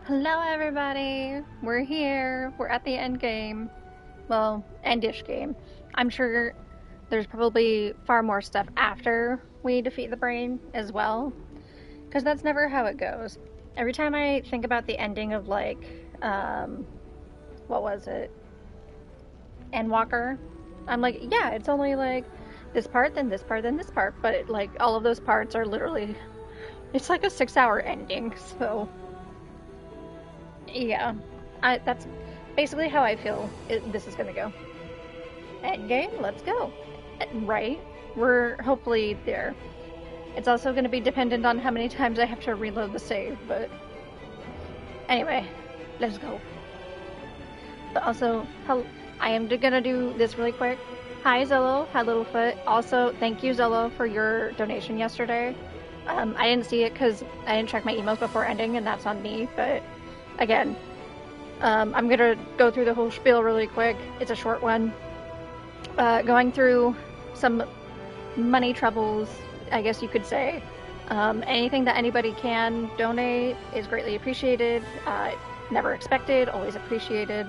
Hello, everybody. We're here. We're at the end game. Well, endish game. I'm sure there's probably far more stuff after we defeat the brain as well, because that's never how it goes. Every time I think about the ending of what was it, Endwalker, I'm like, yeah, it's only like this part, then this part, then this part, but like all of those parts are literally, it's like a 6-hour ending. So yeah, that's basically how I feel this is gonna go. Endgame, let's go. Right? We're hopefully there. It's also going to be dependent on how many times I have to reload the save, but anyway, let's go. But also, I am going to do this really quick. Hi, Zillow. Hi, Littlefoot. Also, thank you, Zillow, for your donation yesterday. I didn't see it because I didn't check my emails before ending, and that's on me, but again, I'm going to go through the whole spiel really quick. It's a short one. Going through some money troubles, I guess you could say. Anything that anybody can donate is greatly appreciated. Never expected, always appreciated.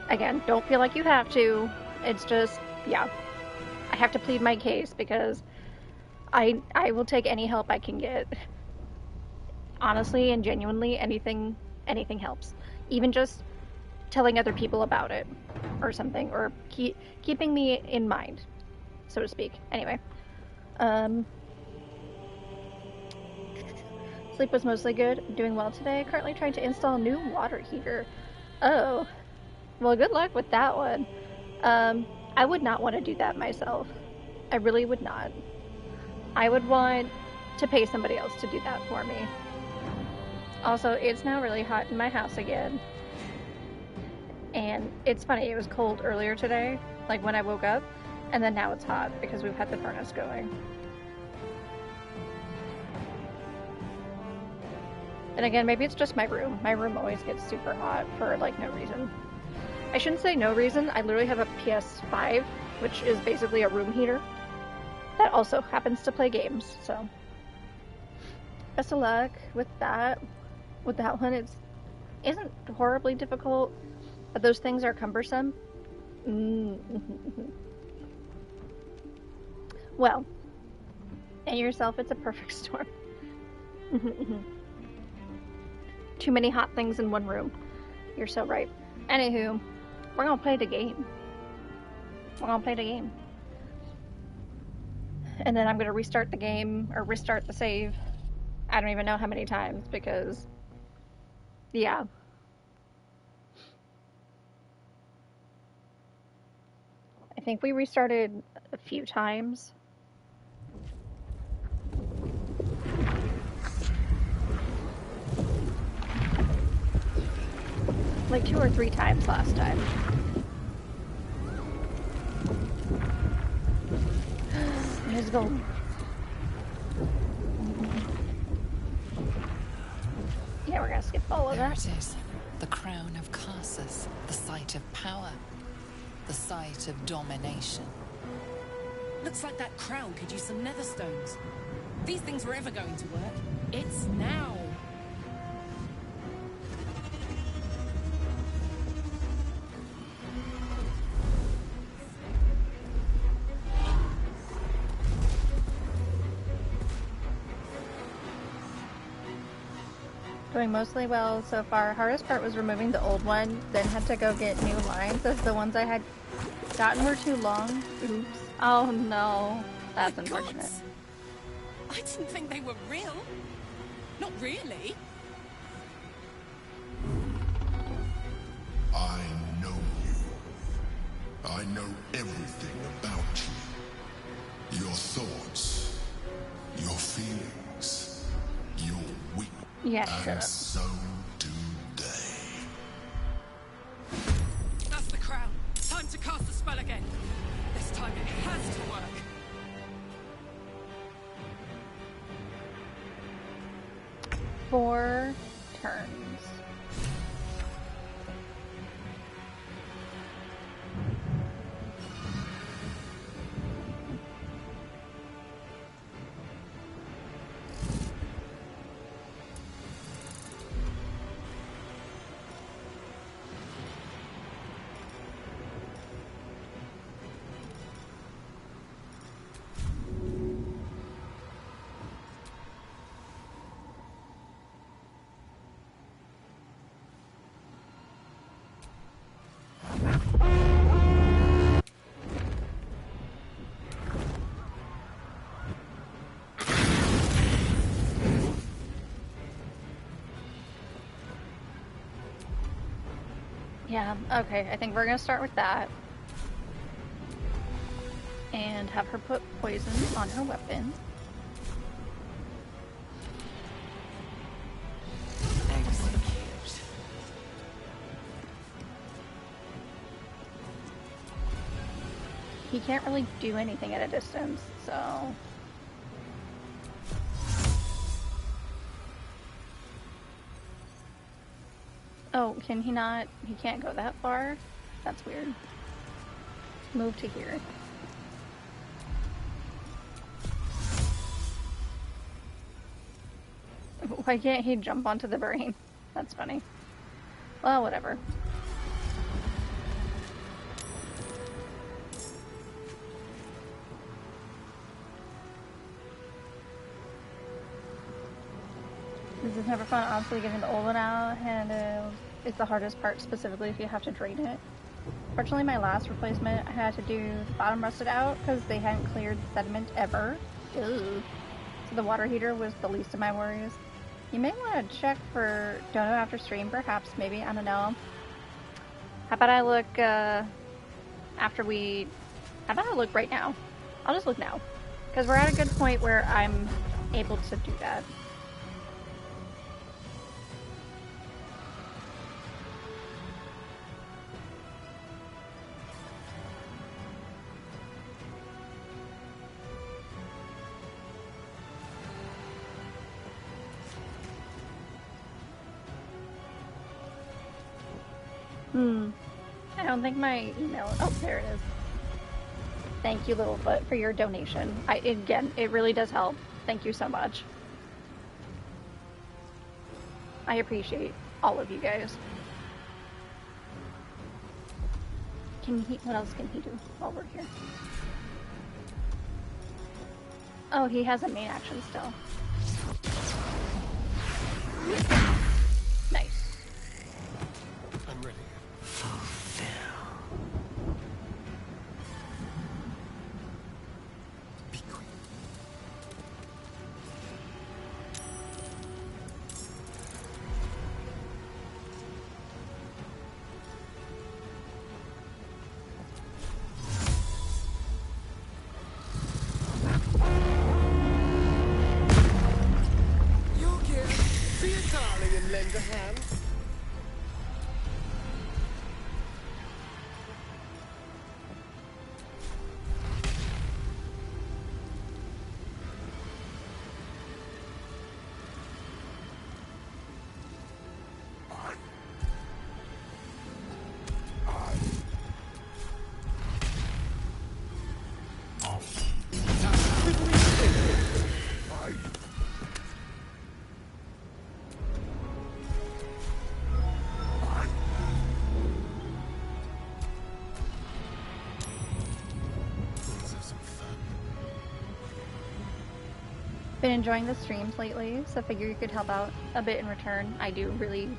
Again, don't feel like you have to. It's just, yeah, I have to plead my case because I will take any help I can get. Honestly and genuinely, anything helps. Even just telling other people about it or something, or keeping me in mind, so to speak. Anyway, sleep was mostly good. Doing well today. Currently trying to install a new water heater. Oh, well, good luck with that one. I would not want to do that myself. I really would not. I would want to pay somebody else to do that for me. Also, it's now really hot in my house again. And it's funny, it was cold earlier today, like when I woke up, and then now it's hot because we've had the furnace going. And again, maybe it's just my room. My room always gets super hot for like no reason. I shouldn't say no reason. I literally have a PS5, which is basically a room heater, that also happens to play games, so best of luck with that. With that one, it isn't horribly difficult, but those things are cumbersome. Well, and yourself, it's a perfect storm. Too many hot things in one room. You're so right. Anywho, we're gonna play the game. And then I'm gonna restart the game, or restart the save. I don't even know how many times, because, yeah. I think we restarted a few times. Like 2 or 3 times last time. Let's go. Yeah, we're gonna skip all of There that. it is. The crown of Carsus. The site of power. The site of domination. Looks like that crown could use some nether stones. These things were ever going to work. It's now. Doing mostly well so far. Hardest part was removing the old one, then had to go get new lines as the ones I had gotten were too long. Oops. Oh no. That's unfortunate. Gods. I didn't think they were real. Not really. I know you. I know everything about you. Your thoughts, your feelings, your weaknesses. Yeah, shut And up. so do they. That's the crown. Time to cast the spell again. This time it has to work. Four turns. Yeah, okay, I think we're gonna start with that. And have her put poison on her weapon. Execute. He can't really do anything at a distance, so... Oh, can he not? He can't go that far? That's weird. Move to here. Why can't he jump onto the brain? That's funny. Well, whatever. This is never fun. Honestly, getting the old one out and is the hardest part, specifically if you have to drain it. Fortunately, my last replacement, I had to do the bottom rusted out because they hadn't cleared sediment ever. Ugh. So the water heater was the least of my worries. You may want to check for dono after stream, perhaps, maybe, I don't know. How about I look, how about I look right now? I'll just look now. Because we're at a good point where I'm able to do that. I don't think my email... Oh, there it is. Thank you, Littlefoot, for your donation. Again, it really does help. Thank you so much. I appreciate all of you guys. What else can he do while we're here? Oh, he has a main action still. Nice. I'm ready. Be quick. You can be a darling and lend a hand. Let's have some fun. Been enjoying the streams lately, so figure you could help out a bit in return. I do really...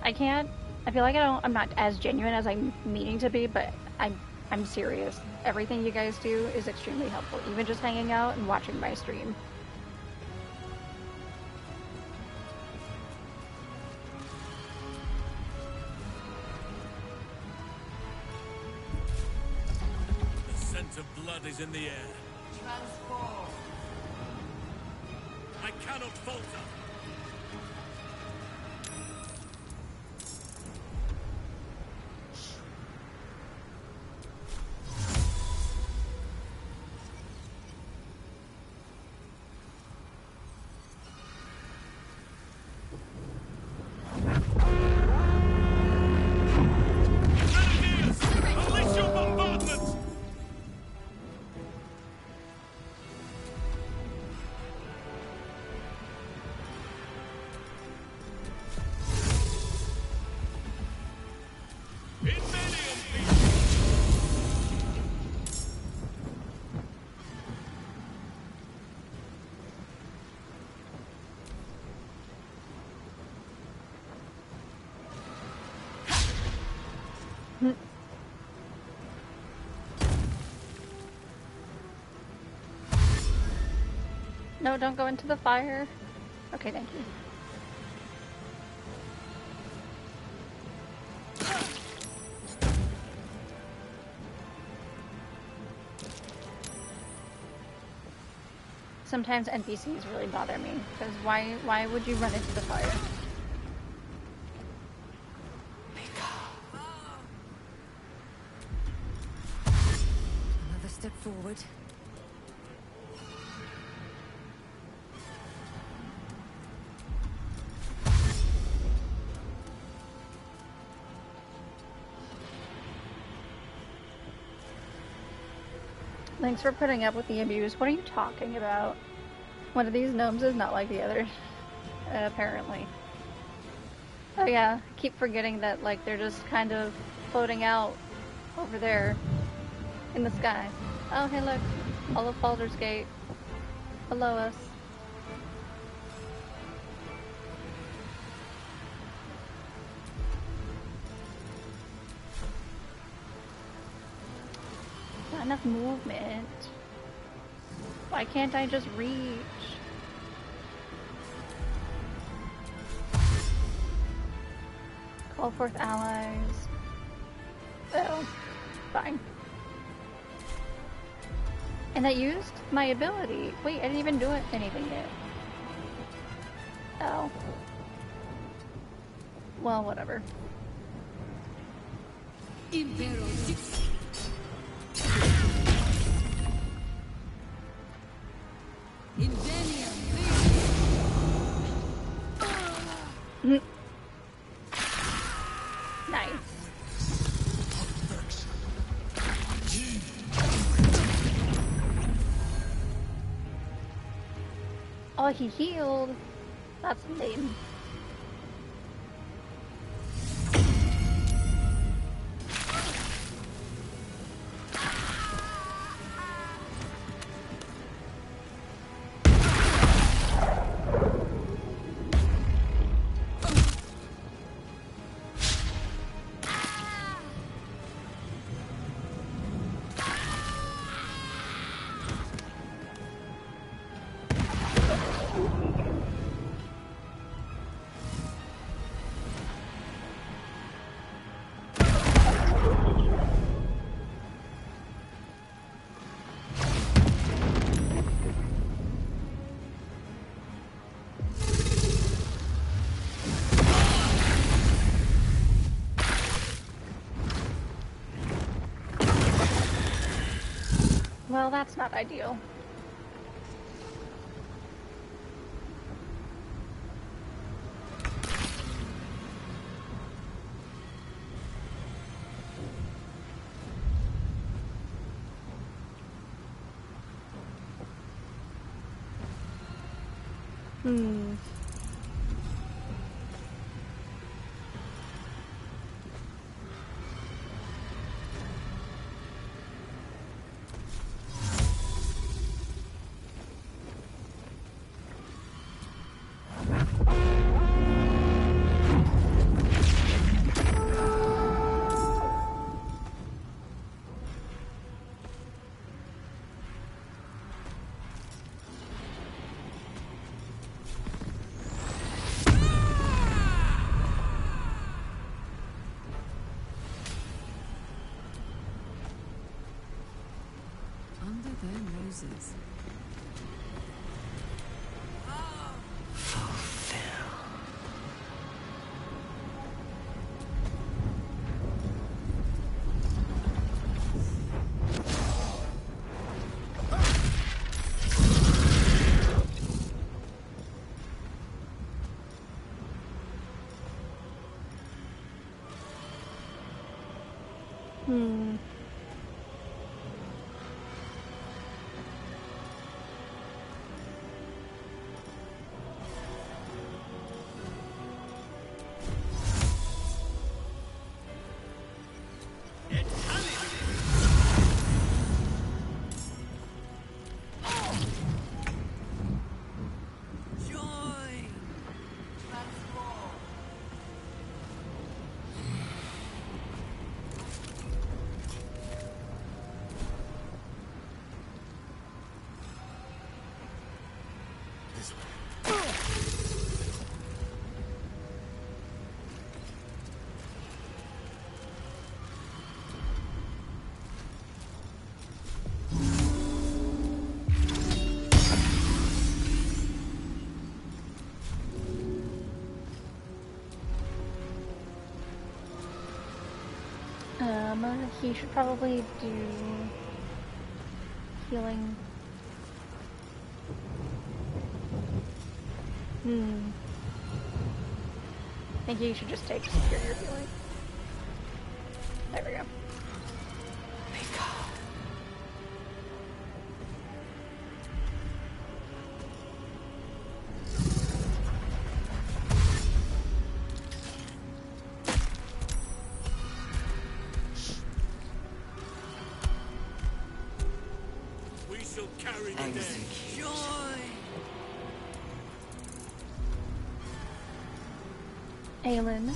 I can't... I feel like I'm not as genuine as I'm meaning to be, but I'm serious. Everything you guys do is extremely helpful, even just hanging out and watching my stream. The scent of blood is in the air. Transform. I cannot falter. Grenadiers! Unleash your bombardment! No, don't go into the fire. Okay, thank you. sometimes NPCs really bother me, because why would you run into the fire? Another step forward. Thanks for putting up with the abuse. What are you talking about? One of these gnomes is not like the other, apparently. Oh yeah, I keep forgetting that, like, they're just kind of floating out over there in the sky. Oh, hey look, all of Baldur's Gate below us. Not enough movement. Why can't I just reach? Call forth allies. Oh, fine. And that used my ability. Wait, I didn't even do anything yet. Oh. Well, whatever. Nice. Oh, he healed. That's lame. Well, that's not ideal. Under their noses. He should probably do healing. I think he should just take superior healing. There we go. We shall carry the day. Aelin.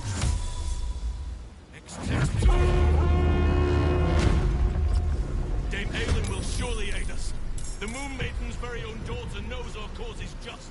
Dame Aelin will surely aid us. The Moon Maiden's very own daughter knows our cause is just.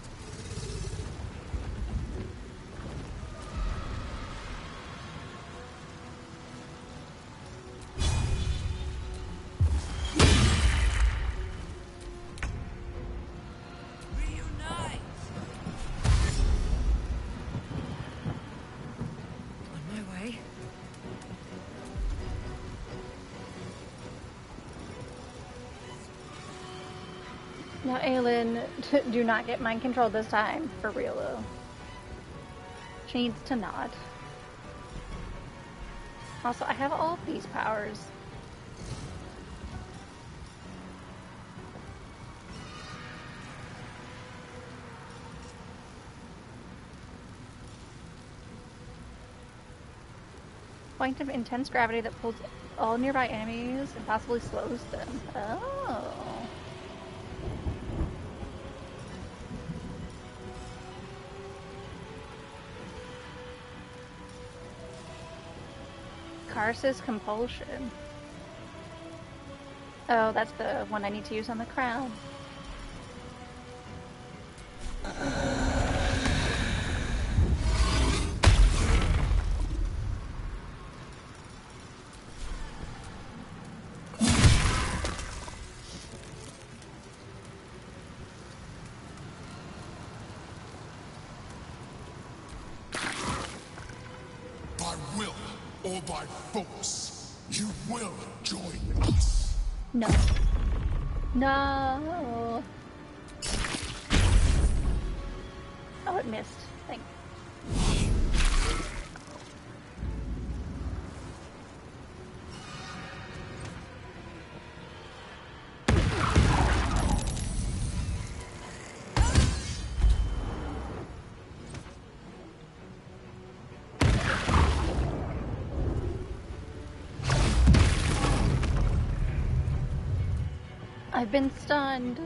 Now, Aelin, do not get mind controlled this time, for real though. She needs to not. Also, I have all of these powers. Point of intense gravity that pulls all nearby enemies and possibly slows them. Oh. Karsus Compulsion. Oh, that's the one I need to use on the crown. By will or by force, you will join us. No. No. Oh, it missed. Thank you. I've been stunned.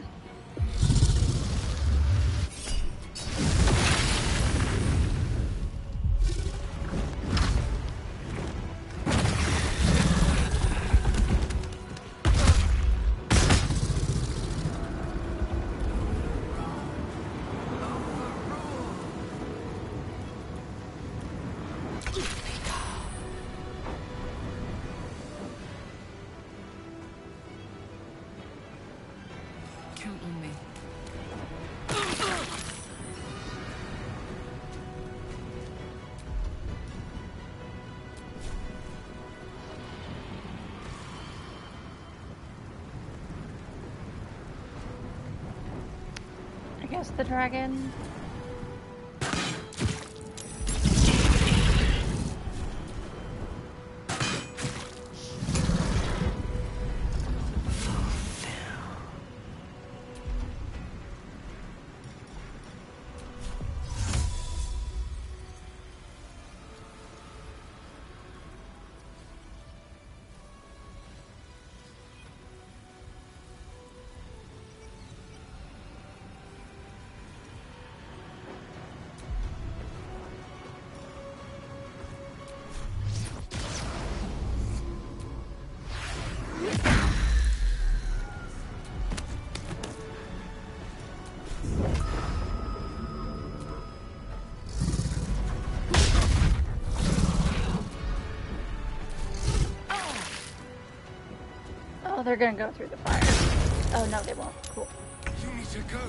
Count on me. I guess the dragon. Oh, they're gonna go through the fire. Oh no, they won't. Cool. You need to go.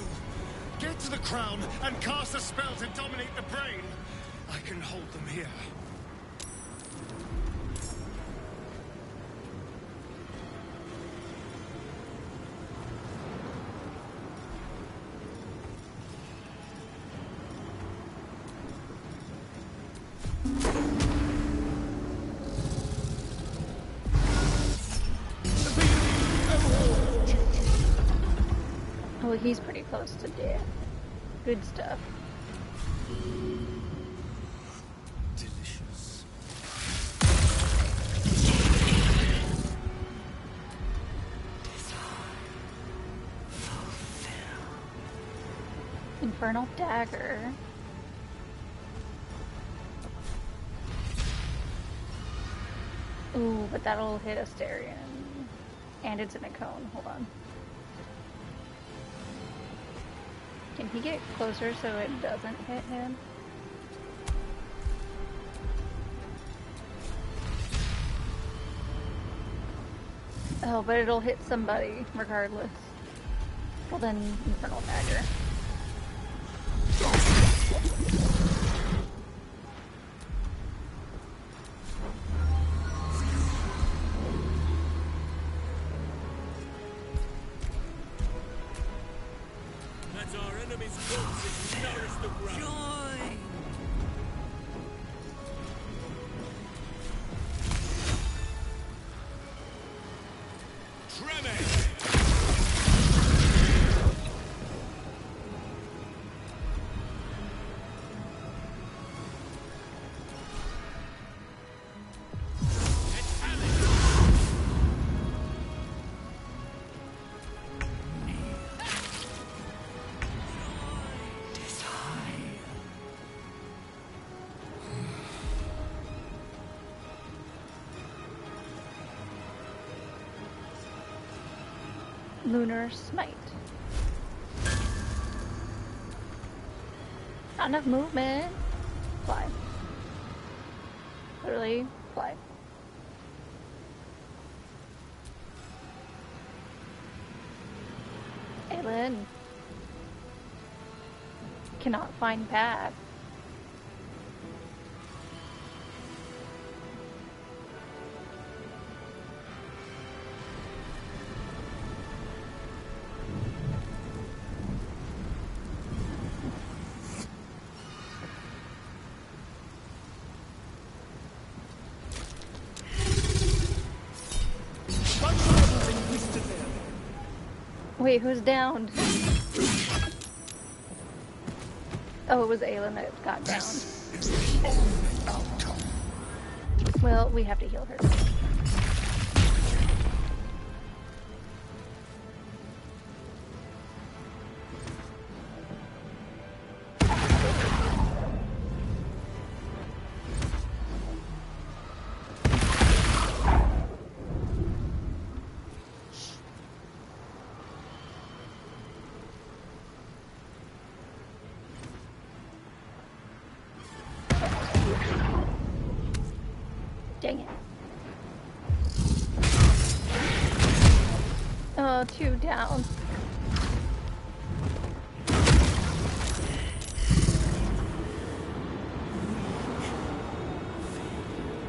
Get to the crown and cast a spell to dominate the brain. I can hold them here. Oh, he's pretty close to death. Good stuff. Delicious. Infernal Dagger. Ooh, but that'll hit Asterion. And it's in a cone. Hold on. Can he get closer so it doesn't hit him? Oh, but it'll hit somebody regardless. Well then, Infernal Dagger. Let our enemies' corpses nourish the ground. Tremor! Lunar Smite. Not enough movement. Fly. Literally, fly. Aelin. Cannot find path. Wait, who's downed? Oh, it was Aelin that got downed. Well, we have to heal her. Dang it. Oh, 2 down.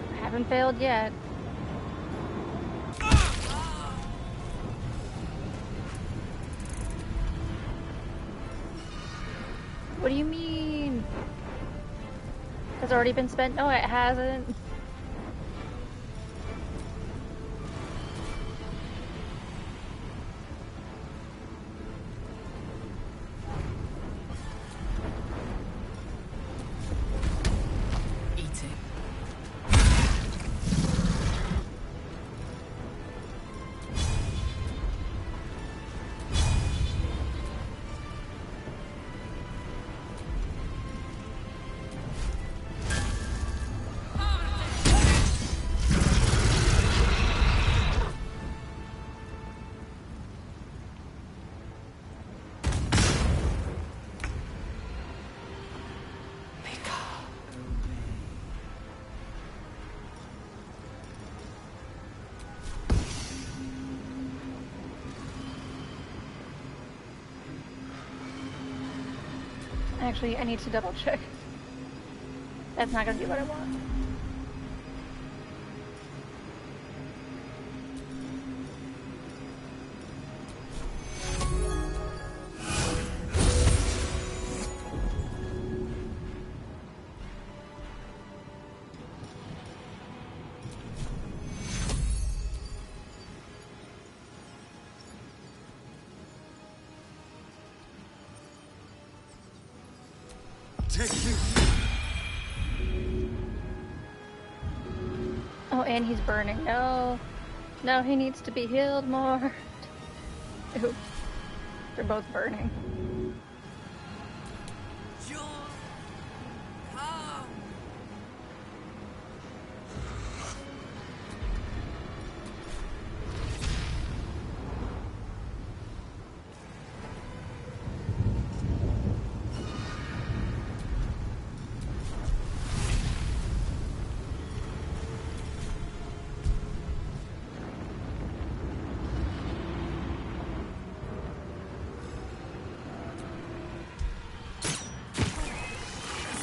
I haven't failed yet. What do you mean? Has already been spent? No, it hasn't. Actually, I need to double check. That's not gonna be what I want. and he's burning. No. No, he needs to be healed more. Oops. They're both burning.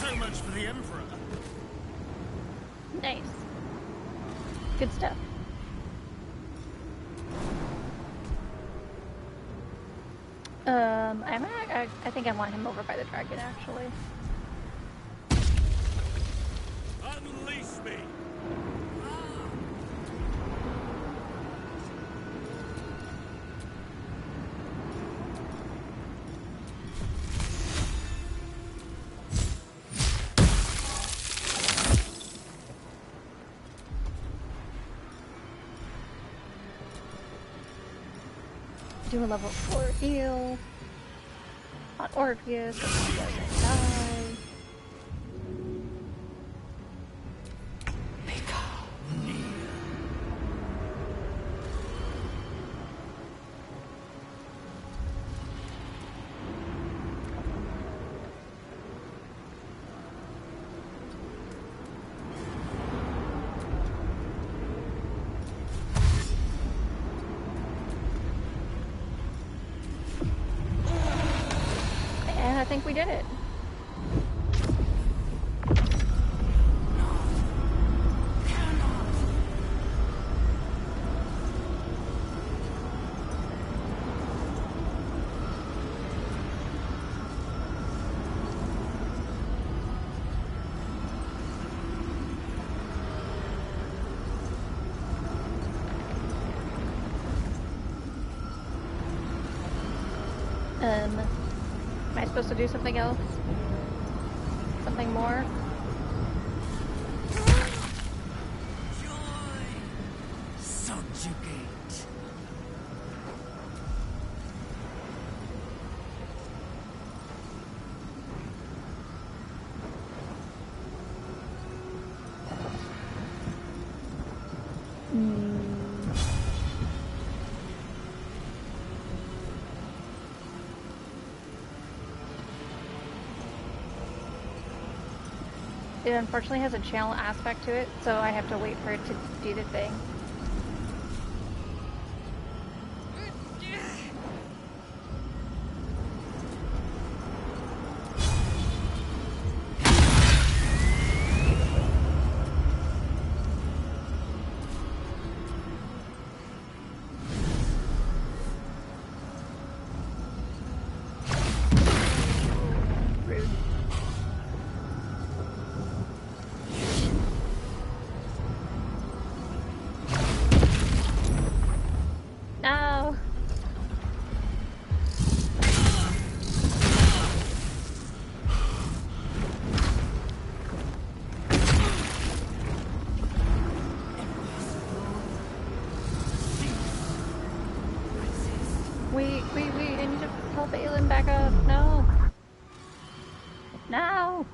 So much for the Emperor. Nice. Good stuff. I think I want him over by the dragon, actually. Unleash me! Do a level 4 heal on Orpheus so he doesn't die. And I think we did it. Am I supposed to do something else? Something more? Subjugate. It unfortunately has a channel aspect to it, so I have to wait for it to do the thing. Rude. No. Wait, I need to help Aelin back up. No. No.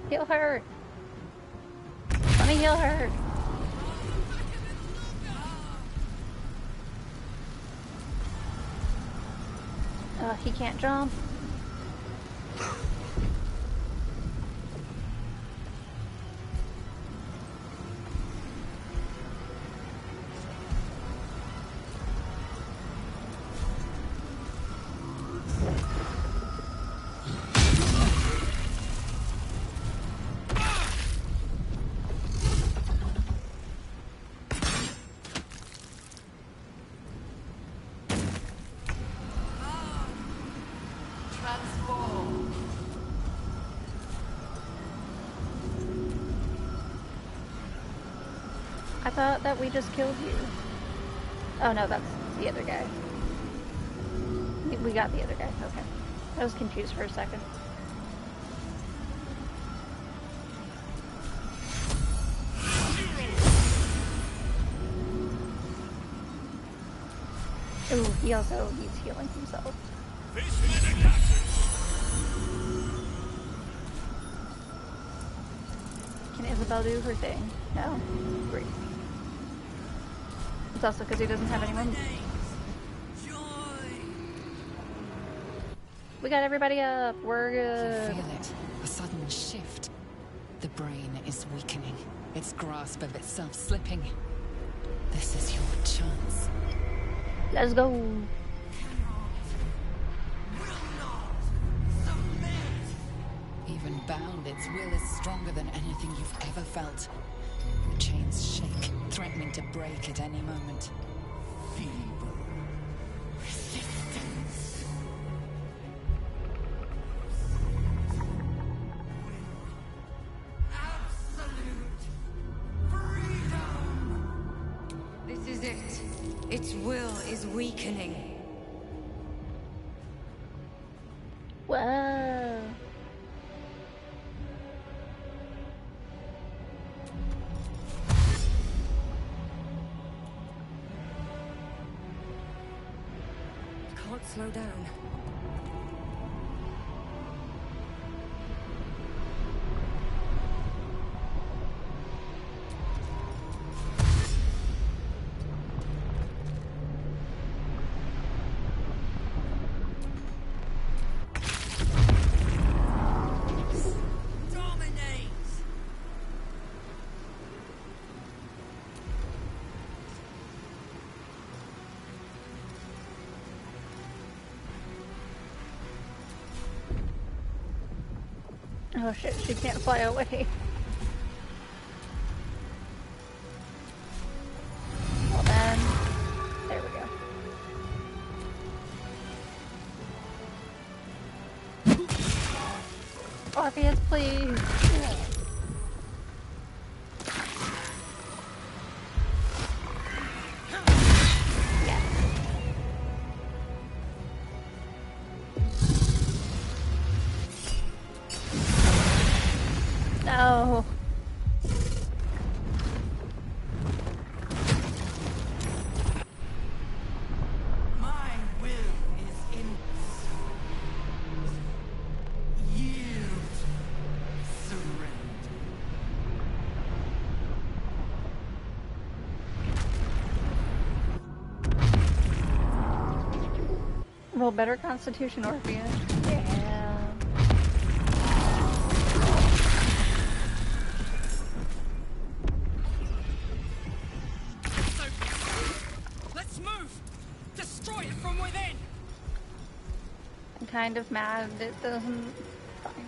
Heal her. Let me heal her. He can't jump. I thought that we just killed you. Oh no, that's the other guy. We got the other guy, okay. I was confused for a second. Ooh, he also needs healing himself. Can Isabel do her thing? No? Great. It's also because he doesn't have anyone. We got everybody up. We're good. Feel it. A sudden shift. The brain is weakening. Its grasp of itself slipping. This is your chance. Let's go. Even bound, its will is stronger than anything you've ever felt. The chains shake, threatening to break at any moment. Feeble resistance. Absolute freedom. This is it. Its will is weakening. Whoa. Can't slow down. Oh shit, she can't fly away. Well then, there we go. Orpheus, please. No. My will is in yield, surrender. Roll better Constitution, Orpheus. Yeah. Let's move! Destroy it from within! I'm kind of mad it doesn't. Fine.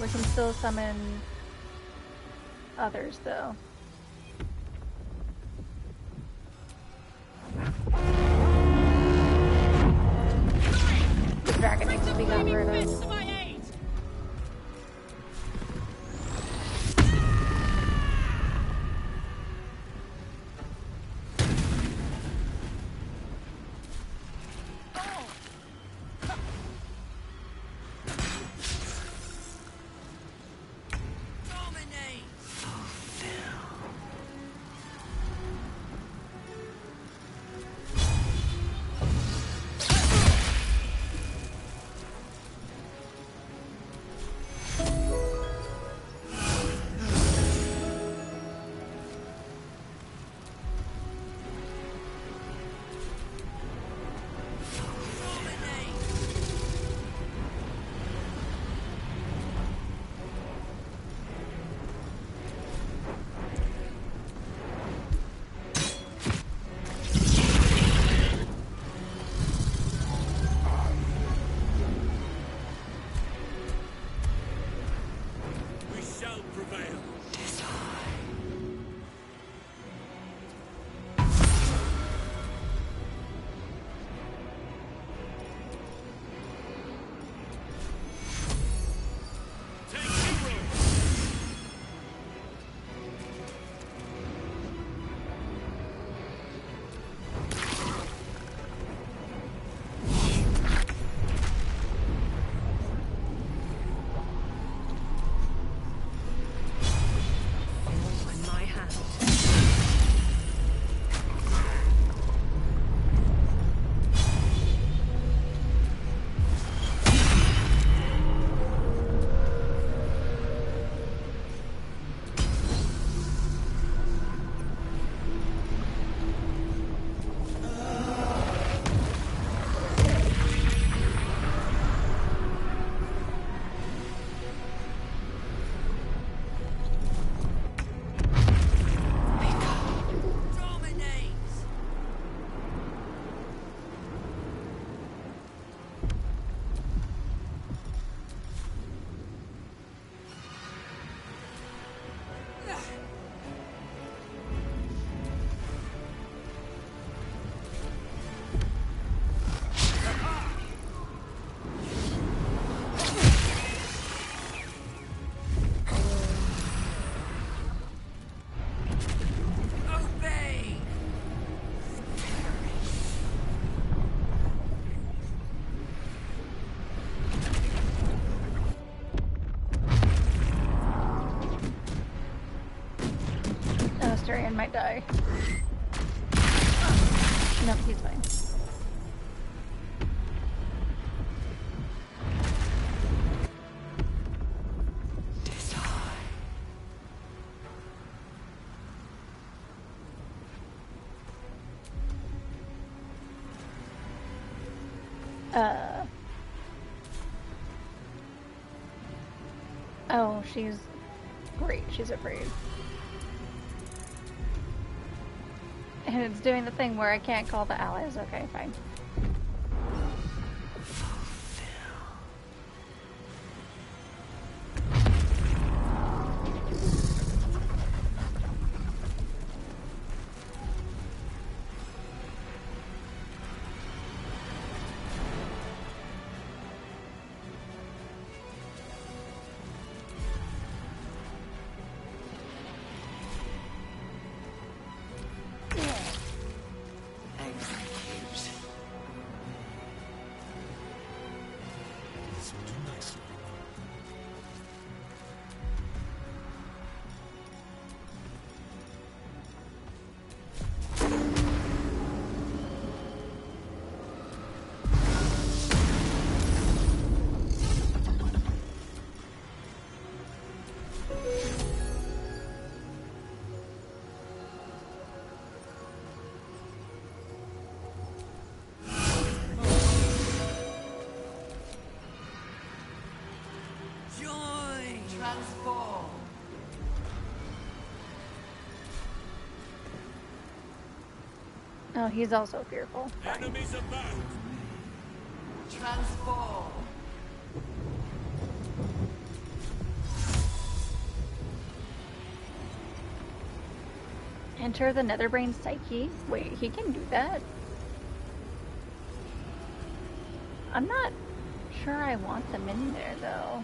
We can still summon others though. The dragon needs to be gotten rid of. To my aid! Dominate. We shall prevail. Take hero. Astarion might die. No, he's fine. Oh, she's great. She's afraid. And it's doing the thing where I can't call the allies. Okay, fine. Oh, he's also fearful. Enemies abound. Transform. Enter the Netherbrain Psyche? Wait, he can do that? I'm not sure I want them in there, though.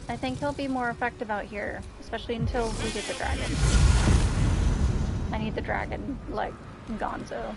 I think he'll be more effective out here, especially until we get the dragon. I need the dragon, like, gonzo.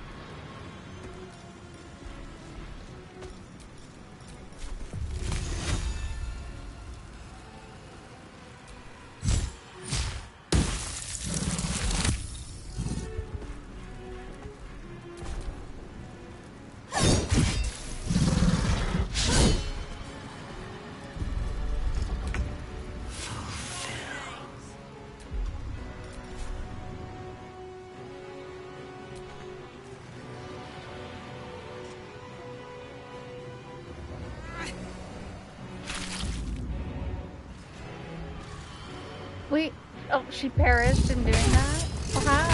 Wait, oh, she perished in doing that? How?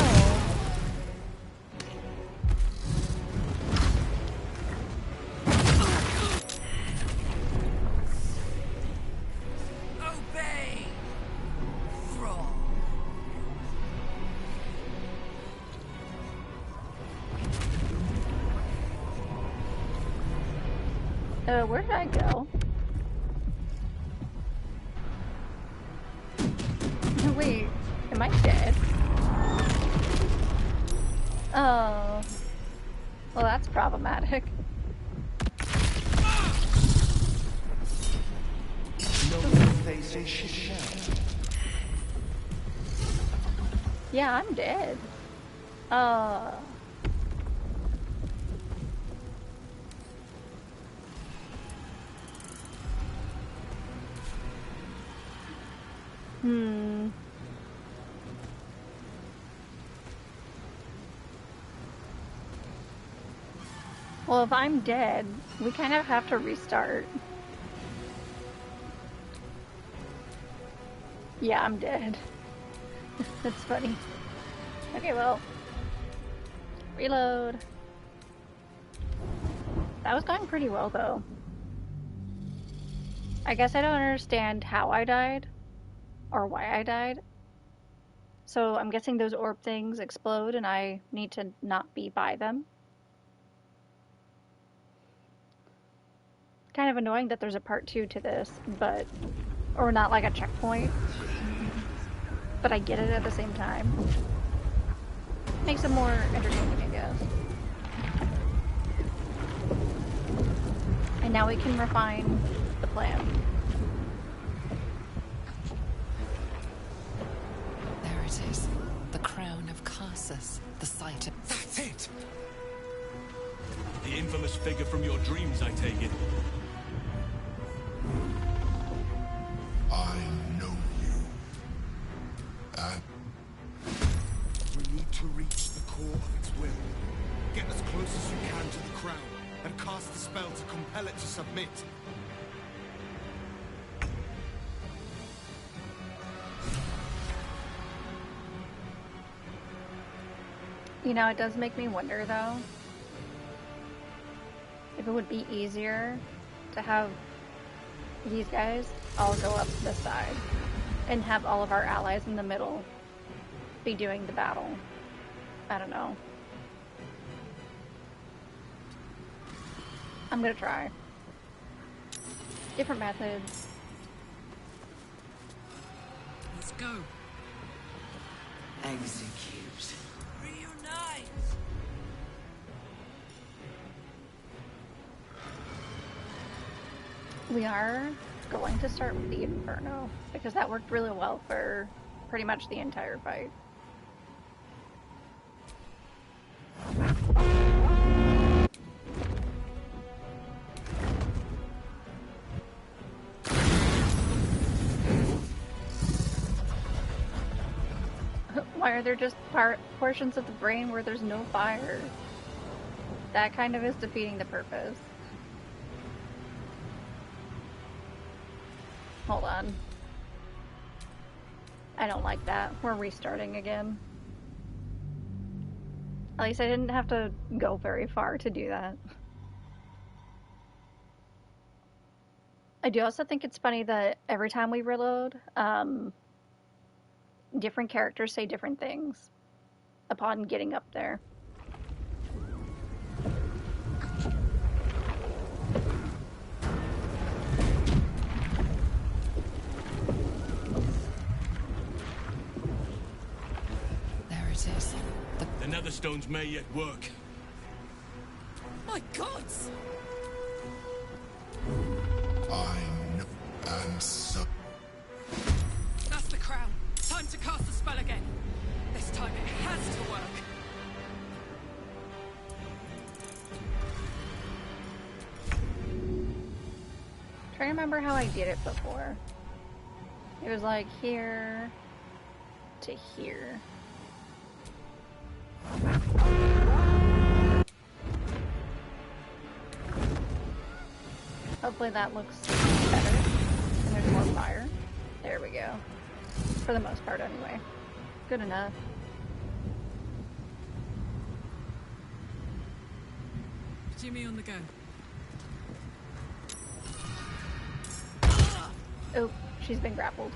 Obey. Wrong. Where did I go? Wait, am I dead? Oh. Well, that's problematic. Yeah, I'm dead. Well, if I'm dead, we kind of have to restart. Yeah, I'm dead. That's funny. Okay, well. Reload. That was going pretty well, though. I guess I don't understand how I died. Or why I died. So I'm guessing those orb things explode and I need to not be by them. Kind of annoying that there's a part 2 to this, but... Or not like a checkpoint. But I get it at the same time. Makes it more entertaining, I guess. And now we can refine the plan. Colossus, the site of... That's it! The infamous figure from your dreams, I take it. I know you. And We need to reach the core of its will. Get as close as you can to the crown, and cast a spell to compel it to submit. You know, it does make me wonder, though, if it would be easier to have these guys all go up this side and have all of our allies in the middle be doing the battle. I don't know. I'm gonna try. Different methods. Let's go. Execute. Reunite! We are going to start with the Inferno, because that worked really well for pretty much the entire fight. Why are there just portions of the brain where there's no fire? That kind of is defeating the purpose. Hold on. I don't like that. We're restarting again. At least I didn't have to go very far to do that. I do also think it's funny that every time we reload, different characters say different things upon getting up there. There it is. The nether stones may yet work. My gods! I know. And so. That's the crown. Time to cast the spell again. This time it has to work. Trying to remember how I did it before. It was like here to here. Hopefully that looks better. And there's more fire. There we go. For the most part, anyway. Good enough. Jimmy on the go. Oh, she's been grappled.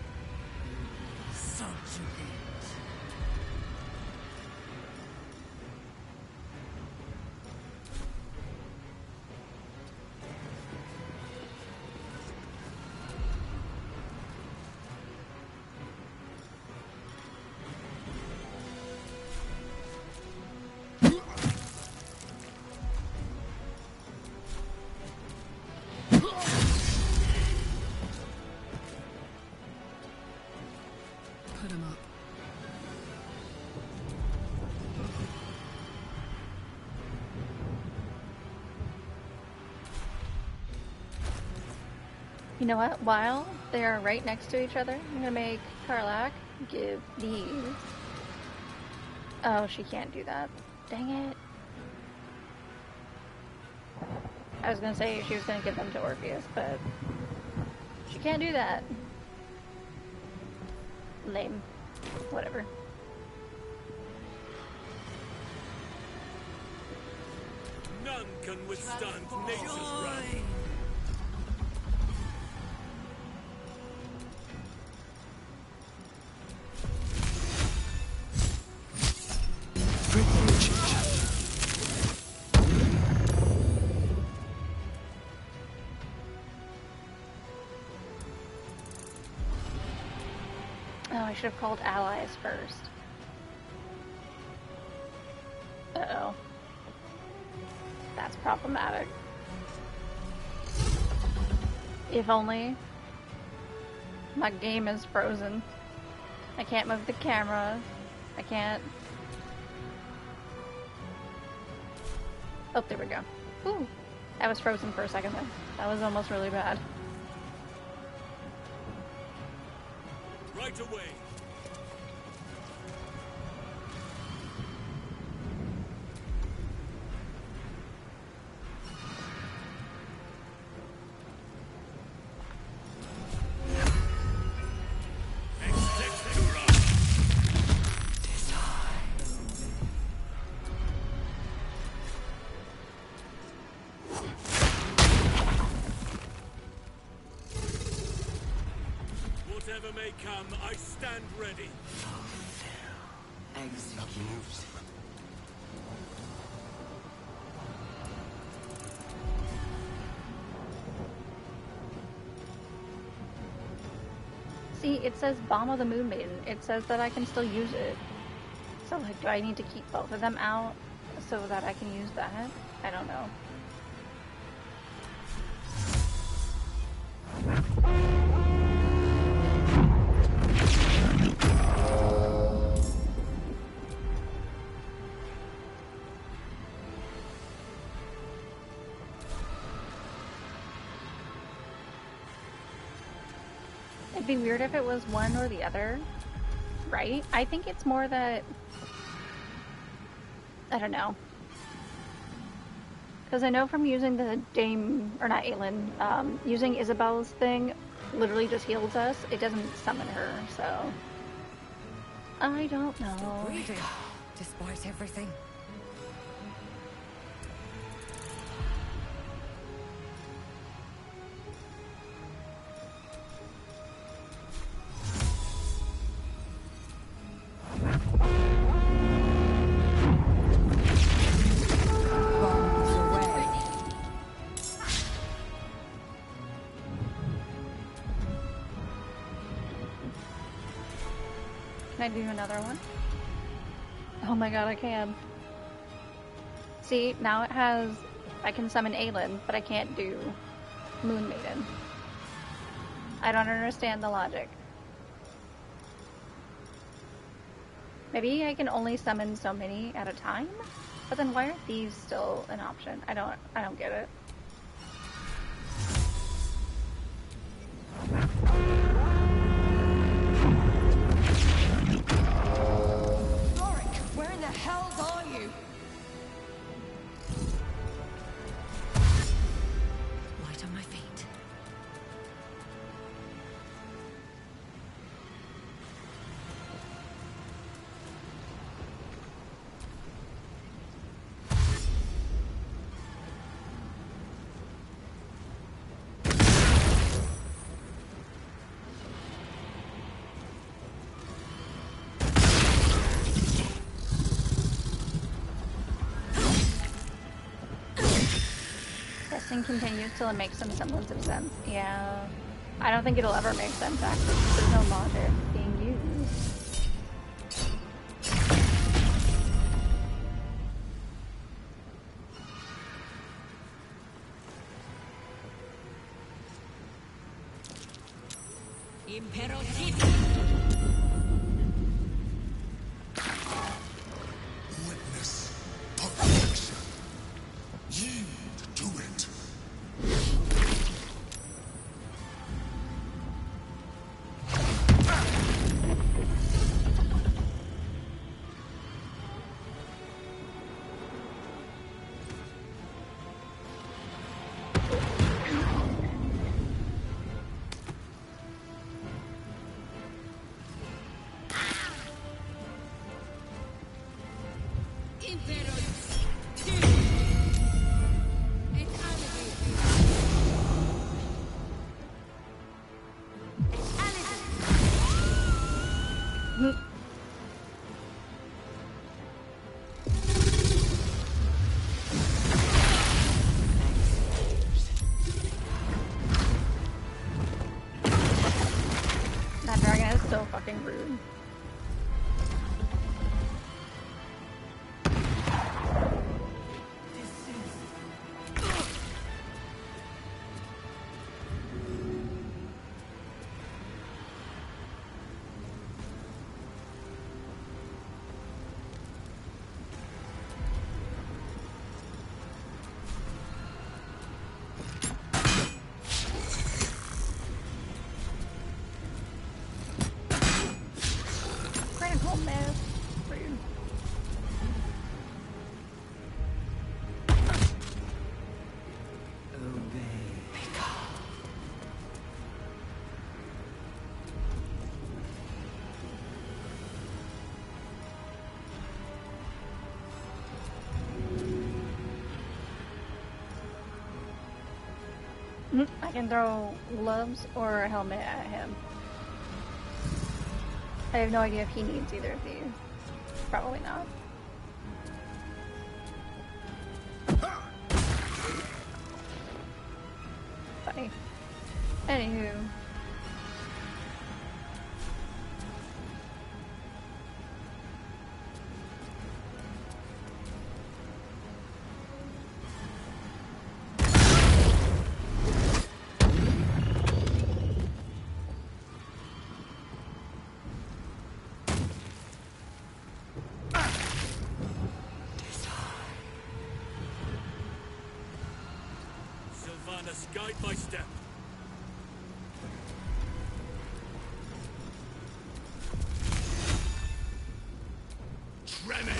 Put him up. You know what? While they are right next to each other, I'm gonna make Karlak give these. Oh, she can't do that. Dang it. I was gonna say she was gonna give them to Orpheus, but she can't do that. Lame. Whatever. None can withstand nature's wrath. Oh, I should have called allies first. Uh-oh. That's problematic. If only. My game is frozen. I can't move the camera. I can't Oh, there we go. Ooh, I was frozen for a second there. That was almost really bad. Right away. Whatever may come, I stand ready. Execute. See, it says Bomb of the Moon Maiden. It says that I can still use it. So, like, do I need to keep both of them out so that I can use that? I don't know. It'd be weird if it was one or the other, right? I think it's more that... I don't know. Because I know from using the Dame, or not Aelin, using Isabel's thing literally just heals us. It doesn't summon her, so... I don't know. Breathing, despite everything. Can I do another one? Oh my god, I can. See, now it has... I can summon Aelin, but I can't do Moon Maiden. I don't understand the logic. Maybe I can only summon so many at a time? But then why aren't these still an option? I don't get it. Where in the hell are you? Light on my feet. Testing continues till it makes some semblance of sense. Yeah. I don't think it'll ever make sense, actually. There's no logic being used. Witness perfection. Yield to it. That dragon is so fucking rude. I can throw gloves or a helmet at him. I have no idea if he needs either of these. Probably not. Funny. Anywho. Sylvanas, guide my step. Tremor!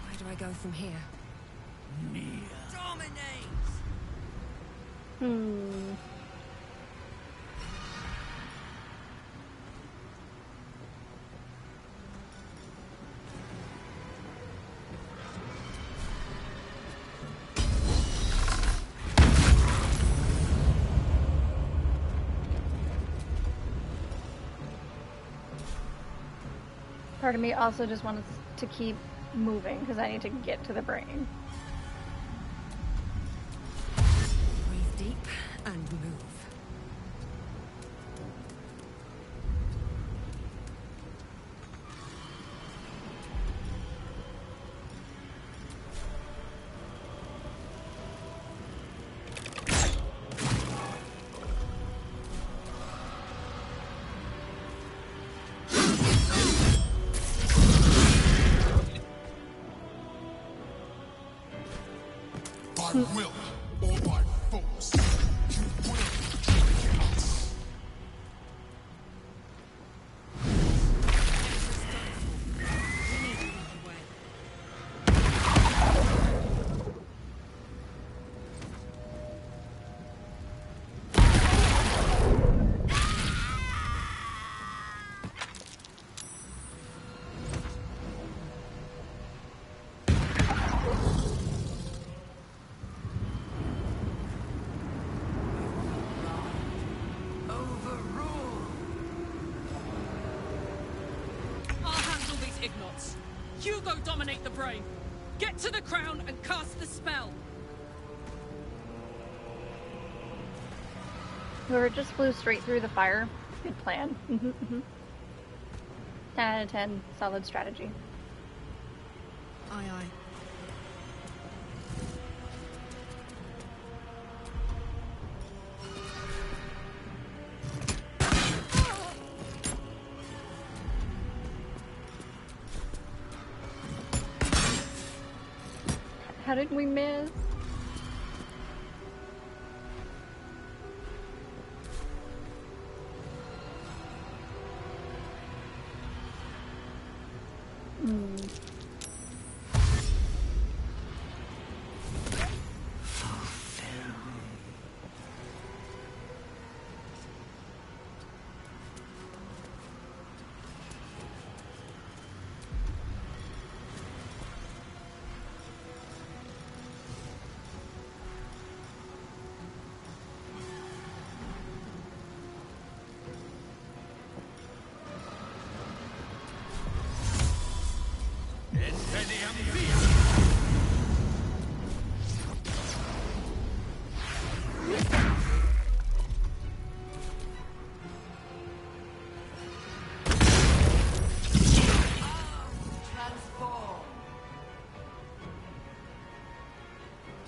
Where do I go from here? Hmm. Part of me also just wants to keep moving because I need to get to the brain. Breathe deep and move. By will or by force, you will join us. I'll handle these ignots. You go dominate the brain. Get to the crown and cast the spell. Whoever just flew straight through the fire, good plan. 10 out of 10, solid strategy. Aye, aye. How did we miss?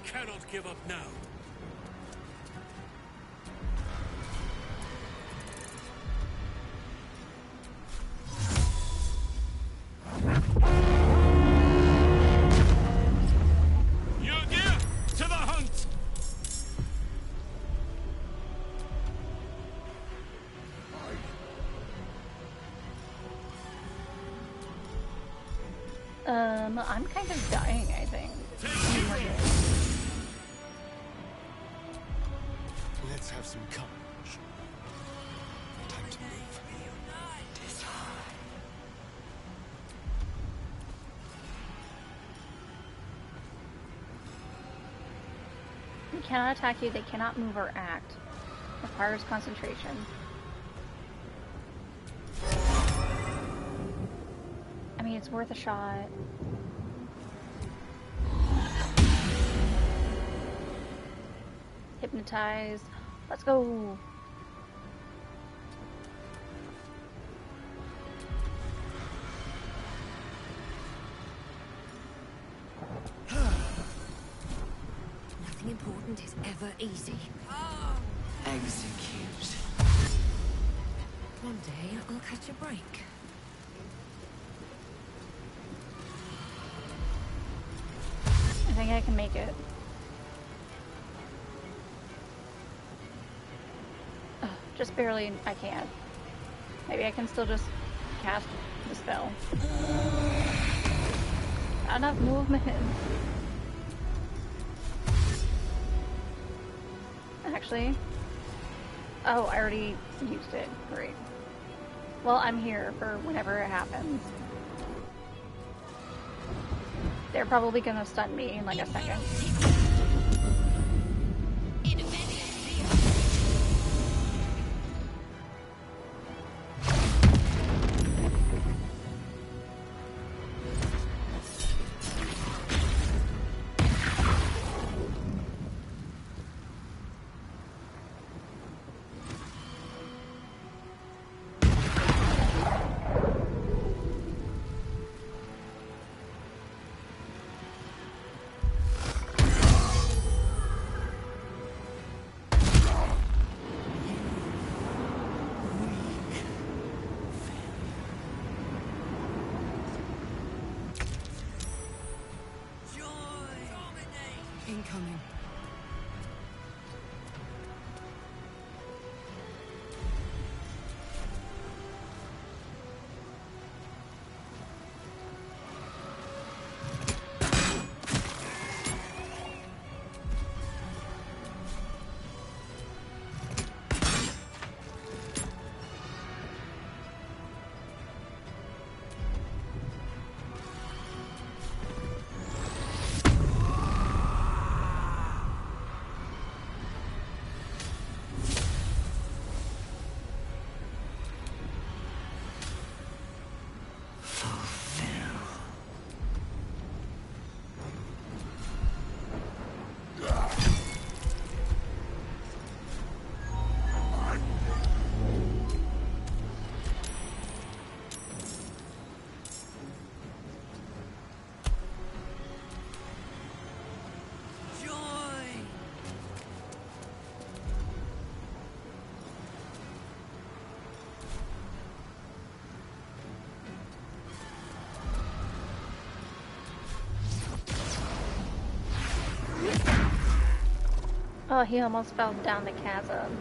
Cannot give up now. Yurgir, to the hunt! I'm kind of dying, I think. Let's have some courage. Time to move. They cannot attack you, they cannot move or act. Requires concentration. I mean, it's worth a shot. Hypnotize. Let's go. Nothing important is ever easy. Execute. One day I'll catch a break. I think I can make it. Ugh, just barely, I can't. Maybe I can still just cast the spell. Not enough movement. Actually, oh, I already used it. Great. Well, I'm here for whenever it happens. They're probably gonna stun me in like a second. Incoming. Oh, he almost fell down the chasm.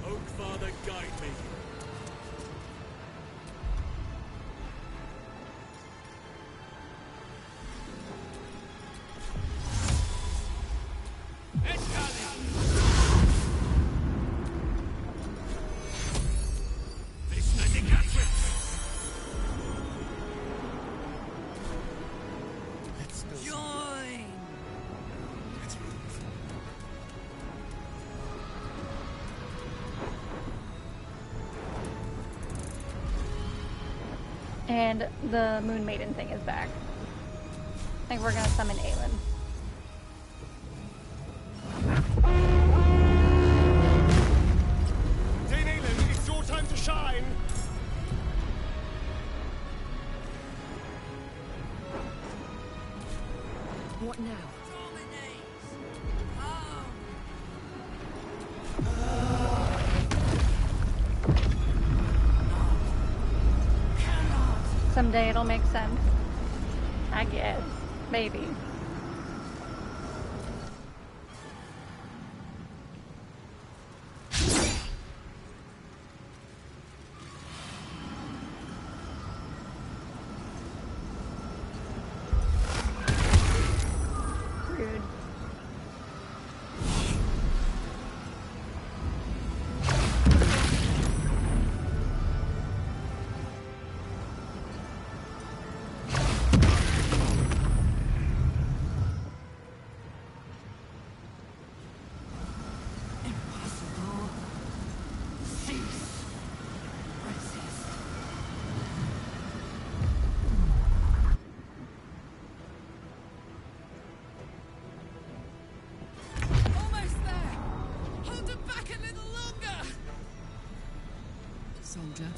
Oak Father, guide me. Let's go. Join! Let's move. And the Moon Maiden thing is back. I think we're gonna summon Aelin. Dame Aelin, it's your time to shine! What now? someday it'll make sense. I guess. Maybe. Rude. Impossible. Cease. Resist. Almost there! Hold them back a little longer! Soldier.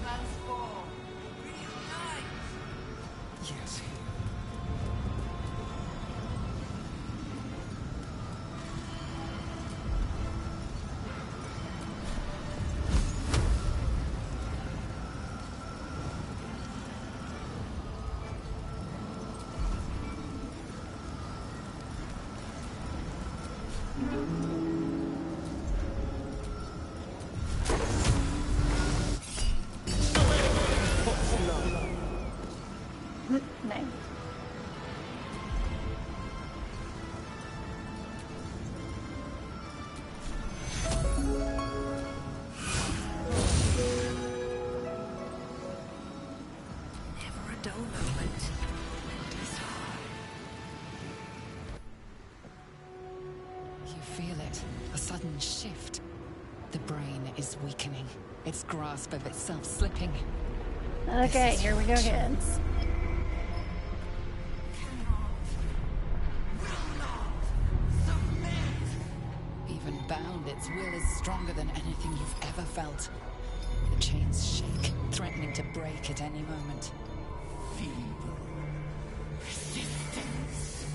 Transform. Reunite. Yes. Nice. Never a dull moment. You feel it. A sudden shift. The brain is weakening. Its grasp of itself slipping. Okay, here we go again. Even bound, its will is stronger than anything you've ever felt. The chains shake, threatening to break at any moment. Feeble. Resistance.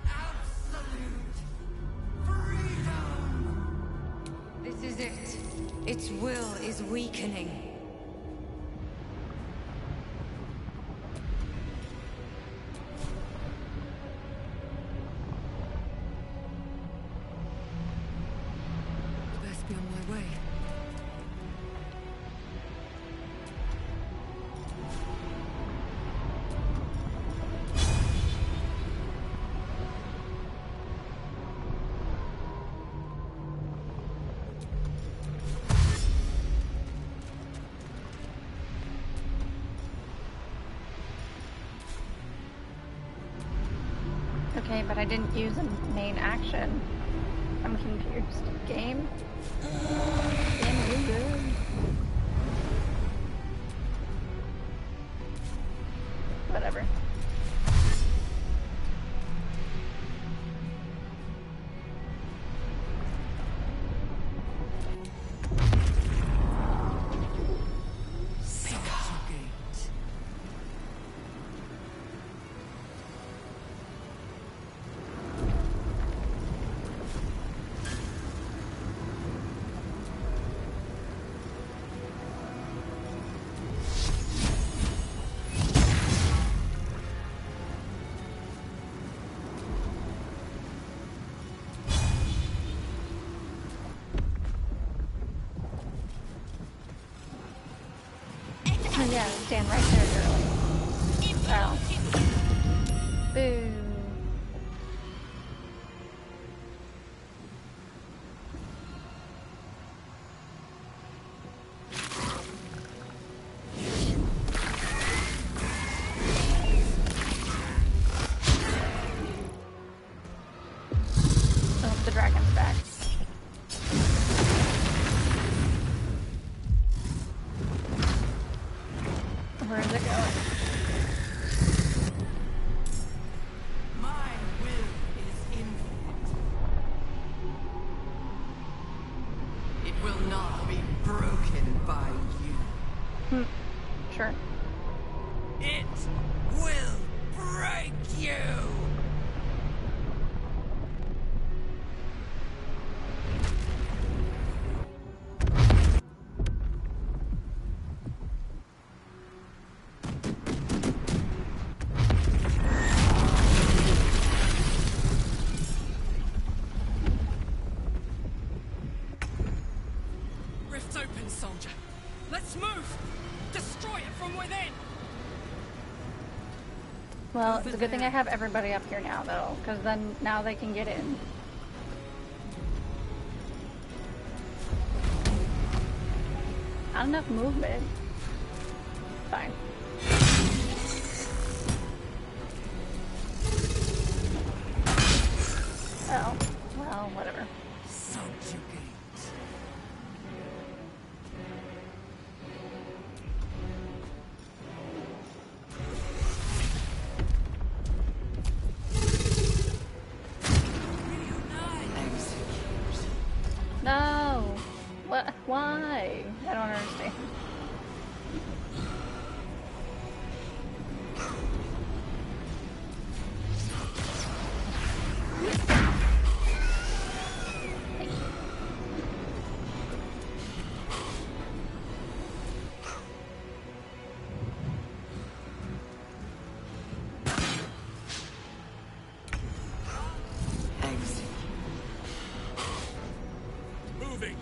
Absolute freedom. This is it. Its will is weakening. Best be on my way. Okay, but I didn't use a main action. I'm confused. Game? Game is good. Whatever. Yeah, stand right there, girl. Ow. Boo. Sure. It will break you! Rift's open, soldier. Let's move! Destroy it from within! Well, it's a good thing I have everybody up here now, though, because then now they can get in. Not enough movement. Fine. Oh, well, whatever. Subjugate. No! What? Why? I don't understand. Thank you. Moving.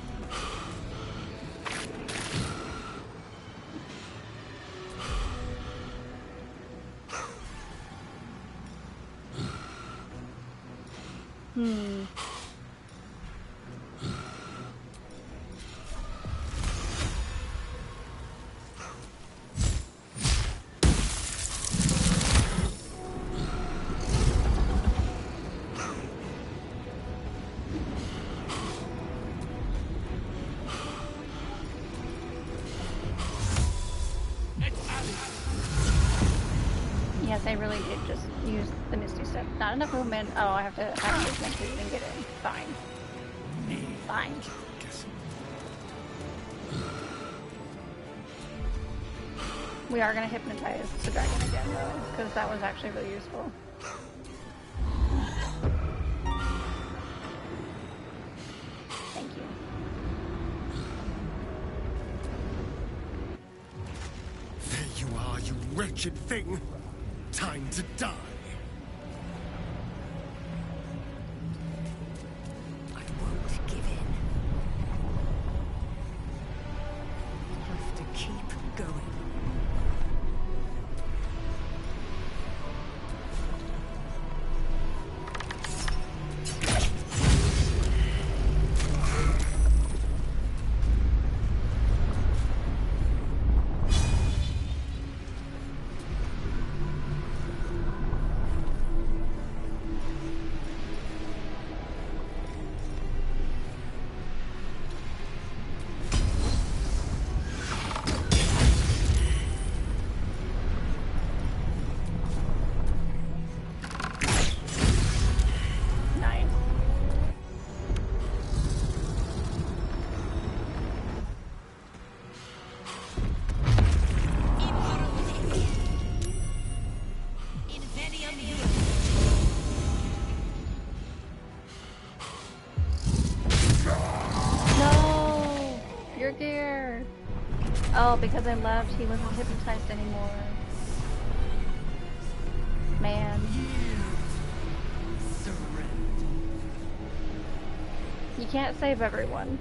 Yes, I really did just use the Misty Step. Not enough movement. Oh, I have to have movement to even get in. Fine. Fine. We are going to hypnotize the dragon again, though, because that was actually really useful. Thank you. There you are, you wretched thing. Time to die. I won't give in. Have to keep going. Nice. No! Your gear! Oh, because I left, he wasn't hypnotized anymore. Man. You can't save everyone.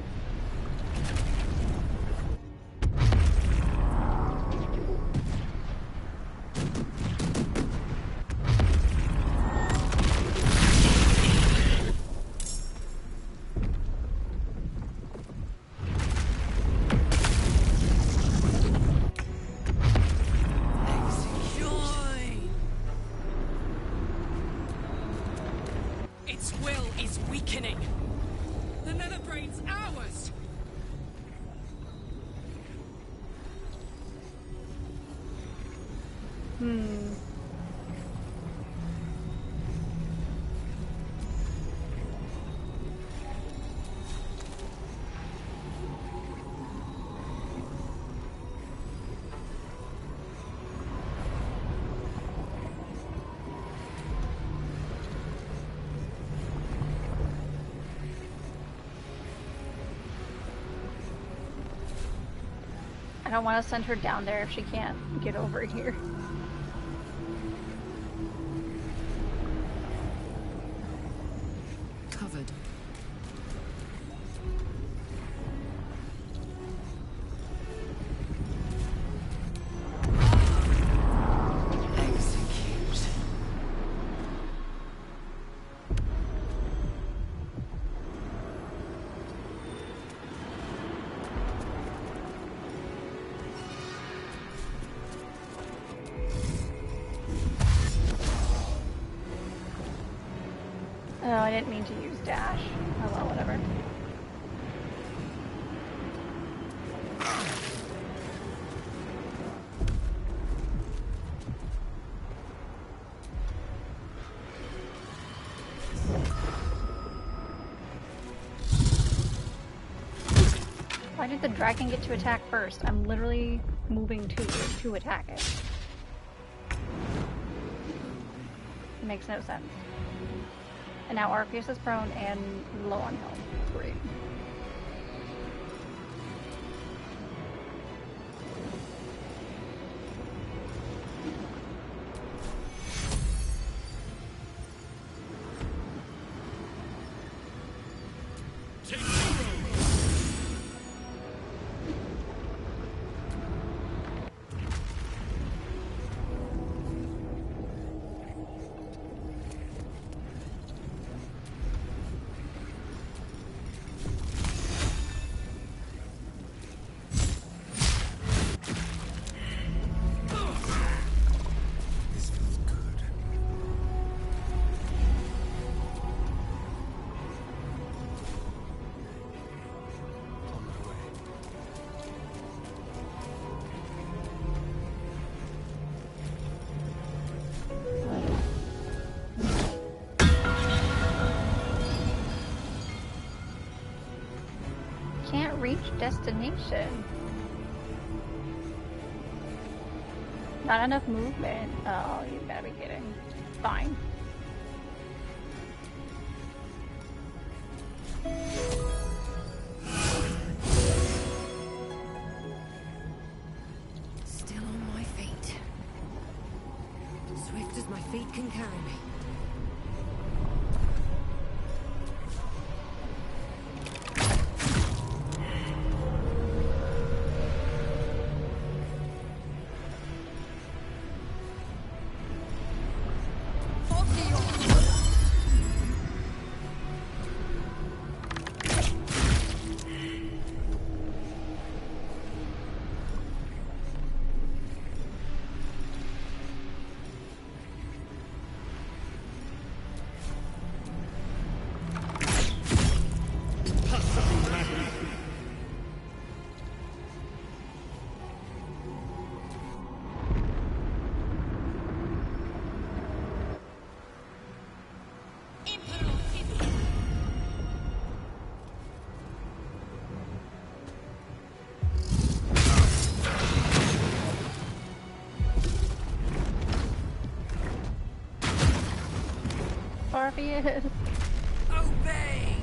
Its will is weakening. The nether brain's ours. I don't want to send her down there if she can't get over here. Covered. Execute. Oh, I didn't mean to use dash. Oh well, whatever. Why did the dragon get to attack first? I'm literally moving to attack it. It makes no sense. And now Arceus is prone and low on health. Great. Can't reach destination. Not enough movement. Oh, you gotta be kidding. Fine. Still on my feet. Swift as my feet can carry me. Orpheus. Obey!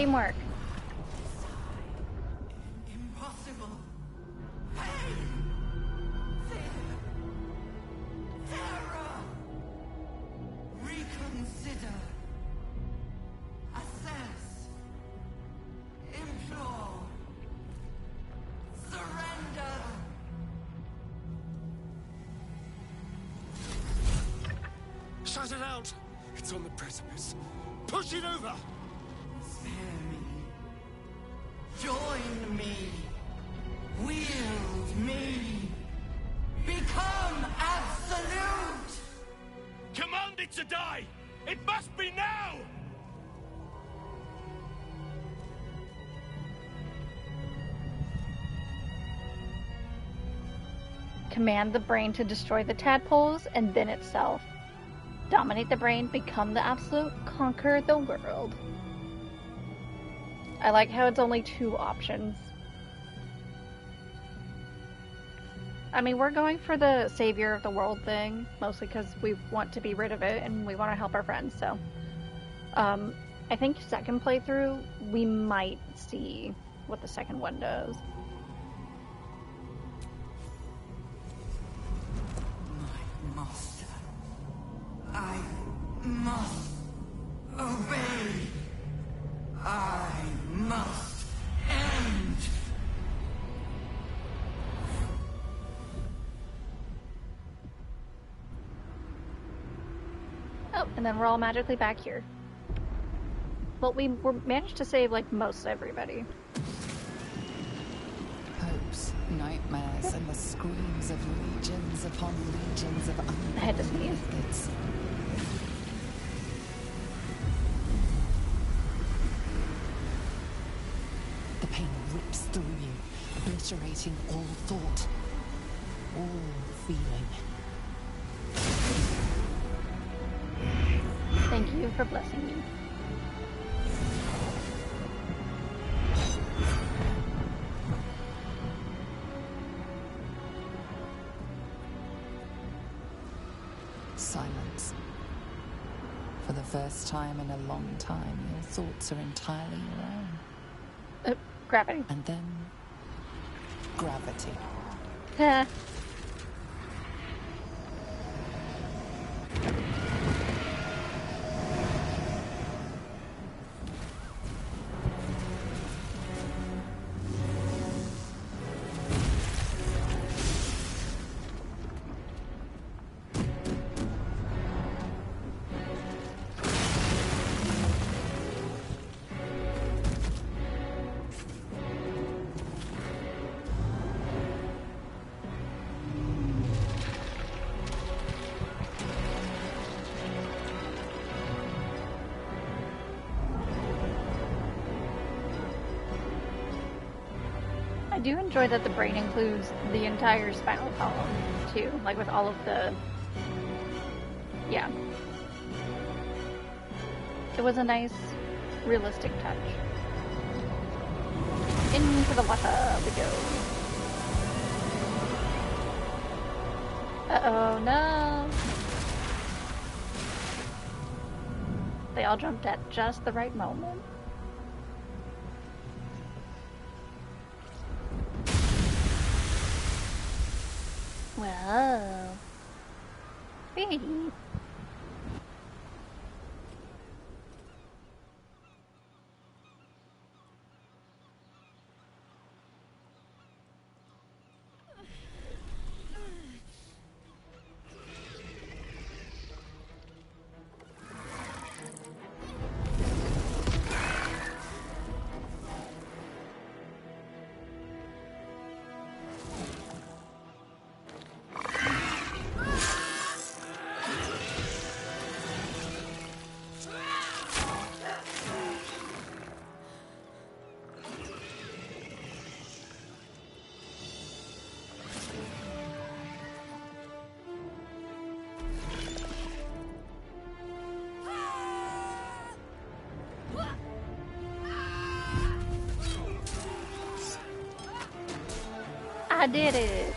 Teamwork. Impossible. Pain. Fear. Terror. Reconsider. Assess. Implore. Surrender. Shut it out! It's on the precipice. Push it over! Spare me. Join me. Wield me. Become absolute! Command it to die! It must be now! Command the brain to destroy the tadpoles and then itself. Dominate the brain, become the absolute, conquer the world. I like how it's only 2 options. I mean, we're going for the savior of the world thing, mostly because we want to be rid of it and we want to help our friends, so. I think second playthrough, we might see what the second one does. My master. I must obey. I must end. Oh, and then we're all magically back here. Well, we managed to save, like, most everybody. Hopes, nightmares, and the screams of legions upon legions of I had to sneeze. methods. The pain rips through you, obliterating all thought, all feeling. Thank you for blessing me. Silence. For the first time in a long time, your thoughts are entirely your own. Gravity. And then, gravity. I do enjoy that the brain includes the entire spinal column, too. Like, with all of the... Yeah. It was a nice, realistic touch. Into the water we go. Uh-oh, no! They all jumped at just the right moment. Whoa. Pretty. I did it!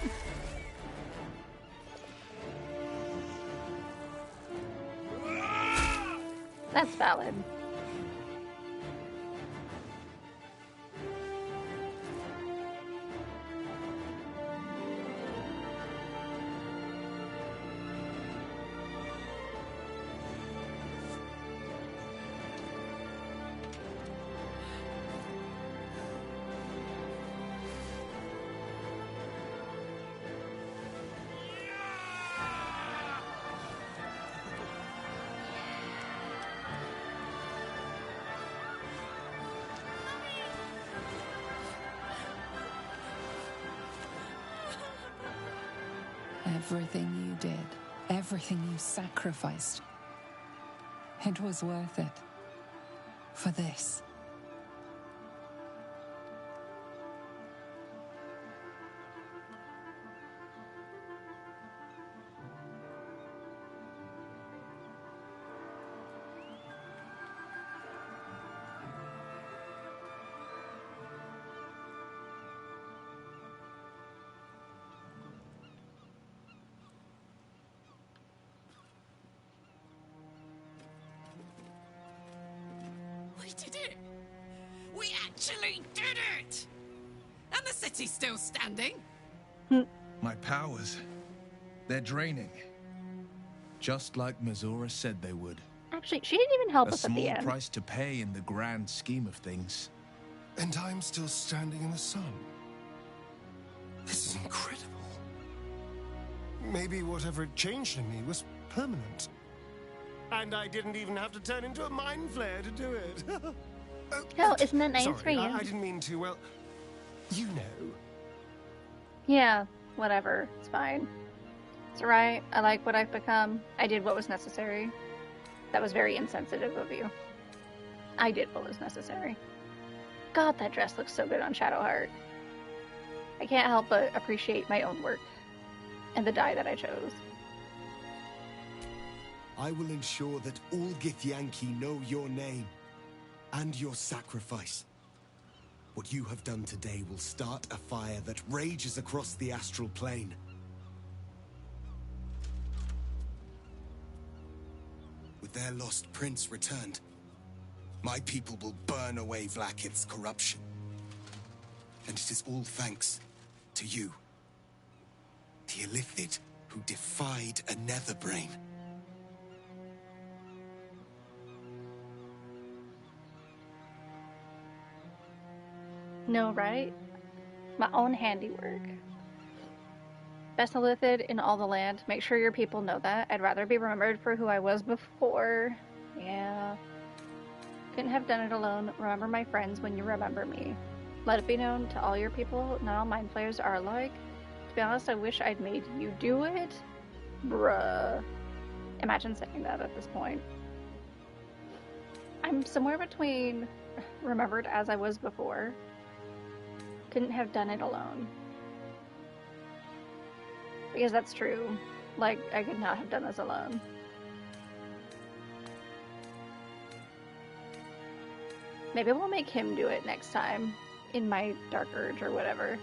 That's valid. Everything you did, everything you sacrificed, it was worth it. For this. We did it! We actually did it! And the city's still standing? My powers, they're draining. Just like Mazora said they would. Actually, she didn't even help A us at the small end. price to pay in the grand scheme of things. And I'm still standing in the sun. This is incredible. Maybe whatever had changed in me was permanent. And I didn't even have to turn into a mind flare to do it. Oh, isn't that nice sorry, for you? I didn't mean to, well, you know. Yeah, whatever. It's fine. It's alright. I like what I've become. I did what was necessary. That was very insensitive of you. I did what was necessary. God, that dress looks so good on Shadowheart. I can't help but appreciate my own work and the dye that I chose. I will ensure that all Githyanki know your name and your sacrifice. What you have done today will start a fire that rages across the astral plane. With their lost prince returned, my people will burn away Vlaakith's corruption. And it is all thanks to you. The Illithid who defied a Netherbrain. No, right? My own handiwork. Best Illithid in all the land. Make sure your people know that. I'd rather be remembered for who I was before. Yeah. Couldn't have done it alone. Remember my friends when you remember me. Let it be known to all your people, not all mind flayers are alike. To be honest, I wish I'd made you do it. Bruh. Imagine saying that at this point. I'm somewhere between remembered as I was before. Couldn't have done it alone. Because that's true. Like, I could not have done this alone. Maybe we'll make him do it next time. In my Dark Urge or whatever.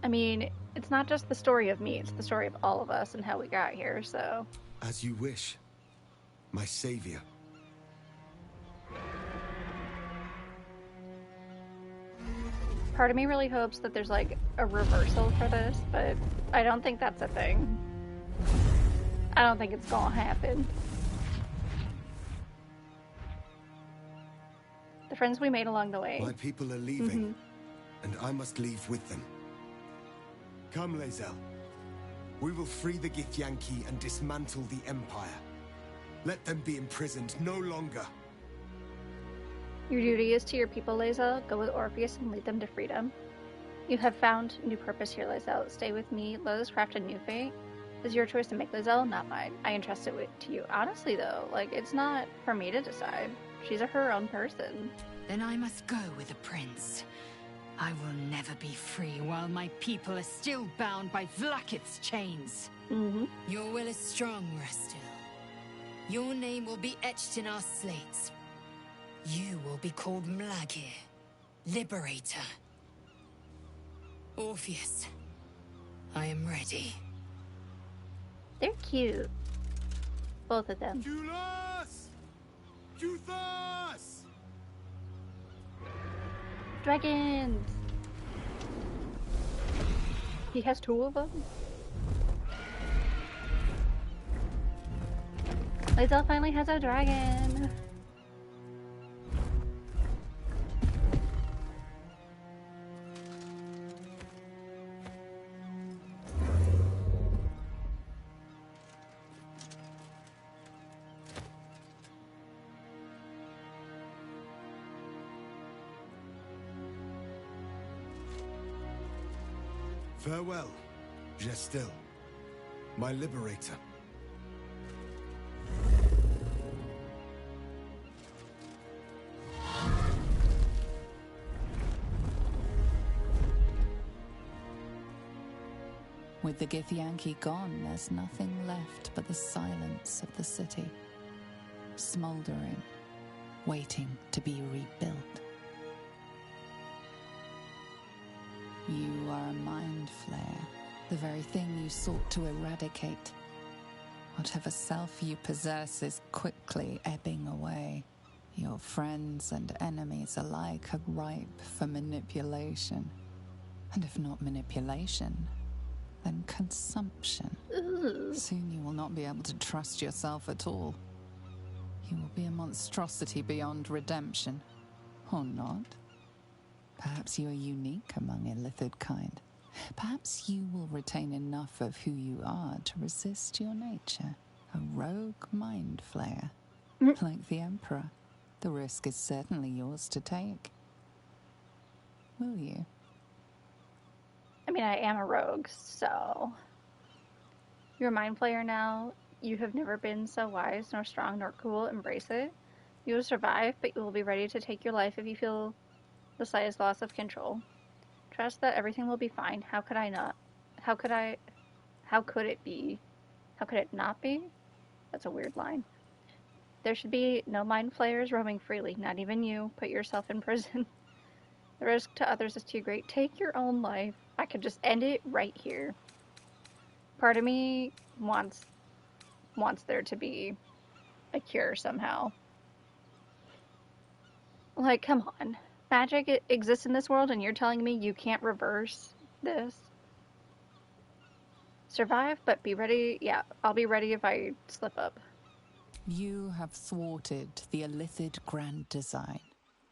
I mean, it's not just the story of me, it's the story of all of us and how we got here, so... As you wish, my savior. Part of me really hopes that there's like a reversal for this, but I don't think that's a thing. I don't think it's gonna happen. The friends we made along the way. My people are leaving, and I must leave with them. Come, Lae'zel. We will free the Githyanki and dismantle the Empire. Let them be imprisoned no longer. Your duty is to your people, Lae'zel. Go with Orpheus and lead them to freedom. You have found new purpose here, Lae'zel. Stay with me. Let us craft a new fate. It's your choice to make, Lae'zel, not mine. I entrust it to you. Honestly, though, like, it's not for me to decide. She's her own person. Then I must go with the prince. I will never be free while my people are still bound by Vlaakith's chains. Your will is strong, Restil. Your name will be etched in our slates. You will be called Mlagir, Liberator. Orpheus, I am ready. They're cute. Both of them. Kulas! Kuthas! Dragons! He has two of them? Lae'zel finally has a dragon! Farewell, Gestil, my liberator. With the Githyanki gone, there's nothing left but the silence of the city, smoldering, waiting to be rebuilt. You are a mind flayer, the very thing you sought to eradicate. Whatever self you possess is quickly ebbing away. Your friends and enemies alike are ripe for manipulation. And if not manipulation, then consumption. Soon you will not be able to trust yourself at all. You will be a monstrosity beyond redemption. Or not. Perhaps you are unique among illithid kind. Perhaps you will retain enough of who you are to resist your nature. A rogue mind flayer. Like the Emperor, the risk is certainly yours to take. Will you? I mean, I am a rogue, so... You're a mind flayer now. You have never been so wise, nor strong, nor cool. Embrace it. You will survive, but you will be ready to take your life if you feel the slightest loss of control. Trust that everything will be fine. How could I not? How could it be? How could it not be? That's a weird line. There should be no mind flayers roaming freely, not even you. Put yourself in prison. The risk to others is too great. Take your own life. I could just end it right here. Part of me wants there to be a cure somehow. Like, come on. Magic exists in this world and you're telling me you can't reverse this? Survive, but be ready. Yeah, I'll be ready if I slip up. You have thwarted the illithid grand design.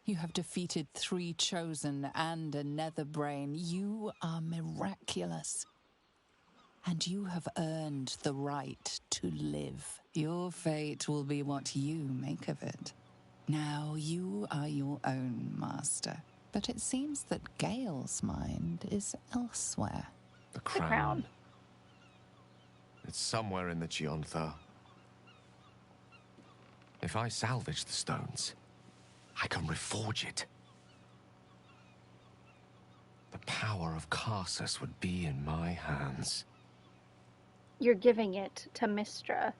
You have defeated 3 chosen and a nether brain. You are miraculous. And you have earned the right to live. Your fate will be what you make of it. Now you are your own master. But it seems that Gale's mind is elsewhere. The crown. It's somewhere in the Gionthar. If I salvage the stones, I can reforge it. The power of Karsus would be in my hands. You're giving it to Mystra.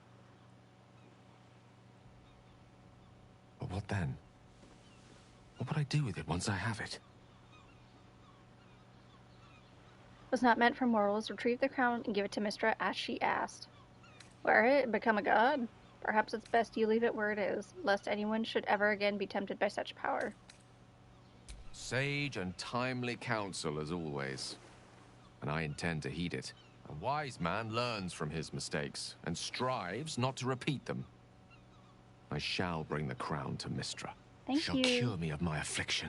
But what then? What would I do with it once I have it? Was not meant for mortals. Retrieve the crown and give it to Mystra as she asked. Wear it and become a god? Perhaps it's best you leave it where it is, lest anyone should ever again be tempted by such power. Sage and timely counsel as always. And I intend to heed it. A wise man learns from his mistakes and strives not to repeat them. I shall bring the crown to Mystra. Thank She'll you. cure me of my affliction.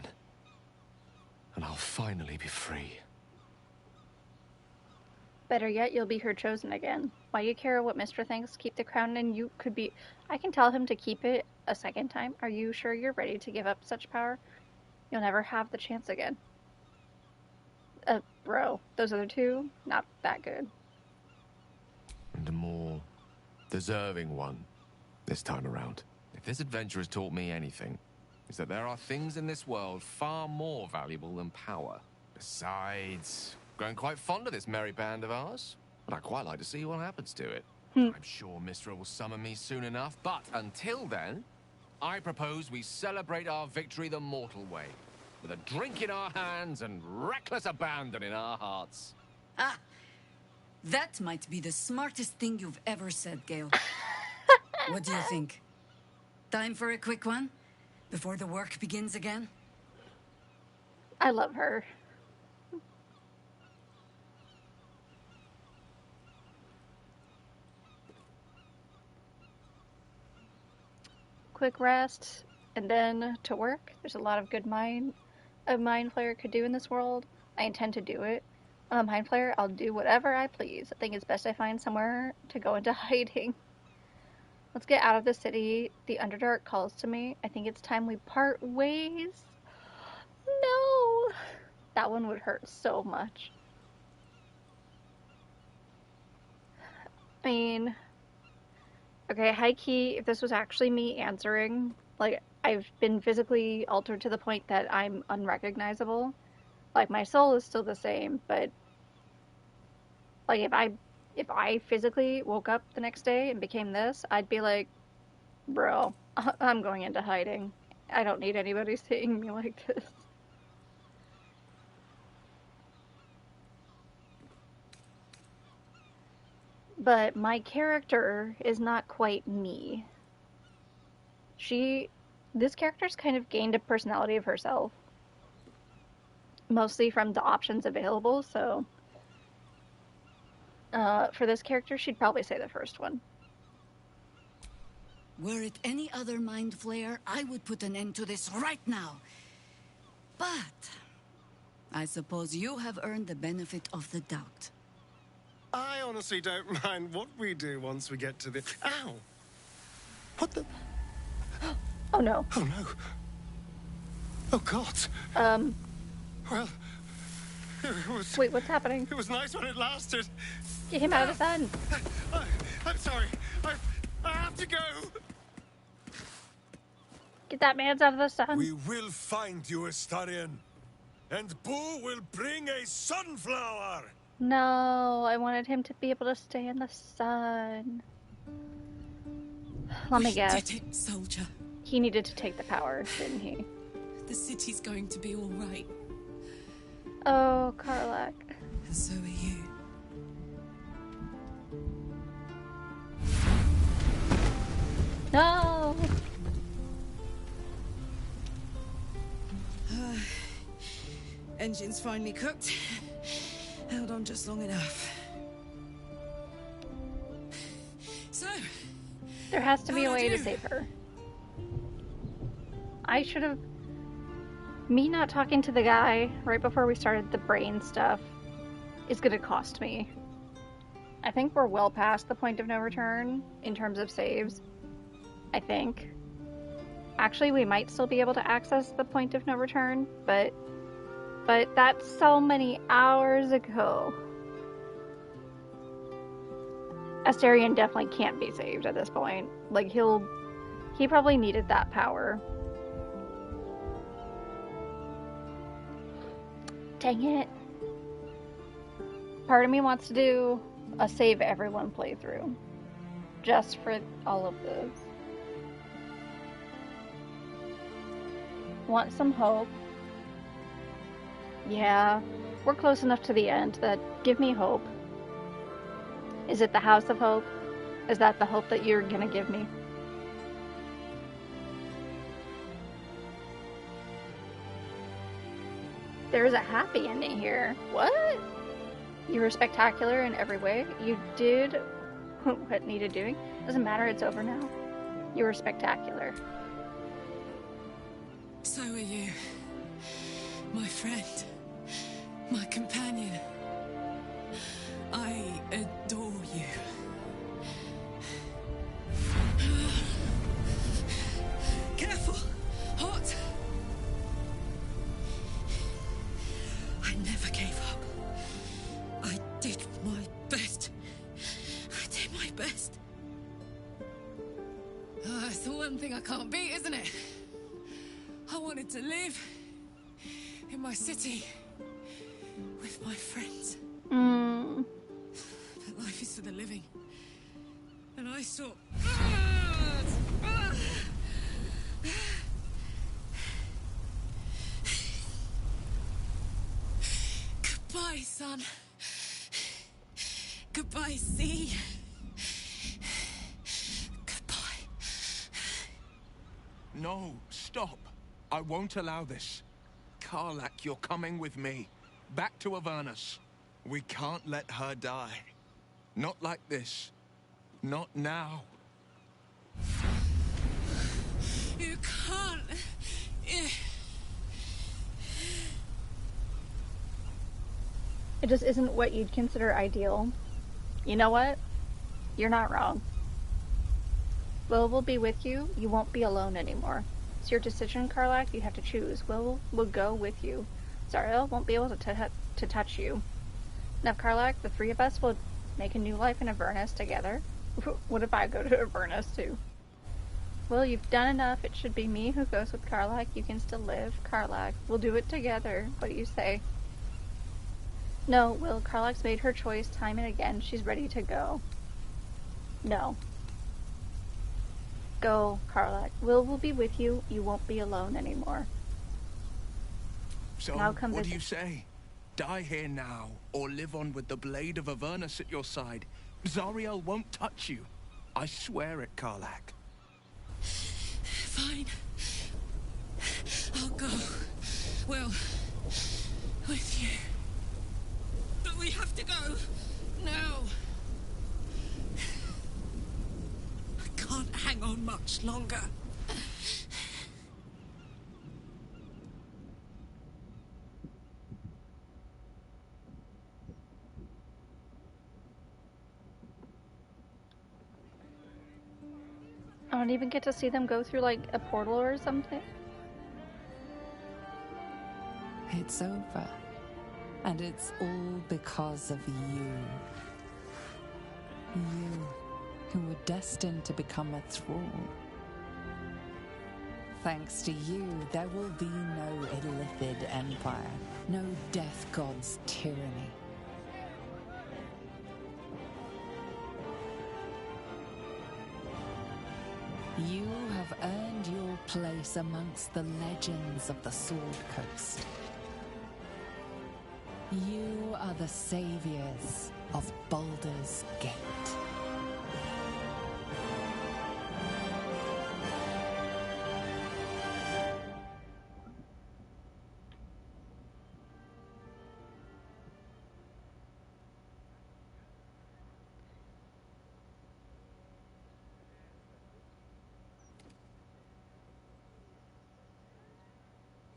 And I'll finally be free. Better yet, you'll be her chosen again. Why you care what Mystra thinks? Keep the crown and you could be... I can tell him to keep it a second time. Are you sure you're ready to give up such power? You'll never have the chance again. Bro, those other 2, not that good. And a more deserving one this time around. If this adventure has taught me anything, is that there are things in this world far more valuable than power. Besides, growing quite fond of this merry band of ours, but I'd quite like to see what happens to it. I'm sure Mystra will summon me soon enough, but until then, I propose we celebrate our victory the mortal way, with a drink in our hands and reckless abandon in our hearts. Ah, that might be the smartest thing you've ever said, Gale. What do you think? Time for a quick one? Before the work begins again? I love her. Quick rest, and then to work. There's a lot of good a mind flayer could do in this world. I intend to do it. I'm a mind flayer. I'll do whatever I please. I think it's best I find somewhere to go into hiding. Let's get out of the city. The Underdark calls to me. I think it's time we part ways. No! That one would hurt so much. I mean, okay, high key, if this was actually me answering, like, I've been physically altered to the point that I'm unrecognizable. Like, my soul is still the same, but, like, if I physically woke up the next day and became this, I'd be like, bro, I'm going into hiding. I don't need anybody seeing me like this. But my character is not quite me. This character's kind of gained a personality of herself. Mostly from the options available, so for this character, she'd probably say the first one. Were it any other mind flayer, I would put an end to this right now. But I suppose you have earned the benefit of the doubt. I honestly don't mind what we do once we get to the... Ow! What the... Oh no. Oh no. Oh God. Well... It was... Wait, what's happening? It was nice when it lasted. Get him out of the sun. I'm sorry. I have to go. Get that man out of the sun. We will find you, Astarion. And Boo will bring a sunflower. No, I wanted him to be able to stay in the sun. Let me guess. We did it, soldier. He needed to take the power, didn't he? The city's going to be all right. Oh, Karlach. And so are you. No! Engine's finally cooked. Held on just long enough. So... There has to be a way to save her. I should have... Me not talking to the guy right before we started the brain stuff is gonna cost me. I think we're well past the point of no return in terms of saves. I think. Actually, we might still be able to access the point of no return, but that's so many hours ago. Astarion definitely can't be saved at this point. Like, he probably needed that power. Dang it. Part of me wants to do a save everyone playthrough. Just for all of this. Want some hope. Yeah, we're close enough to the end that give me hope. Is it the House of Hope? Is that the hope that you're gonna give me? There's a happy ending here. What? You were spectacular in every way. You did what needed doing. Doesn't matter, it's over now. You were spectacular. So are you. My friend. My companion. I adore you. Careful! Hot! I never gave up. I did my best. I did my best. It's the one thing I can't beat, isn't it? I wanted to live in my city with my friends. But life is for the living. And I saw... Goodbye, son. Goodbye, sea. Goodbye. No, stop. I won't allow this. Karlach, you're coming with me. Back to Avernus. We can't let her die. Not like this. Not now. You can't. It just isn't what you'd consider ideal. You know what? You're not wrong. Will will be with you. You won't be alone anymore. It's your decision, Karlach. You have to choose. Will go with you. Zariel won't be able to touch you. Now, Karlach, the three of us will make a new life in Avernus together. What if I go to Avernus too? Well, you've done enough. It should be me who goes with Karlach. You can still live. Karlach, we'll do it together. What do you say? No, Will, Karlach's made her choice time and again. She's ready to go. No. Go, Karlach. Will be with you. You won't be alone anymore. So, what do you say? Die here now, or live on with the blade of Avernus at your side. Zariel won't touch you. I swear it, Karlach. Fine. I'll go. Well, with you. But we have to go. Now. I can't hang on much longer. I don't even get to see them go through, like, a portal or something. It's over. And it's all because of you. You, who were destined to become a thrall. Thanks to you, there will be no Illithid empire, no Death God's tyranny. You have earned your place amongst the legends of the Sword Coast. You are the saviors of Baldur's Gate.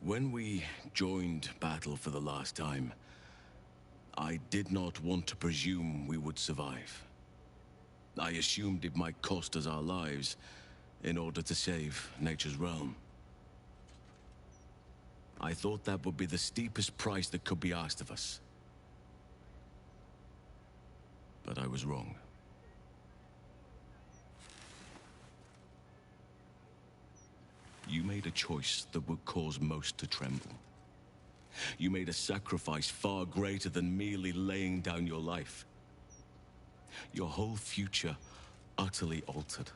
When we joined battle for the last time, I did not want to presume we would survive. I assumed it might cost us our lives in order to save Nature's realm. I thought that would be the steepest price that could be asked of us. But I was wrong. You made a choice that would cause most to tremble. You made a sacrifice far greater than merely laying down your life. Your whole future utterly altered.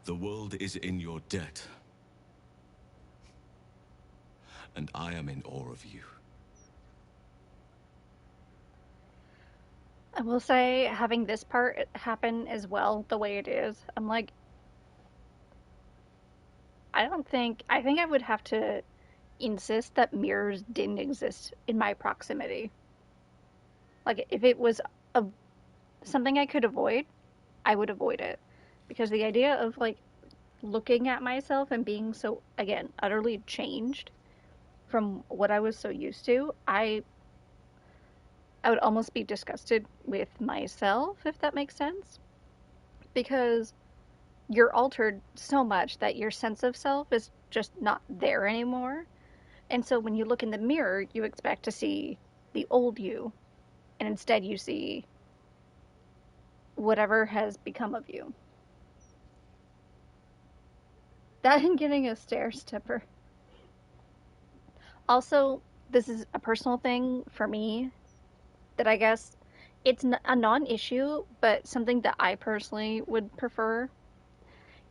The world is in your debt. And I am in awe of you. I will say, having this part happen as well, the way it is, I'm like, I think I would have to insist that mirrors didn't exist in my proximity. Like, if it was something I could avoid, I would avoid it. Because the idea of, like, looking at myself and being so, again, utterly changed from what I was so used to, I would almost be disgusted with myself, if that makes sense. Because you're altered so much that your sense of self is just not there anymore. And so when you look in the mirror, you expect to see the old you, and instead you see whatever has become of you. That and getting a stair stepper. Also, this is a personal thing for me that I guess it's a non-issue, but something that I personally would prefer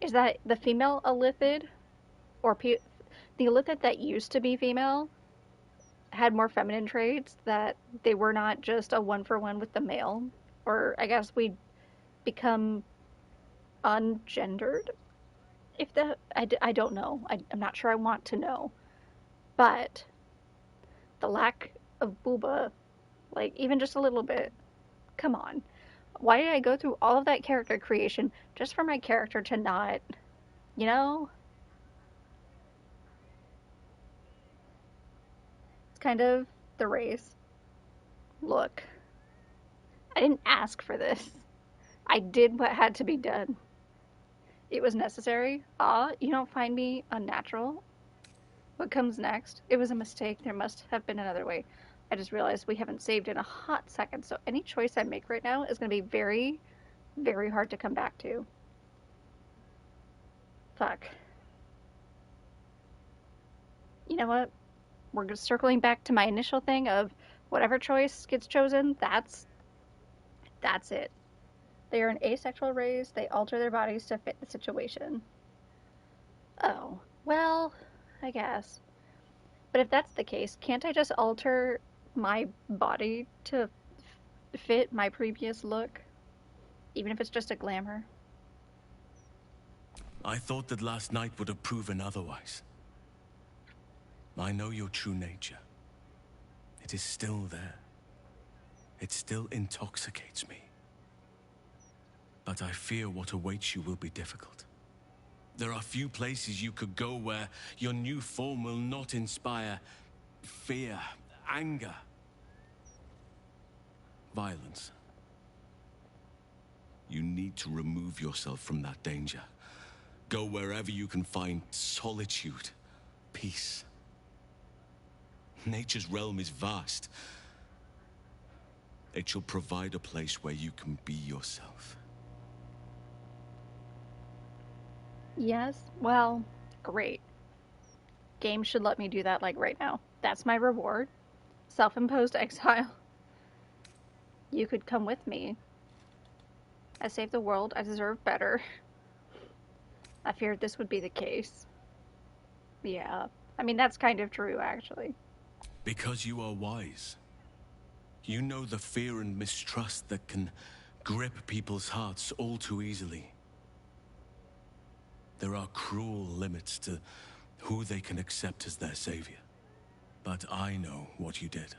is that the female Illithid, or the Illithid that used to be female, had more feminine traits, that they were not just a one-for-one with the male. Or I guess we'd become ungendered. If that, I don't know. I'm not sure I want to know. But the lack of booba, like, even just a little bit, come on. Why did I go through all of that character creation just for my character to not, you know? It's kind of the race. Look, I didn't ask for this. I did what had to be done. It was necessary. You don't find me unnatural? What comes next? It was a mistake. There must have been another way. I just realized we haven't saved in a hot second, so any choice I make right now is going to be very, very hard to come back to. Fuck. You know what? We're just circling back to my initial thing of whatever choice gets chosen, that's it. They are an asexual race. They alter their bodies to fit the situation. Oh, well, I guess. But if that's the case, can't I just alter my body to fit my previous look? Even if it's just a glamour? I thought that last night would have proven otherwise. I know your true nature. It is still there. It still intoxicates me. But I fear what awaits you will be difficult. There are few places you could go where your new form will not inspire fear, anger, violence. You need to remove yourself from that danger. Go wherever you can find solitude, peace. Nature's realm is vast. It shall provide a place where you can be yourself. Yes? Well, great. Games should let me do that, like, right now. That's my reward. Self-imposed exile. You could come with me. I saved the world. I deserve better. I feared this would be the case. Yeah. I mean, that's kind of true, actually. Because you are wise. You know the fear and mistrust that can grip people's hearts all too easily. There are cruel limits to who they can accept as their savior. But I know what you did.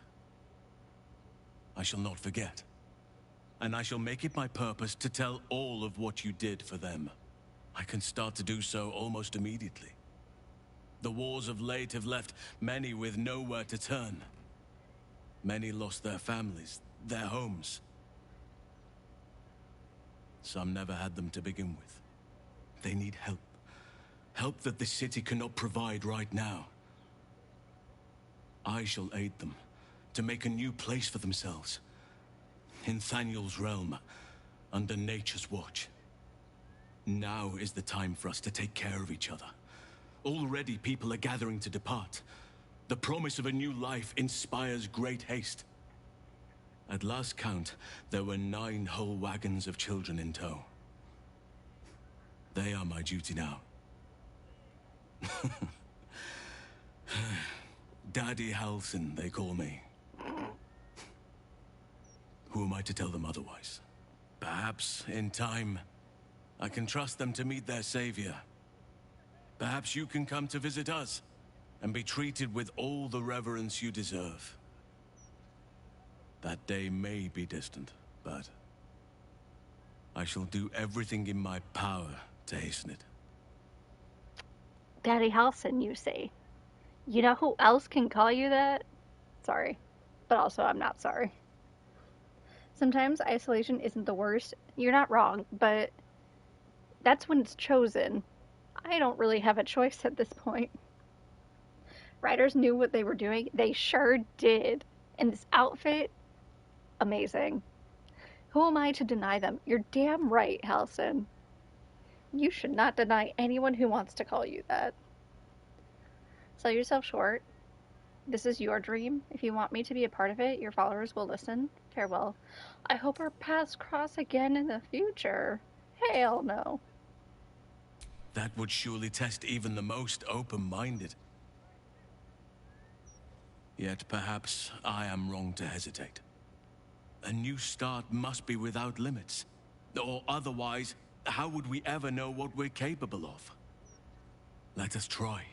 I shall not forget. And I shall make it my purpose to tell all of what you did for them. I can start to do so almost immediately. The wars of late have left many with nowhere to turn. Many lost their families, their homes. Some never had them to begin with. They need help. Help that the city cannot provide right now. I shall aid them to make a new place for themselves. In Thaniel's realm, under nature's watch. Now is the time for us to take care of each other. Already people are gathering to depart. The promise of a new life inspires great haste. At last count, there were 9 whole wagons of children in tow. They are my duty now. Daddy Halsin, they call me. Who am I to tell them otherwise? Perhaps, in time, I can trust them to meet their savior. Perhaps you can come to visit us, and be treated with all the reverence you deserve. That day may be distant, but I shall do everything in my power to hasten it. Daddy Halson, you say? You know who else can call you that? Sorry. But also, I'm not sorry. Sometimes isolation isn't the worst. You're not wrong, but that's when it's chosen. I don't really have a choice at this point. Writers knew what they were doing. They sure did. And this outfit, amazing. Who am I to deny them? You're damn right, Halson. You should not deny anyone who wants to call you that. Sell yourself short. This is your dream. If you want me to be a part of it, your followers will listen. Farewell. I hope our paths cross again in the future. Hell no. That would surely test even the most open-minded. Yet perhaps I am wrong to hesitate. A new start must be without limits. Or otherwise, how would we ever know what we're capable of? Let us try.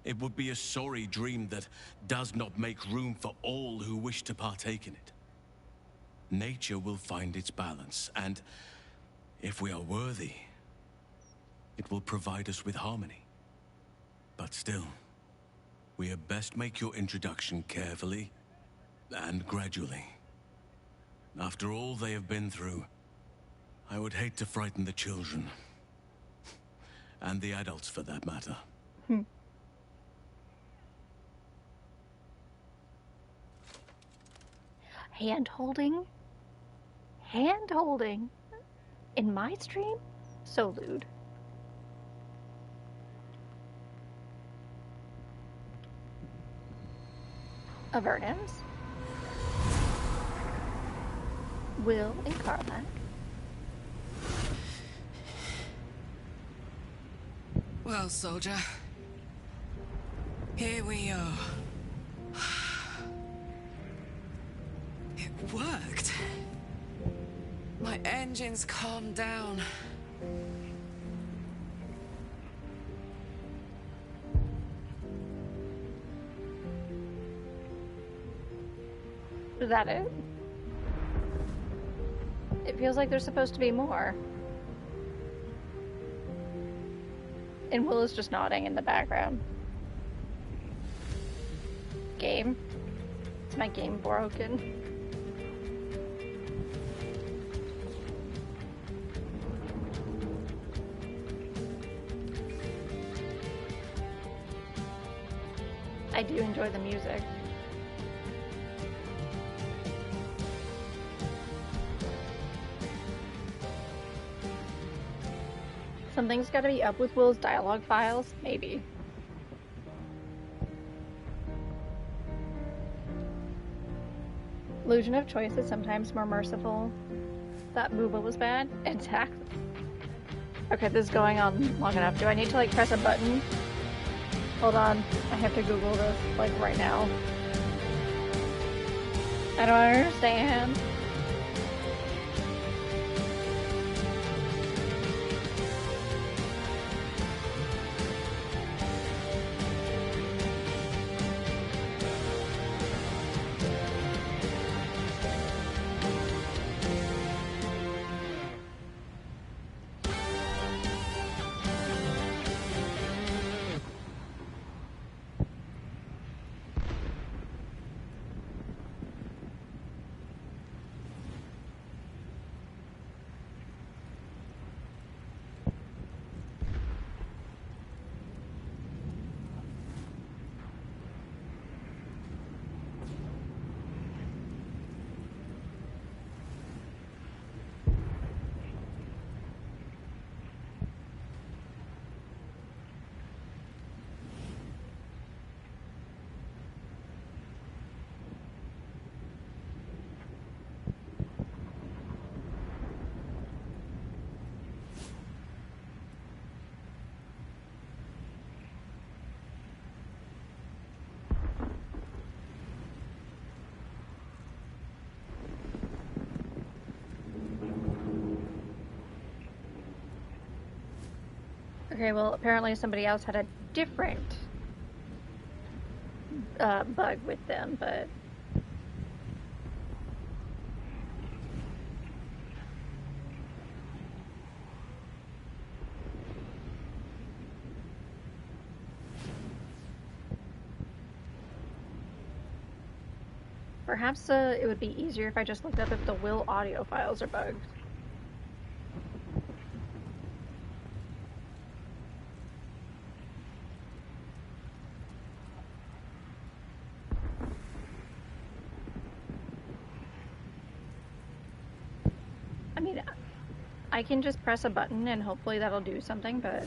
It would be a sorry dream that does not make room for all who wish to partake in it. Nature will find its balance, and if we are worthy, it will provide us with harmony. But still, we had best make your introduction carefully and gradually. After all they have been through, I would hate to frighten the children. And the adults, for that matter. 。 . 。 . 。 . 。 . 。 . 。 . . . 。 . 。 . . . . 。 . . 。 . 。 . . 。 . 。 。 . 。 。 . 。 。 . 。 。 . 。 Hmm. 。 . 。 . . 。 . That Hand-holding? Hand-holding? In my stream? So lewd. Avernus. Will and Carlac. Well, soldier. Here we are. It worked. My engines calmed down. Is that it? It feels like there's supposed to be more. And Will is just nodding in the background. Game? Is my game broken? I do enjoy the music. Something's gotta be up with Will's dialogue files, maybe. Illusion of choice is sometimes more merciful. That Booba was bad. Exactly. Okay, this is going on long enough. Do I need to like press a button? Hold on, I have to Google this like right now. I don't understand. Okay, well, apparently somebody else had a different bug with them, but... Perhaps it would be easier if I just looked up if the Will audio files are bugged. I mean, I can just press a button and hopefully that'll do something, but...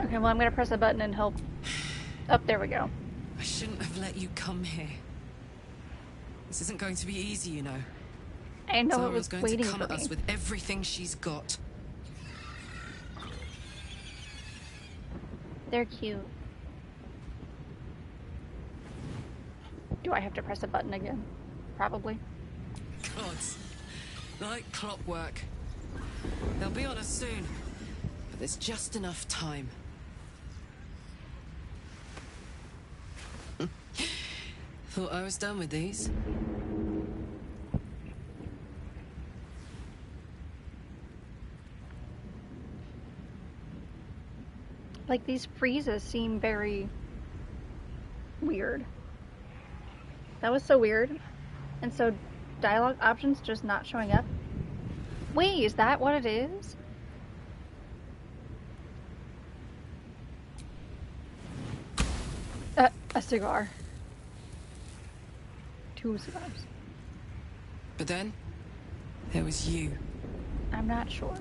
Okay, well, I'm gonna press a button and hope... Oh, there we go. I shouldn't have let you come here. This isn't going to be easy, you know. I know it Zara's was going waiting to come for at us me. with everything she's got. They're cute. Do I have to press a button again? Probably. Gods. Like clockwork. They'll be on us soon. But there's just enough time. Thought I was done with these. Like, these freezes seem very weird. That was so weird. And so, dialogue options just not showing up. Wait, is that what it is? A cigar. 2 cigars. But then, there was you. I'm not sure.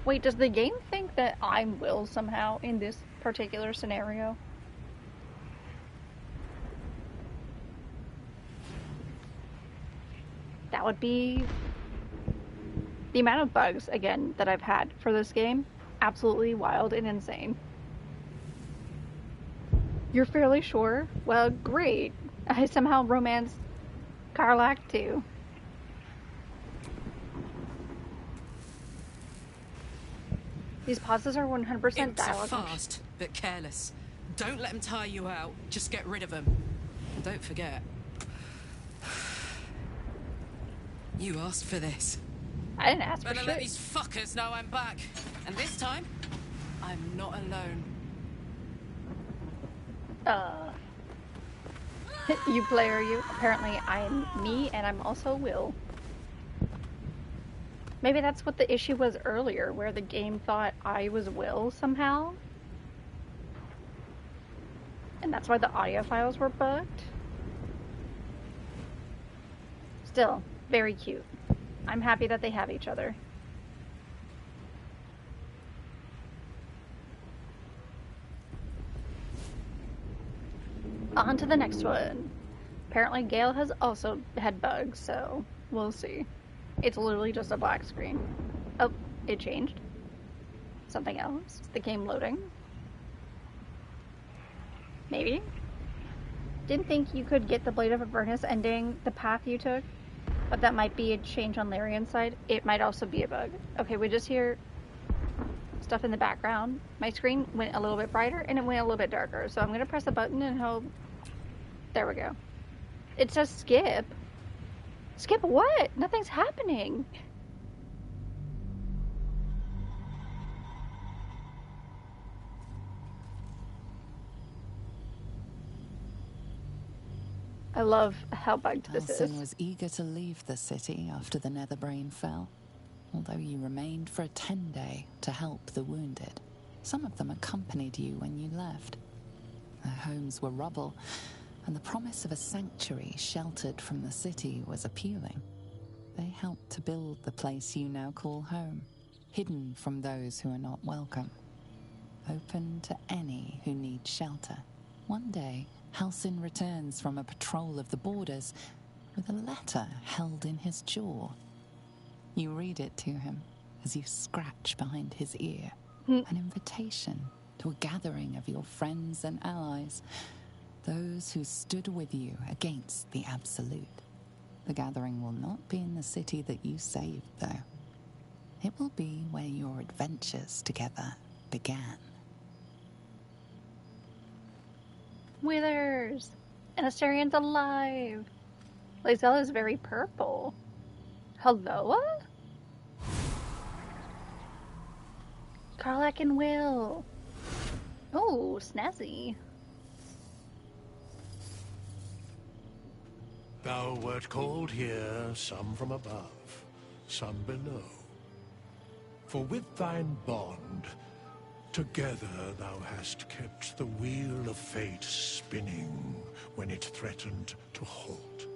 Wait, does the game think that I'm Will somehow in this particular scenario? That would be the amount of bugs, again, that I've had for this game. Absolutely wild and insane. You're fairly sure? Well, great. I somehow romanced Karlach too. These pauses are 100% dialogue. Fast, but careless. Don't let them tire you out. Just get rid of them. And don't forget. You asked for this. I didn't ask for Better shit. let these fuckers know I'm back. And this time, I'm not alone. You player, you. Apparently, I'm me, and I'm also Will. Maybe that's what the issue was earlier, where the game thought I was Will somehow. And that's why the audio files were bugged. Still, very cute. I'm happy that they have each other. On to the next one. Apparently Gale has also had bugs, so we'll see. It's literally just a black screen. Oh, it changed. Something else. The game loading. Maybe. Didn't think you could get the Blade of Avernus ending the path you took, but that might be a change on Larian's side. It might also be a bug. Okay, we just hear stuff in the background. My screen went a little bit brighter and it went a little bit darker, so I'm gonna press the button and hope. There we go. It says skip. Skip what? Nothing's happening. I love how bugged this is. Halsin was eager to leave the city after the Netherbrain fell, although you remained for a 10-day to help the wounded. Some of them accompanied you when you left. Their homes were rubble, and the promise of a sanctuary sheltered from the city was appealing. They helped to build the place you now call home, hidden from those who are not welcome, open to any who need shelter. One day, Halsin returns from a patrol of the borders with a letter held in his jaw. You read it to him as you scratch behind his ear. An invitation to a gathering of your friends and allies, those who stood with you against the Absolute. The gathering will not be in the city that you saved, though. It will be where your adventures together began. Withers! And Asterian's alive! Lae'zel is very purple. Hello? Karlach and Will. Oh, snazzy. Thou wert called here, some from above, some below. For with thine bond, together thou hast kept the wheel of fate spinning when it threatened to halt.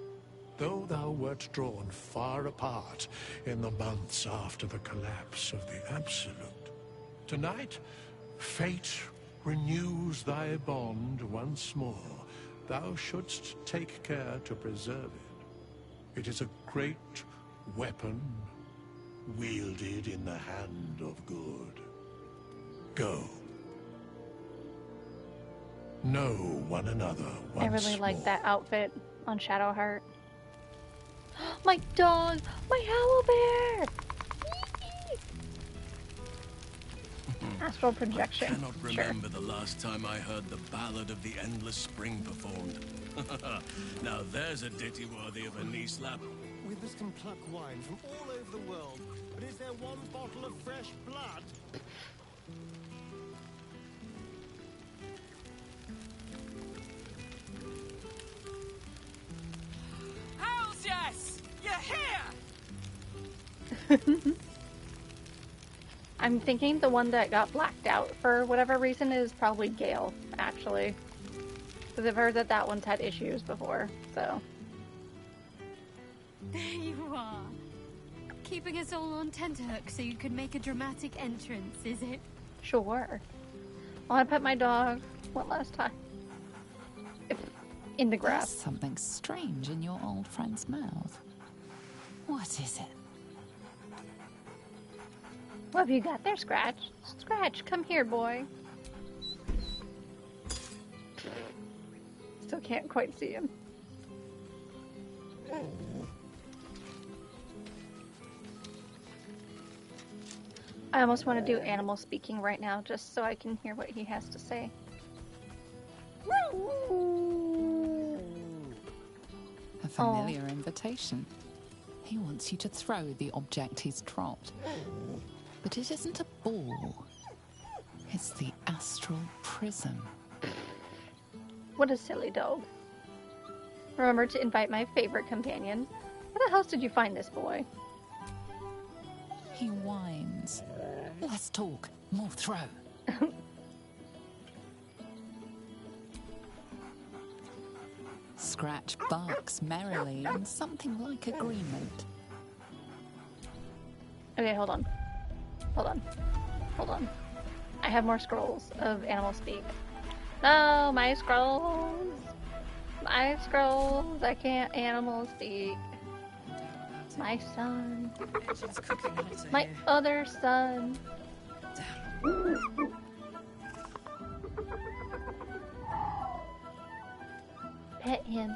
Though thou wert drawn far apart in the months after the collapse of the Absolute, tonight fate renews thy bond once more. Thou shouldst take care to preserve it. It is a great weapon wielded in the hand of good. Go. Know one another once I really like more. that outfit on Shadowheart. My dog! My owlbear! Astral projection. I cannot remember the last time I heard the Ballad of the Endless Spring performed. Now there's a ditty worthy of a knee slap. We can pluck wine from all over the world, but is there one bottle of fresh blood? Hells yes! You're here! I'm thinking the one that got blacked out for whatever reason is probably Gale, actually. Because I've heard that that one's had issues before, so. There you are. Keeping us all on tenterhooks so you could make a dramatic entrance, is it? Sure. Well, I pet my dog one last time. In the grass. There's something strange in your old friend's mouth. What is it? What have you got there, Scratch? Scratch, come here, boy. Still can't quite see him. I almost want to do animal speaking right now, just so I can hear what he has to say. A familiar invitation. He wants you to throw the object he's dropped. But it isn't a ball. It's the astral prism. What a silly dog. Remember to invite my favorite companion. Where the hell did you find this boy? He whines. Let's talk. More throw. Scratch barks merrily in something like agreement. Okay, hold on. Hold on. Hold on. I have more scrolls of animal speak. No, my scrolls. My scrolls. I can't animal speak. My son. My other son. Pet him.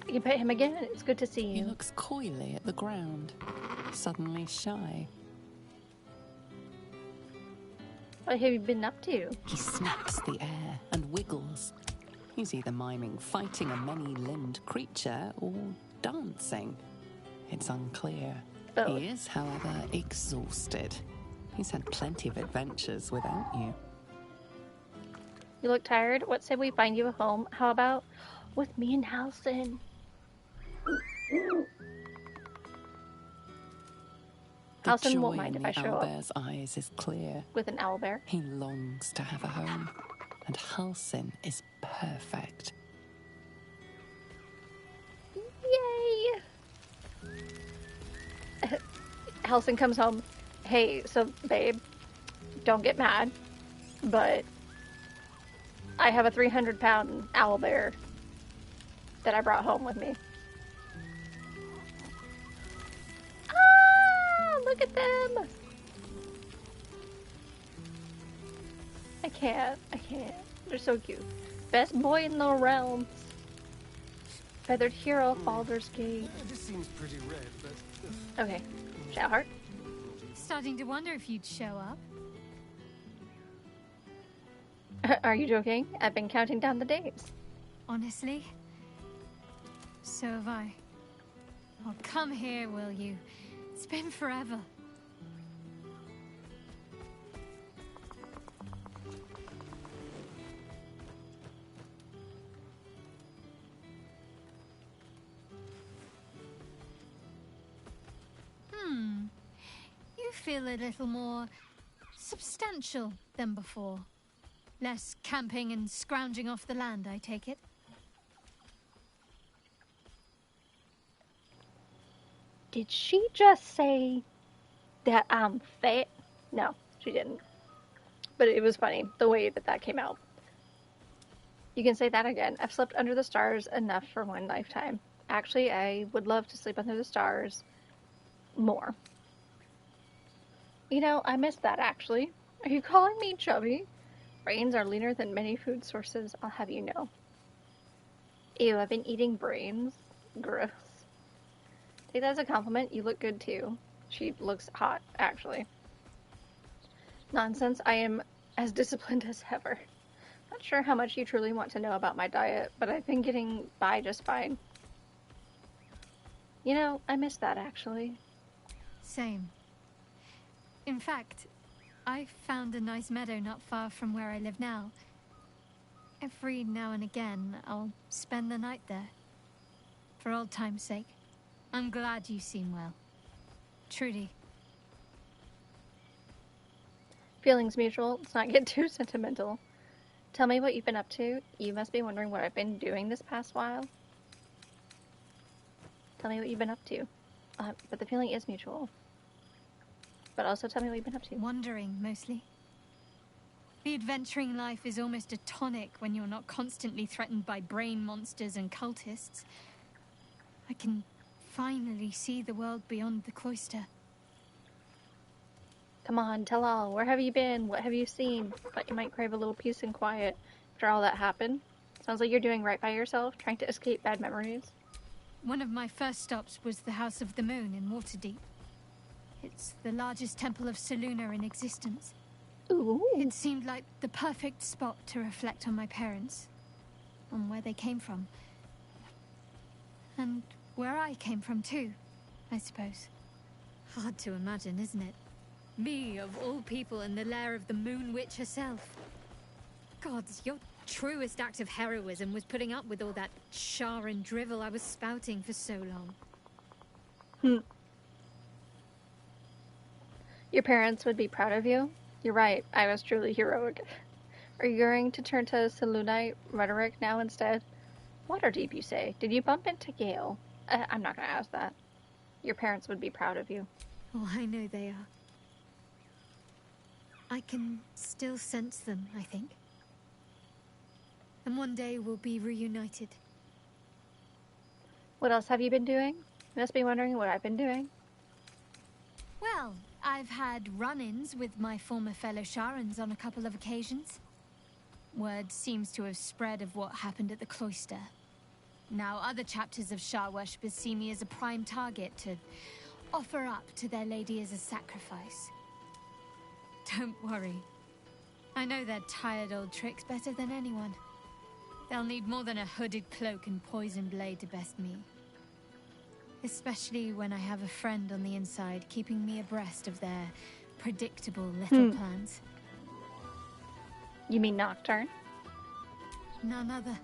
You pet him again. It's good to see you. He looks coyly at the ground, suddenly shy. What have you been up to? He snaps the air and wiggles. He's either miming fighting a many-limbed creature or dancing. It's unclear. Both. He is, however, exhausted. He's had plenty of adventures without you. You look tired? What say we find you a home? How about with me and Halson? The Halson joy won't mind in if I the show up owlbear's eyes is clear. with an owlbear. He longs to have a home, and Halson is perfect. Yay! Halson comes home. Hey, so babe, don't get mad, but I have a 300-pound owlbear that I brought home with me. Ah, look at them! I can't. They're so cute. Best boy in the realms. Feathered hero of Baldur's Gate. This seems pretty red, but... Okay, Shadowheart. Starting to wonder if you'd show up. Are you joking? I've been counting down the days. Honestly? So have I. Well, come here, will you? It's been forever. You feel a little more substantial than before. Less camping and scrounging off the land, I take it? Did she just say that I'm fat? No, she didn't. But it was funny, the way that that came out. You can say that again. I've slept under the stars enough for one lifetime. Actually, I would love to sleep under the stars more. You know, I missed that actually. Are you calling me chubby? Brains are leaner than many food sources, I'll have you know. Ew, I've been eating brains. Gross. Take that as a compliment. You look good too. She looks hot, actually. Nonsense. I am as disciplined as ever. Not sure how much you truly want to know about my diet, but I've been getting by just fine. You know, I miss that actually. Same. In fact, I found a nice meadow not far from where I live now. Every now and again, I'll spend the night there. For old time's sake. I'm glad you seem well. Trudy. Feelings mutual. Let's not get too sentimental. Tell me what you've been up to. You must be wondering what I've been doing this past while. Tell me what you've been up to. But the feeling is mutual. But also tell me what you've been up to. Wandering, mostly. The adventuring life is almost a tonic when you're not constantly threatened by brain monsters and cultists. I can finally see the world beyond the cloister. Come on, tell all. Where have you been? What have you seen? Thought you might crave a little peace and quiet after all that happened. Sounds like you're doing right by yourself, trying to escape bad memories. One of my first stops was the House of the Moon in Waterdeep. It's the largest temple of Selûne in existence. Ooh. It seemed like the perfect spot to reflect on my parents, on where they came from. And where I came from too, I suppose. Hard to imagine, isn't it? Me, of all people, in the lair of the Moon Witch herself. Gods, your truest act of heroism was putting up with all that char and drivel I was spouting for so long. Your parents would be proud of you. You're right, I was truly heroic. Are you going to turn to Selûnite rhetoric now instead? Waterdeep, you say? Did you bump into Gale? I'm not going to ask that. Your parents would be proud of you. Oh, I know they are. I can still sense them, I think. And one day we'll be reunited. What else have you been doing? You must be wondering what I've been doing. Well, I've had run-ins with my former fellow Sharans on a couple of occasions. Word seems to have spread of what happened at the cloister. Now other chapters of Shar worshippers see me as a prime target to offer up to their lady as a sacrifice. Don't worry. I know their tired old tricks better than anyone. They'll need more than a hooded cloak and poison blade to best me. Especially when I have a friend on the inside keeping me abreast of their predictable little plans. You mean Nocturne? None other.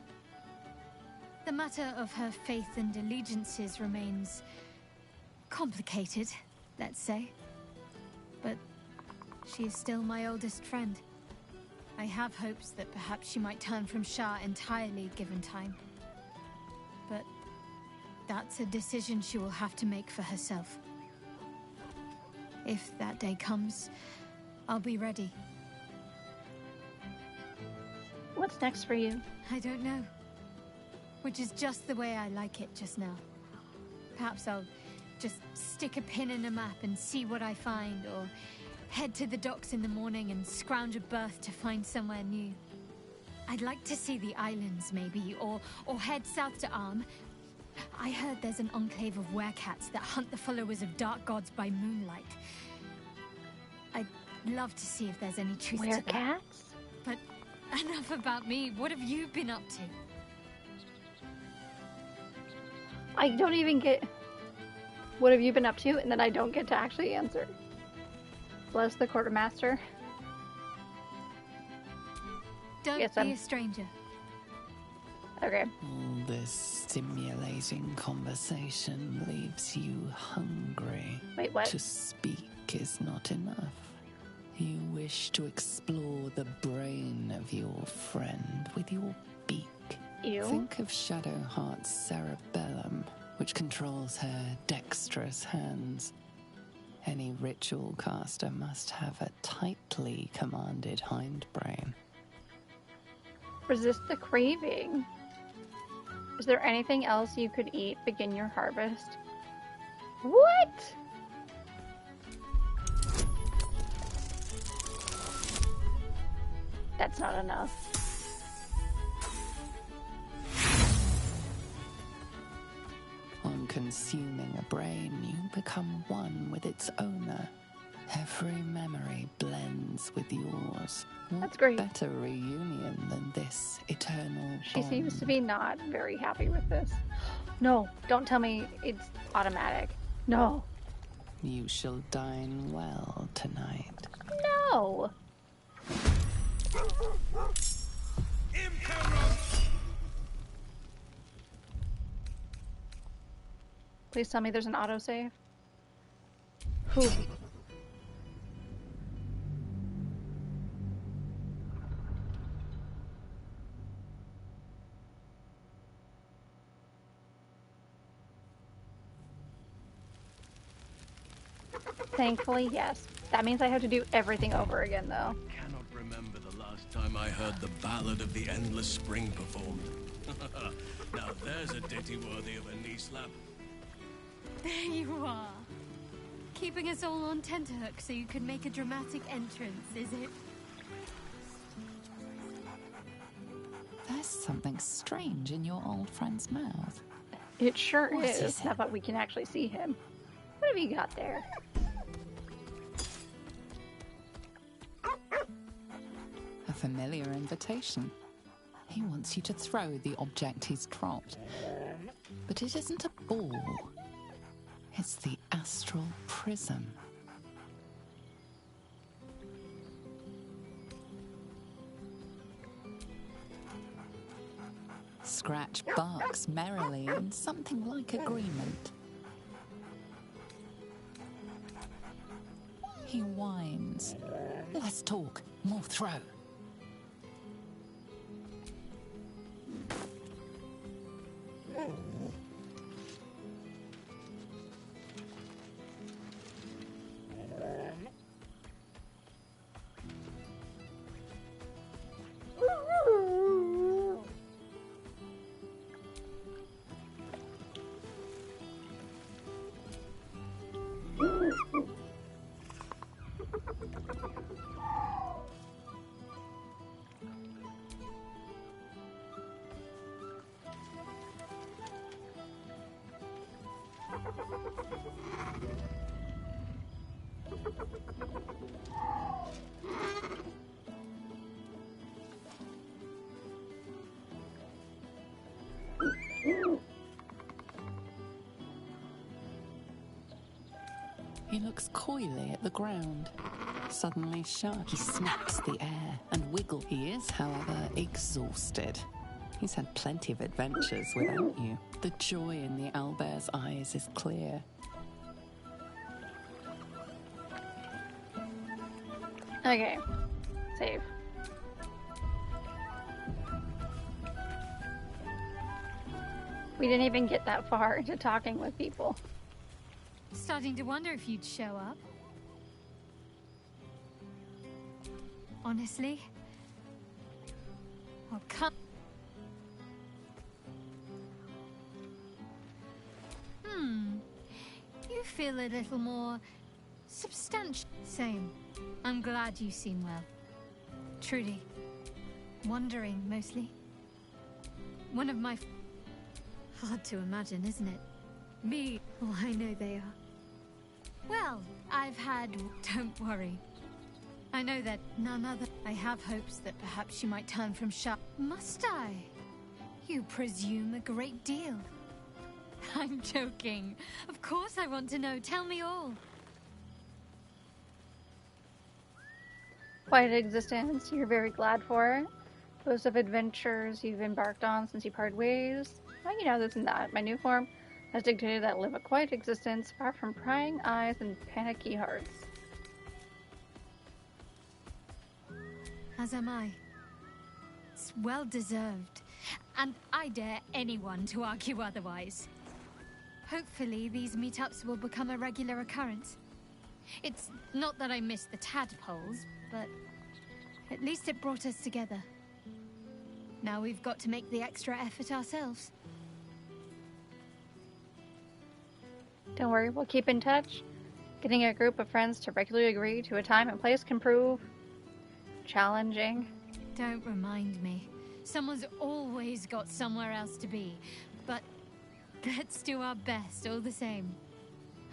The matter of her faith and allegiances remains complicated, let's say. But she is still my oldest friend. I have hopes that perhaps she might turn from Shar entirely given time. But that's a decision she will have to make for herself. If that day comes, I'll be ready. What's next for you? I don't know. Which is just the way I like it just now. Perhaps I'll just stick a pin in a map and see what I find, or head to the docks in the morning and scrounge a berth to find somewhere new. I'd like to see the islands, maybe, or head south to Arm. I heard there's an enclave of werecats that hunt the followers of dark gods by moonlight. I'd love to see if there's any truth to that. Werecats? But enough about me. What have you been up to? I don't even get... What have you been up to? And then I don't get to actually answer. Bless the quartermaster. Don't be a stranger. Okay. All this stimulating conversation leaves you hungry. Wait, what? To speak is not enough. You wish to explore the brain of your friend with your beak. Ew. Think of Shadowheart's cerebellum, which controls her dexterous hands. Any ritual caster must have a tightly commanded hindbrain. Resist the craving. Is there anything else you could eat? Begin your harvest. What? That's not enough. On consuming a brain, you become one with its owner. Every memory blends with yours. What That's great. better reunion than this eternal She bond? seems to be not very happy with this. No, don't tell me it's automatic. No. You shall dine well tonight. No. Please tell me there's an autosave. Whew. Thankfully, yes. That means I have to do everything over again, though. Cannot remember the last time I heard the Ballad of the Endless Spring performed. Now there's a ditty worthy of a knee slap. There you are. Keeping us all on tenterhooks so you can make a dramatic entrance, is it? There's something strange in your old friend's mouth. It sure What is. is it? Now that we can actually see him. What have you got there? A familiar invitation. He wants you to throw the object he's dropped. But it isn't a ball. It's the astral prism. Scratch barks merrily in something like agreement. He whines. Let's talk. More throw. He looks coyly at the ground. Suddenly sharp, he snaps the air and wiggles. He is, however, exhausted. He's had plenty of adventures without you. The joy in the owlbear's eyes is clear. Okay. Save. We didn't even get that far into talking with people. Starting to wonder if you'd show up. Honestly? I'll come. You feel a little more substantial. Same. I'm glad you seem well. Truly. Wondering, mostly. One of my... Hard to imagine, isn't it? Me. Oh, I know they are. Well, I've had... Don't worry. I know that none other... I have hopes that perhaps you might turn from sharp... Must I? You presume a great deal. I'm joking. Of course I want to know. Tell me all. Quiet existence, you're very glad for it. Boast of adventures you've embarked on since you parted ways. Well, you know, this and that. My new form has dictated that I live a quiet existence, far from prying eyes and panicky hearts. As am I. It's well deserved. And I dare anyone to argue otherwise. Hopefully these meetups will become a regular occurrence. It's not that I miss the tadpoles, but at least it brought us together. Now we've got to make the extra effort ourselves. Don't worry, we'll keep in touch. Getting a group of friends to regularly agree to a time and place can prove challenging. Don't remind me. Someone's always got somewhere else to be. But let's do our best all the same.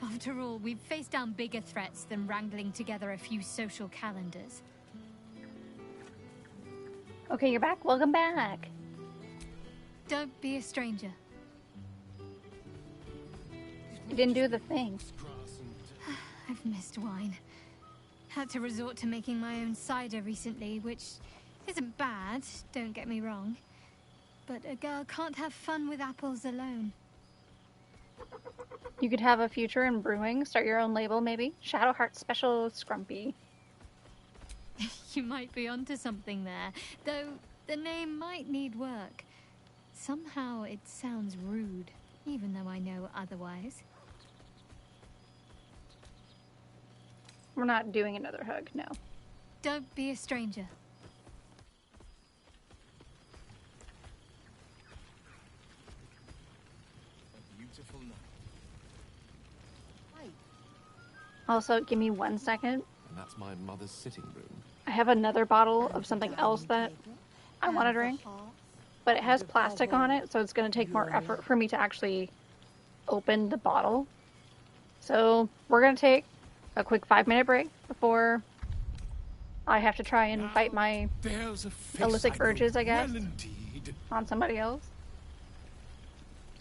After all, we've faced down bigger threats than wrangling together a few social calendars. Okay, you're back. Welcome back. Don't be a stranger. You didn't do the thing. I've missed wine. Had to resort to making my own cider recently, which isn't bad, don't get me wrong. But a girl can't have fun with apples alone. You could have a future in brewing. Start your own label, maybe. Shadowheart Special Scrumpy. You might be onto something there, though the name might need work. Somehow it sounds rude, even though I know otherwise. We're not doing another hug, no. Don't be a stranger. A beautiful night. Also, give me 1 second. And that's my mother's sitting room. I have another bottle of something else that I want to drink, but it has plastic on it, so it's going to take more effort for me to actually open the bottle. So we're going to take a quick 5-minute break before I have to try and fight my illicit urges, I guess, on somebody else.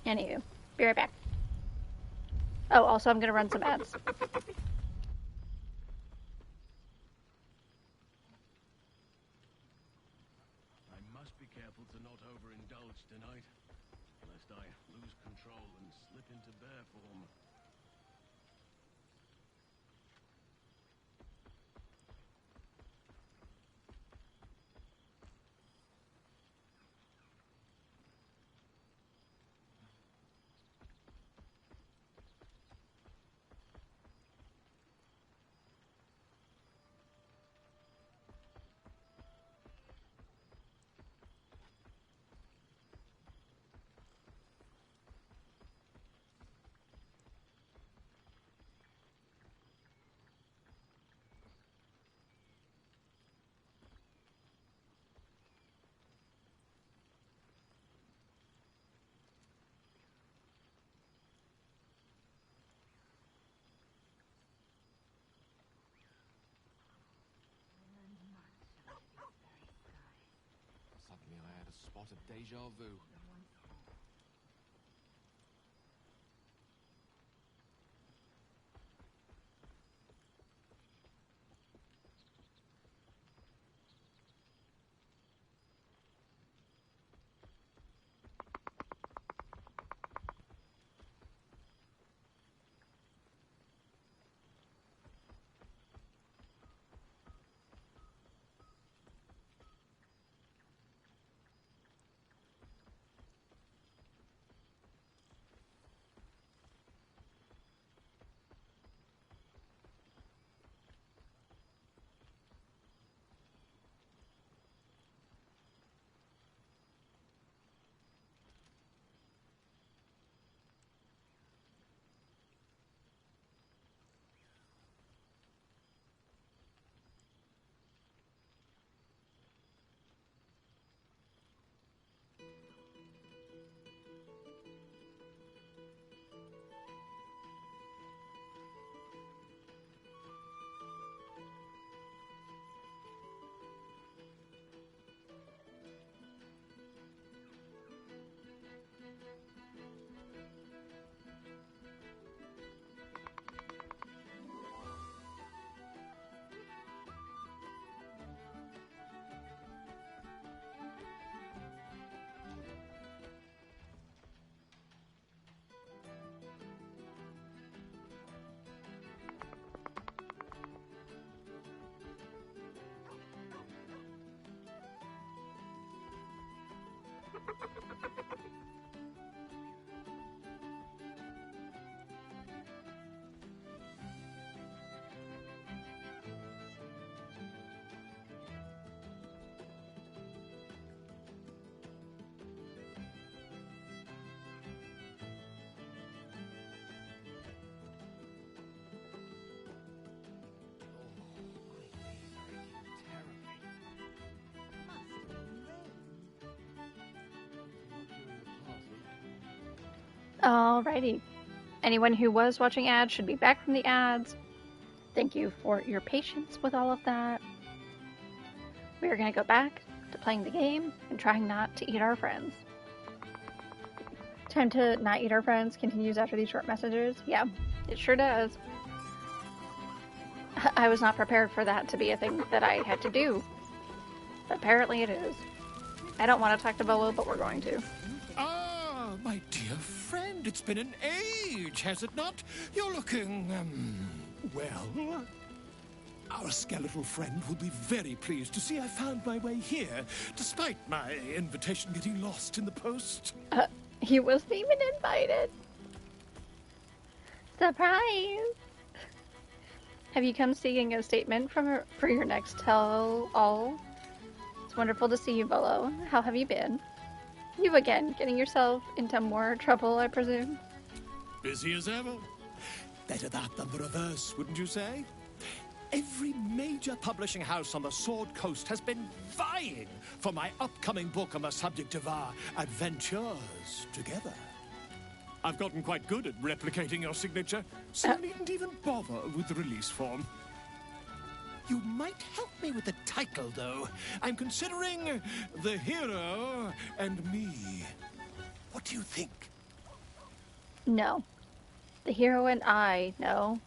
Anywho, be right back. Oh, also I'm going to run some ads. I must be careful to not overindulge tonight, lest I lose control and slip into bear form. Suddenly I had a spot of deja vu. Alrighty. Anyone who was watching ads should be back from the ads. Thank you for your patience with all of that. We are going to go back to playing the game and trying not to eat our friends. Time to not eat our friends continues after these short messages. Yeah, it sure does. I was not prepared for that to be a thing that I had to do. But apparently it is. I don't want to talk to Bolo, but we're going to. Ah, my dear friend, it's been an age, has it not? You're looking, well... Our skeletal friend will be very pleased to see I found my way here, despite my invitation getting lost in the post. He wasn't even invited. Surprise! Have you come seeking a statement for your next tell-all? It's wonderful to see you, Bolo. How have you been? You again, getting yourself into more trouble, I presume? Busy as ever. Better that than the reverse, wouldn't you say? Every major publishing house on the Sword Coast has been vying for my upcoming book on the subject of our adventures together. I've gotten quite good at replicating your signature, so you needn't even bother with the release form. You might help me with the title, though. I'm considering The Hero and Me. What do you think? No. The Hero and I, no.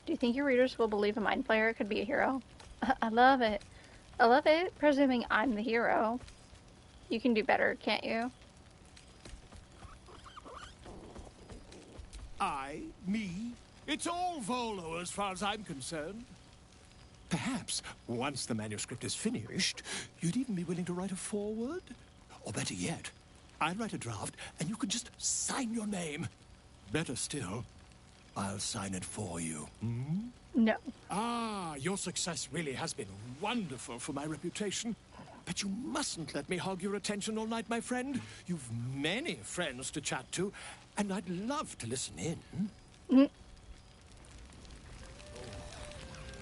Do you think your readers will believe a mind flayer could be a hero? I love it. I love it, presuming I'm the hero. You can do better, can't you? Me? It's all Volo as far as I'm concerned. Perhaps, once the manuscript is finished, you'd even be willing to write a foreword? Or better yet, I'll write a draft and you can just sign your name. Better still, I'll sign it for you. Hmm? No. Ah, your success really has been wonderful for my reputation. But you mustn't let me hog your attention all night, my friend. You've many friends to chat to, and I'd love to listen in.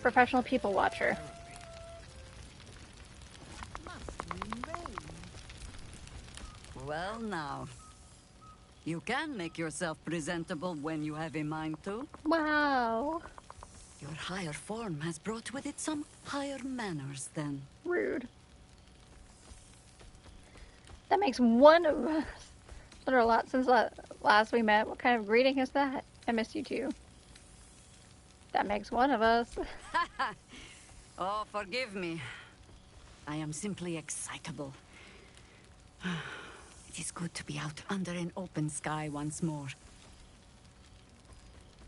Professional people watcher. Well now, you can make yourself presentable when you have a mind to. Wow. Your higher form has brought with it some higher manners, then. Rude. That makes one of us. Been a lot since last we met. What kind of greeting is that? I miss you too. That makes one of us. Oh, forgive me. I am simply excitable. It is good to be out under an open sky once more.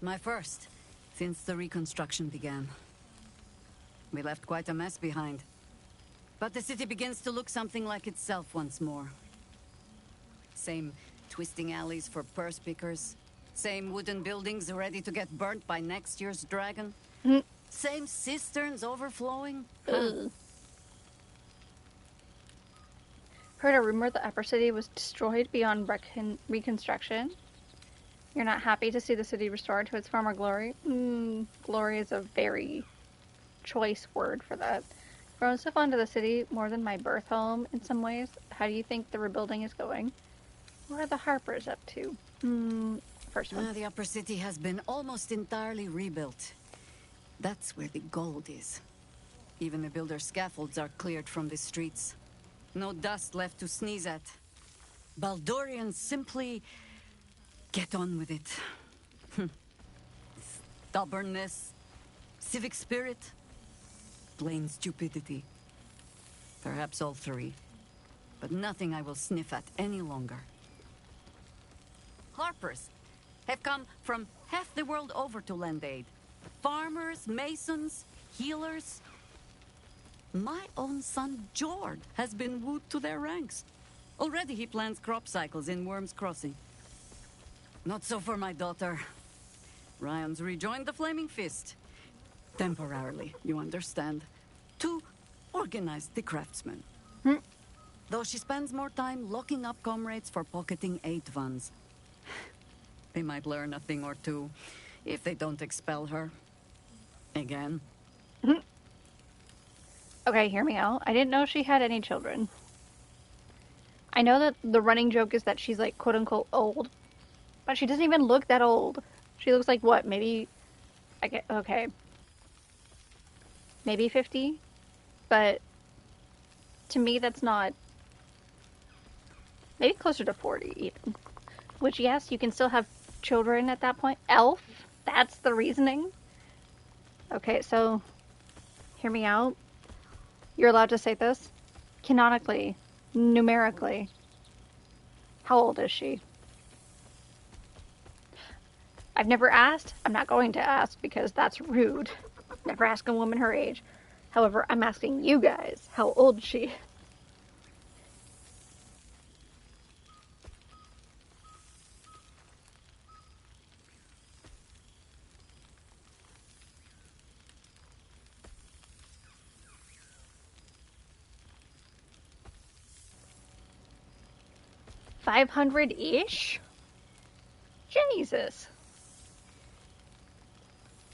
My first, since the reconstruction began. We left quite a mess behind. But the city begins to look something like itself once more. Same twisting alleys for purse pickers. Same wooden buildings ready to get burnt by next year's dragon. Same cisterns overflowing. Heard a rumor the Upper City was destroyed beyond reconstruction. You're not happy to see the city restored to its former glory? Glory is a very choice word for that. Grown so fond of the city, more than my birth home in some ways. How do you think the rebuilding is going? What are the Harpers up to? First one. The Upper City has been almost entirely rebuilt. That's where the gold is. Even the builder's scaffolds are cleared from the streets. No dust left to sneeze at. Baldurians simply get on with it. Stubbornness, civic spirit, plain stupidity. Perhaps all three. But nothing I will sniff at any longer. Harpers have come from half the world over to lend aid. Farmers, masons, healers. My own son, Jord, has been wooed to their ranks. Already he plans crop cycles in Worm's Crossing. Not so for my daughter. Ryan's rejoined the Flaming Fist. Temporarily, you understand. To organize the craftsmen. Though she spends more time locking up comrades for pocketing aid funds. They might learn a thing or two if they don't expel her. Again. Okay, hear me out. I didn't know she had any children. I know that the running joke is that she's like quote unquote old. But she doesn't even look that old. She looks like what? Maybe. Okay. Maybe 50. But to me, that's not. Maybe closer to 40 even. Which, yes, you can still have children at that point. Elf? That's the reasoning? Okay, so hear me out. You're allowed to say this. Canonically, numerically, how old is she? I've never asked. I'm not going to ask because that's rude. Never ask a woman her age. However, I'm asking you guys, how old is she? $500-ish? Jesus.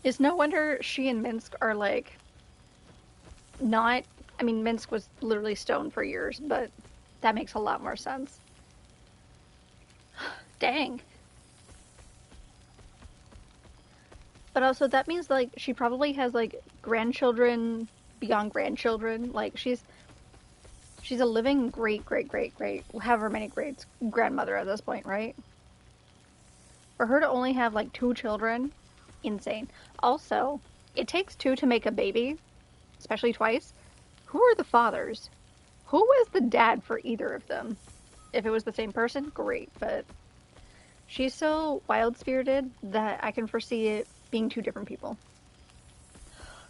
It's no wonder she and Minsk are like not. I mean, Minsk was literally stoned for years, but that makes a lot more sense. Dang. But also, that means like she probably has like grandchildren beyond grandchildren. Like she's a living great, however many greats grandmother at this point, right? For her to only have like 2 children, insane. Also, it takes 2 to make a baby, especially twice. Who are the fathers? Who was the dad for either of them? If it was the same person, great, but she's so wild-spirited that I can foresee it being 2 different people.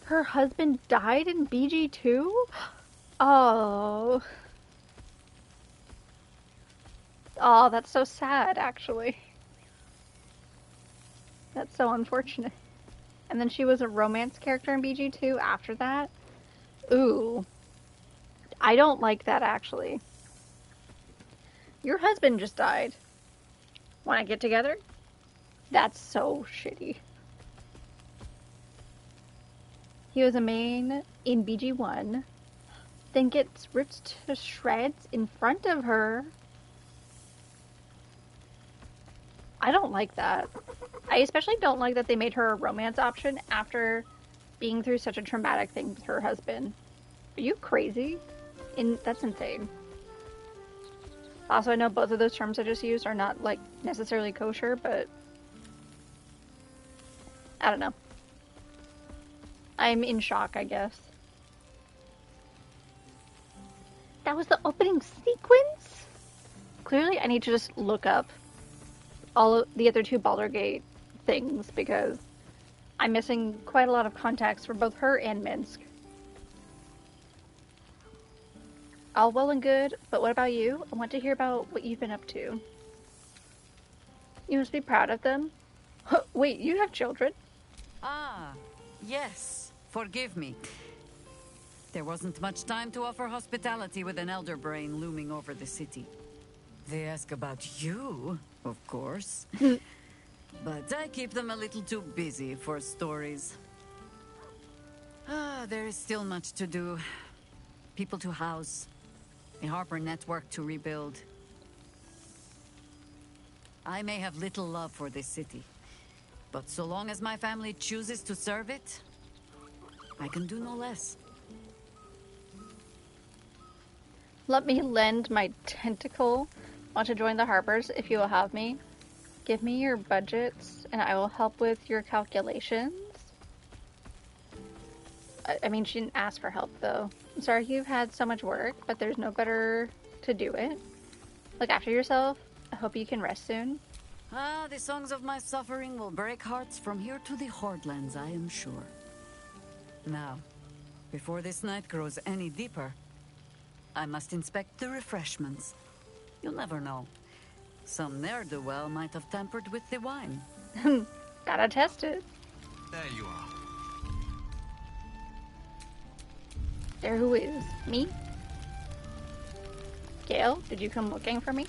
Her husband died in BG2? Oh. Oh, that's so sad, actually. That's so unfortunate. And then she was a romance character in BG2 after that? Ooh. I don't like that, actually. Your husband just died. Want to get together? That's so shitty. He was a main in BG1, then gets ripped to shreds in front of her. I don't like that. I especially don't like that they made her a romance option after being through such a traumatic thing with her husband. Are you crazy? That's insane. Also, I know both of those terms I just used are not, like, necessarily kosher, but I don't know. I'm in shock, I guess. That was the opening sequence? Clearly, I need to just look up all of the other 2 Baldur Gate things, because I'm missing quite a lot of context for both her and Minsk. All well and good, but what about you? I want to hear about what you've been up to. You must be proud of them. Wait, you have children? Ah, yes. Forgive me. There wasn't much time to offer hospitality with an elder brain looming over the city. They ask about you, of course. But I keep them a little too busy for stories. There is still much to do. People to house. A harbor network to rebuild. I may have little love for this city, but so long as my family chooses to serve it, I can do no less. Let me lend my tentacle. Want to join the harbors if you will have me? Give me your budgets and I will help with your calculations. I mean, she didn't ask for help though. I'm sorry you've had so much work, but there's no better to do it. Look after yourself. I hope you can rest soon. The songs of my suffering will break hearts from here to the Hordlands, I am sure. Now, before this night grows any deeper, I must inspect the refreshments. You'll never know. Some ne'er-do-well might have tampered with the wine. Gotta test it. There you are. There who is? Me? Gale, did you come looking for me?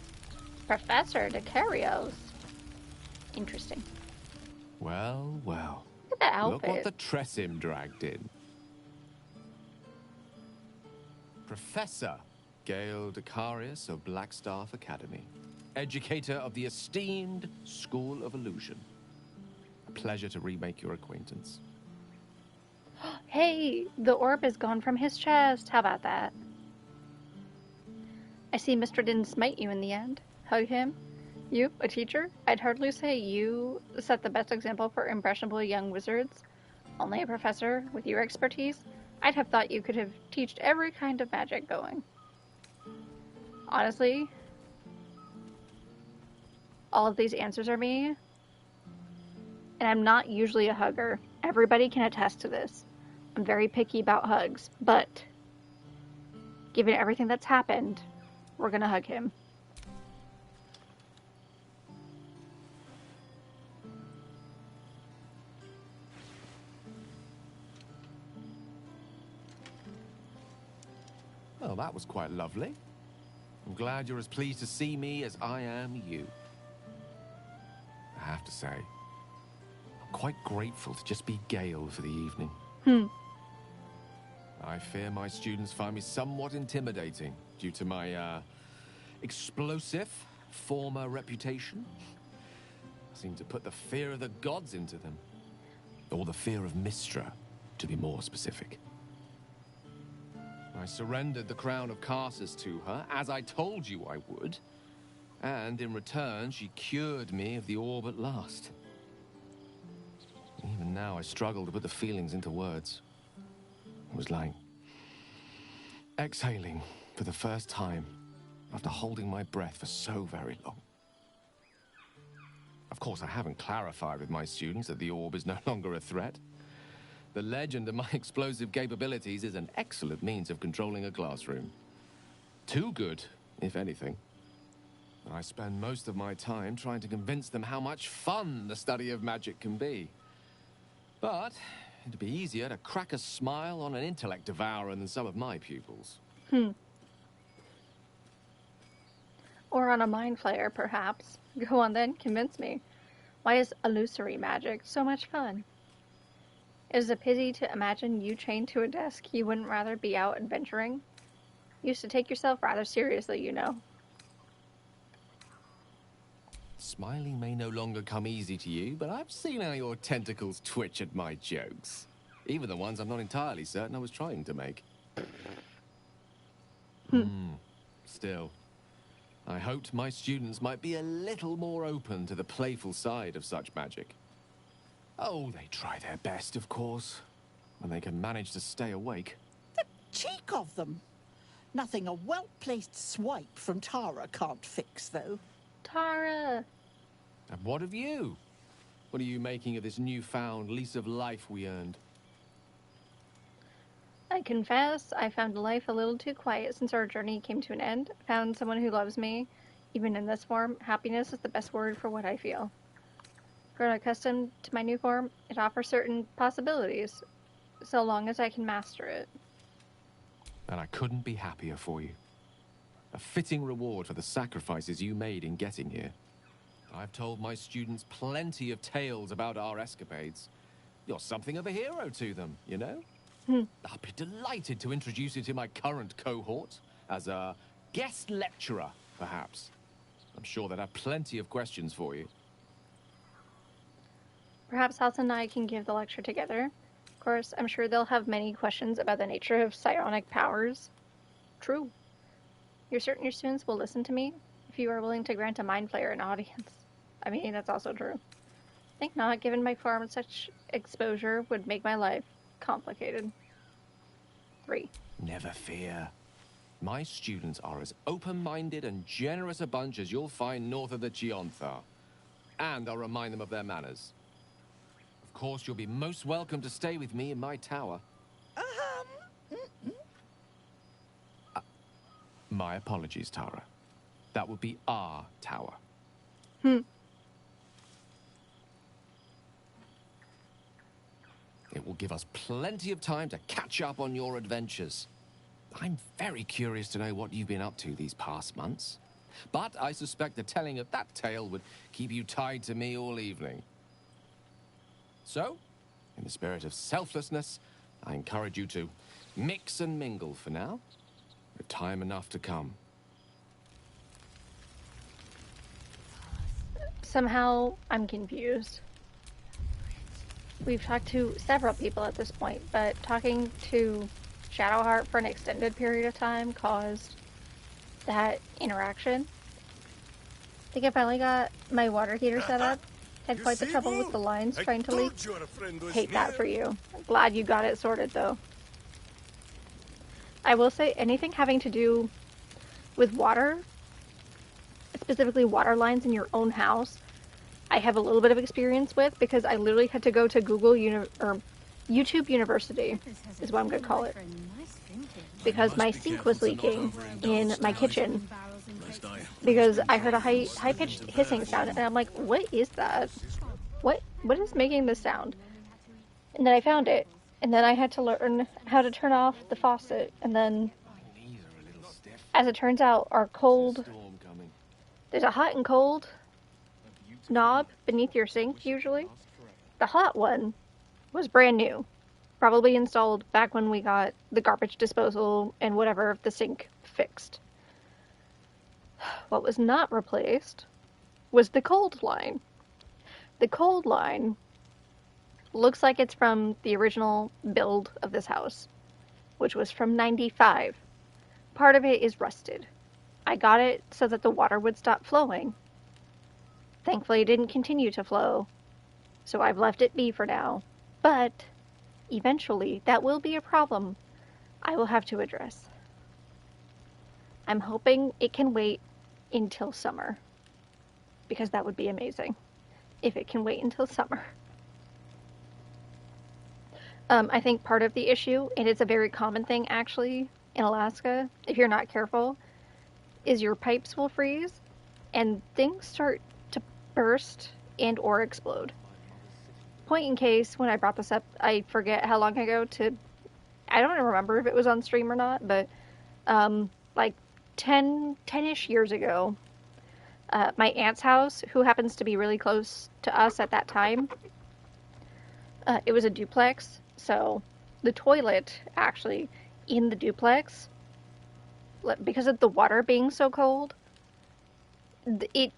Professor Decarios. Interesting. Well, well. Look at that outfit. Look what the Tressim dragged in. Professor Gale Decarius of Blackstaff Academy. educator of the esteemed School of Illusion. A pleasure to remake your acquaintance. Hey, the orb is gone from his chest. How about that? I see Mr. didn't smite you in the end. Hug him? You, a teacher? I'd hardly say you set the best example for impressionable young wizards. Only a professor with your expertise? I'd have thought you could have taught every kind of magic going. Honestly, all of these answers are me. And I'm not usually a hugger. Everybody can attest to this. I'm very picky about hugs, but given everything that's happened, we're gonna hug him. Well, that was quite lovely. I'm glad you're as pleased to see me as I am you. I have to say, I'm quite grateful to just be Gale for the evening. I fear my students find me somewhat intimidating due to my, explosive former reputation. I seem to put the fear of the gods into them. Or the fear of Mystra, to be more specific. I surrendered the crown of Carsus to her, as I told you I would. And in return, she cured me of the orb at last. Even now, I struggle to put the feelings into words. It was like exhaling for the first time after holding my breath for so very long. Of course, I haven't clarified with my students that the orb is no longer a threat. The legend of my explosive capabilities is an excellent means of controlling a classroom. Too good, if anything. I spend most of my time trying to convince them how much fun the study of magic can be. But it'd be easier to crack a smile on an intellect devourer than some of my pupils. Or on a mind flayer, perhaps. Go on then, convince me. Why is illusory magic so much fun? It is a pity to imagine you chained to a desk you wouldn't rather be out adventuring. You used to take yourself rather seriously, you know. Smiling may no longer come easy to you, but I've seen how your tentacles twitch at my jokes. Even the ones I'm not entirely certain I was trying to make. Still, I hoped my students might be a little more open to the playful side of such magic. Oh, they try their best, of course, when they can manage to stay awake. The cheek of them! Nothing a well-placed swipe from Tara can't fix, though. Tara! And what of you? What are you making of this newfound lease of life we earned? I confess, I found life a little too quiet since our journey came to an end. I found someone who loves me. Even in this form, happiness is the best word for what I feel. Grown accustomed to my new form, it offers certain possibilities, so long as I can master it. And I couldn't be happier for you. A fitting reward for the sacrifices you made in getting here. I've told my students plenty of tales about our escapades. You're something of a hero to them, you know? I'll be delighted to introduce you to my current cohort as a guest lecturer, perhaps. I'm sure they'd have plenty of questions for you. Perhaps House and I can give the lecture together. Of course, I'm sure they'll have many questions about the nature of psionic powers. True. You're certain your students will listen to me if you are willing to grant a mind flayer an audience. I mean, that's also true. I think not, given my form, such exposure would make my life complicated. 3. Never fear. My students are as open-minded and generous a bunch as you'll find north of the Chionthar. And I'll remind them of their manners. Of course, you'll be most welcome to stay with me in my tower. My apologies, Tara. That would be our tower. It will give us plenty of time to catch up on your adventures. I'm very curious to know what you've been up to these past months. But I suspect the telling of that tale would keep you tied to me all evening. So, in the spirit of selflessness, I encourage you to mix and mingle for now, with time enough to come. somehow I'm confused. We've talked to several people at this point, but talking to Shadowheart for an extended period of time caused that interaction. I think I finally got my water heater set up. Had quite the trouble with the lines trying to leak. Hate that for you. I'm glad you got it sorted, though. I will say anything having to do with water, specifically water lines in your own house, I have a little bit of experience with because I literally had to go to YouTube University, is what I'm going to call it, because my sink was leaking in my kitchen because I heard a high-pitched hissing sound, and I'm like, what is that? What is making this sound? And then I found it, and then I had to learn how to turn off the faucet, and then, as it turns out, there's a hot and cold knob beneath your sink, usually. The hot one was brand new, probably installed back when we got the garbage disposal and whatever of the sink fixed. What was not replaced was the cold line. The cold line looks like it's from the original build of this house, which was from '95. Part of it is rusted. I got it so that the water would stop flowing. Thankfully, it didn't continue to flow, so I've left it be for now. But eventually, that will be a problem I will have to address. I'm hoping it can wait until summer, because that would be amazing if it can wait until summer. I think part of the issue, and it's a very common thing actually in Alaska, if you're not careful, is your pipes will freeze and things start to burst and or explode. Point in case, when I brought this up, I forget how long ago I don't remember if it was on stream or not, but like 10-ish years ago, my aunt's house, who happens to be really close to us at that time, it was a duplex, so the toilet actually in the duplex, because of the water being so cold, the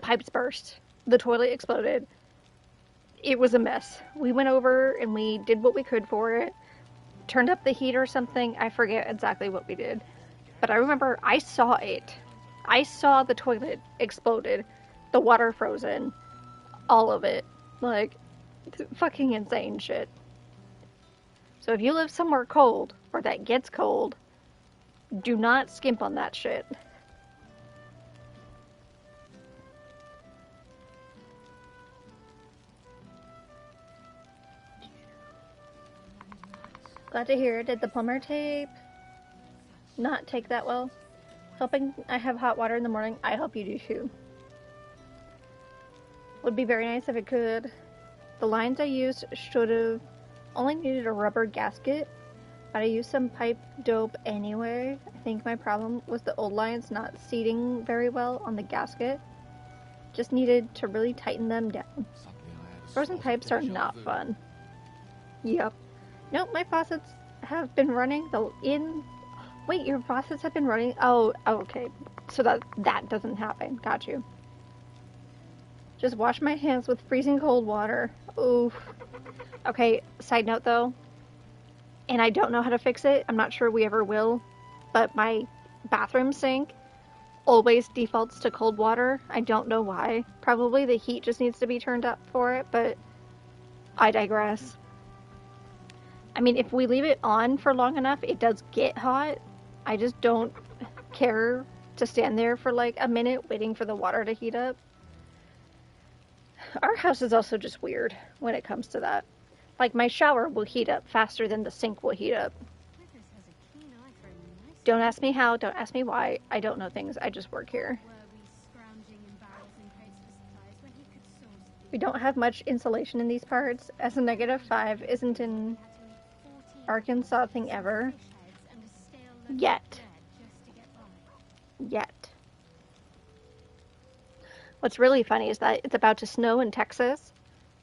pipes burst. The toilet exploded. It was a mess. We went over and we did what we could for it. Turned up the heat or something. I forget exactly what we did. But I remember I saw it. I saw the toilet exploded. The water frozen. All of it. Like, fucking insane shit. So if you live somewhere cold, or that gets cold, do not skimp on that shit. Glad to hear. Did the plumber tape not take that well? Hoping I have hot water in the morning. I hope you do too. Would be very nice if it could. The lines I used should have only needed a rubber gasket, but I used some pipe dope anyway. I think my problem was the old lines not seating very well on the gasket. Just needed to really tighten them down. Frozen pipes are not fun. Yep. Nope, my faucets have been running. Wait, your faucets have been running? Oh, okay. So that doesn't happen. Got you. Just wash my hands with freezing cold water. Oof. Okay, side note though, and I don't know how to fix it. I'm not sure we ever will, but my bathroom sink always defaults to cold water. I don't know why. Probably the heat just needs to be turned up for it, but I digress. I mean, if we leave it on for long enough, it does get hot. I just don't care to stand there for like a minute waiting for the water to heat up. Our house is also just weird when it comes to that. Like, my shower will heat up faster than the sink will heat up. Don't ask me how, don't ask me why. I don't know things, I just work here. We don't have much insulation in these parts, as a -5 isn't an Arkansas thing ever. Yet. What's really funny is that it's about to snow in Texas,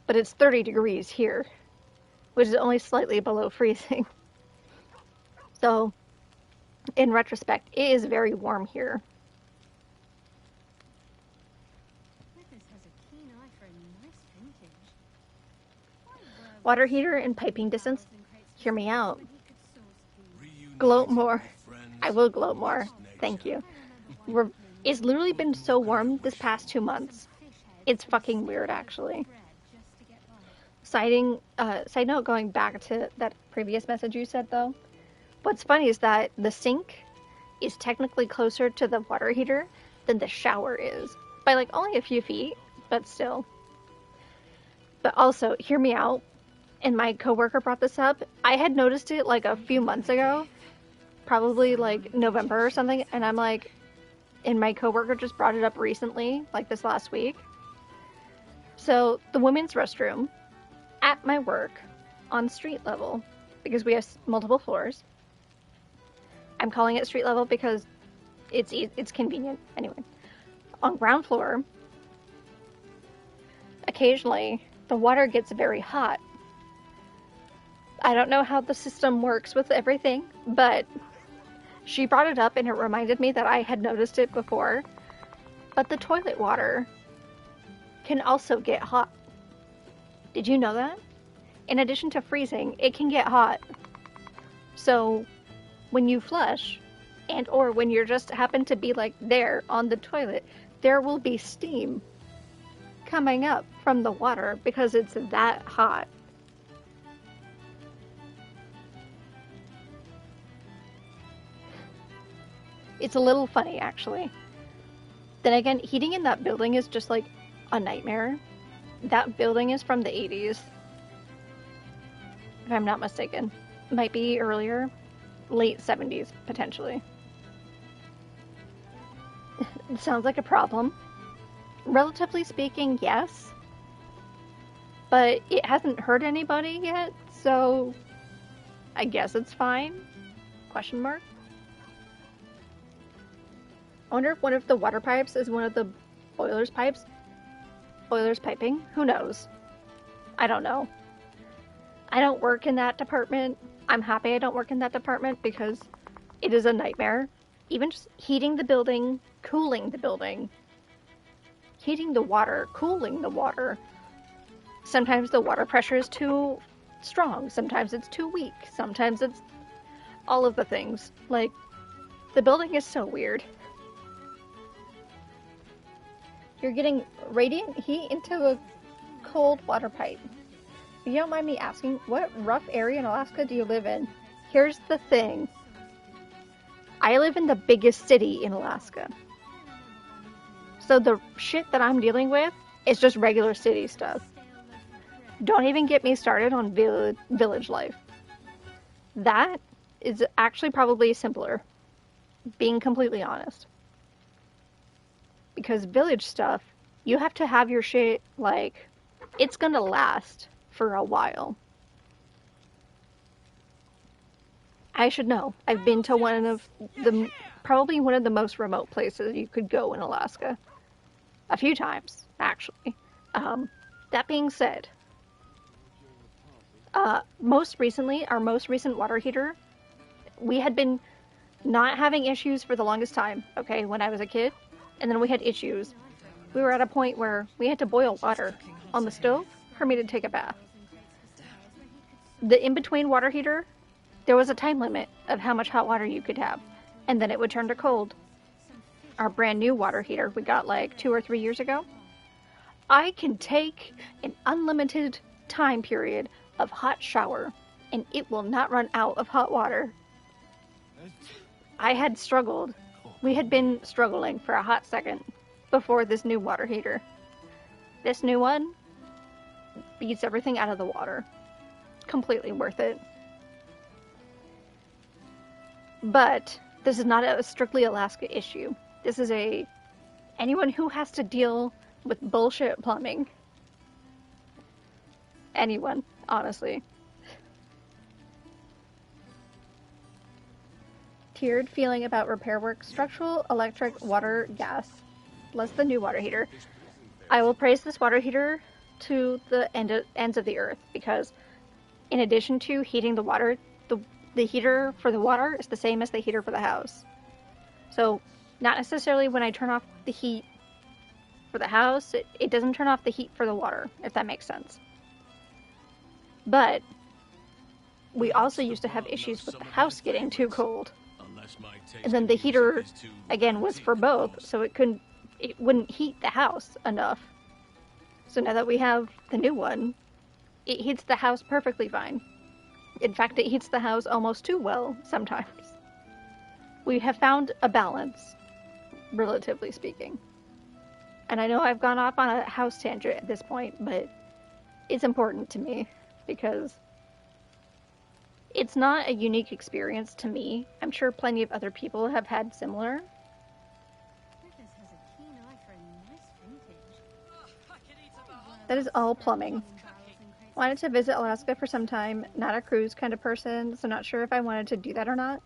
but it's 30 degrees here, which is only slightly below freezing. So, in retrospect, it is very warm here. Water heater in piping distance. Hear me out. Gloat more. I will gloat more. Thank you. It's literally been so warm this past 2 months. It's fucking weird, actually. Side note, going back to that previous message you said, though. What's funny is that the sink is technically closer to the water heater than the shower is. By, like, only a few feet, but still. But also, hear me out. And my coworker brought this up. I had noticed it, like, a few months ago. Probably, like, November or something. And I'm like... And my coworker just brought it up recently, like this last week. So, the women's restroom at my work on street level, because we have multiple floors. I'm calling it street level because it's convenient. Anyway, on ground floor, occasionally the water gets very hot. I don't know how the system works with everything, but she brought it up and it reminded me that I had noticed it before. But the toilet water can also get hot. Did you know that? In addition to freezing, it can get hot. So when you flush, and or when you're just happen to be like there on the toilet, there will be steam coming up from the water because it's that hot. It's a little funny, actually. Then again, heating in that building is just like a nightmare. That building is from the 80s. If I'm not mistaken. Might be earlier. Late 70s, potentially. It sounds like a problem. Relatively speaking, yes. But it hasn't hurt anybody yet, so I guess it's fine? Question mark? I wonder if one of the water pipes is one of the boiler's pipes. Boiler's piping? Who knows? I don't know. I don't work in that department. I'm happy I don't work in that department because it is a nightmare. Even just heating the building, cooling the building. Heating the water, cooling the water. Sometimes the water pressure is too strong. Sometimes it's too weak. Sometimes it's all of the things. Like, the building is so weird. You're getting radiant heat into a cold water pipe. If you don't mind me asking, what rough area in Alaska do you live in? Here's the thing. I live in the biggest city in Alaska. So the shit that I'm dealing with is just regular city stuff. Don't even get me started on village life. That is actually probably simpler. Being completely honest. Because village stuff, you have to have your shit, like, it's gonna last for a while. I should know. I've been to probably one of the most remote places you could go in Alaska. A few times, actually. That being said, most recently, our most recent water heater, we had been not having issues for the longest time, okay, when I was a kid. And then we had issues. We were at a point where we had to boil water on the stove for me to take a bath. The in-between water heater, there was a time limit of how much hot water you could have. And then it would turn to cold. Our brand new water heater we got like 2 or 3 years ago. I can take an unlimited time period of hot shower and it will not run out of hot water. I had struggled. We had been struggling for a hot second before this new water heater. This new one beats everything out of the water. Completely worth it. But this is not a strictly Alaska issue. This is anyone who has to deal with bullshit plumbing. Anyone, honestly. Tiered feeling about repair work, structural, electric, water, gas. Less the new water heater. I will praise this water heater to the ends of the earth because in addition to heating the water, the heater for the water is the same as the heater for the house. So not necessarily when I turn off the heat for the house, it doesn't turn off the heat for the water, if that makes sense. But we also used to have issues with the house getting too cold. And then the heater, again, was for both, so it wouldn't heat the house enough. So now that we have the new one, it heats the house perfectly fine. In fact, it heats the house almost too well sometimes. We have found a balance, relatively speaking. And I know I've gone off on a house tangent at this point, but it's important to me because it's not a unique experience to me. I'm sure plenty of other people have had similar. That is all plumbing. Wanted to visit Alaska for some time. Not a cruise kind of person, so not sure if I wanted to do that or not.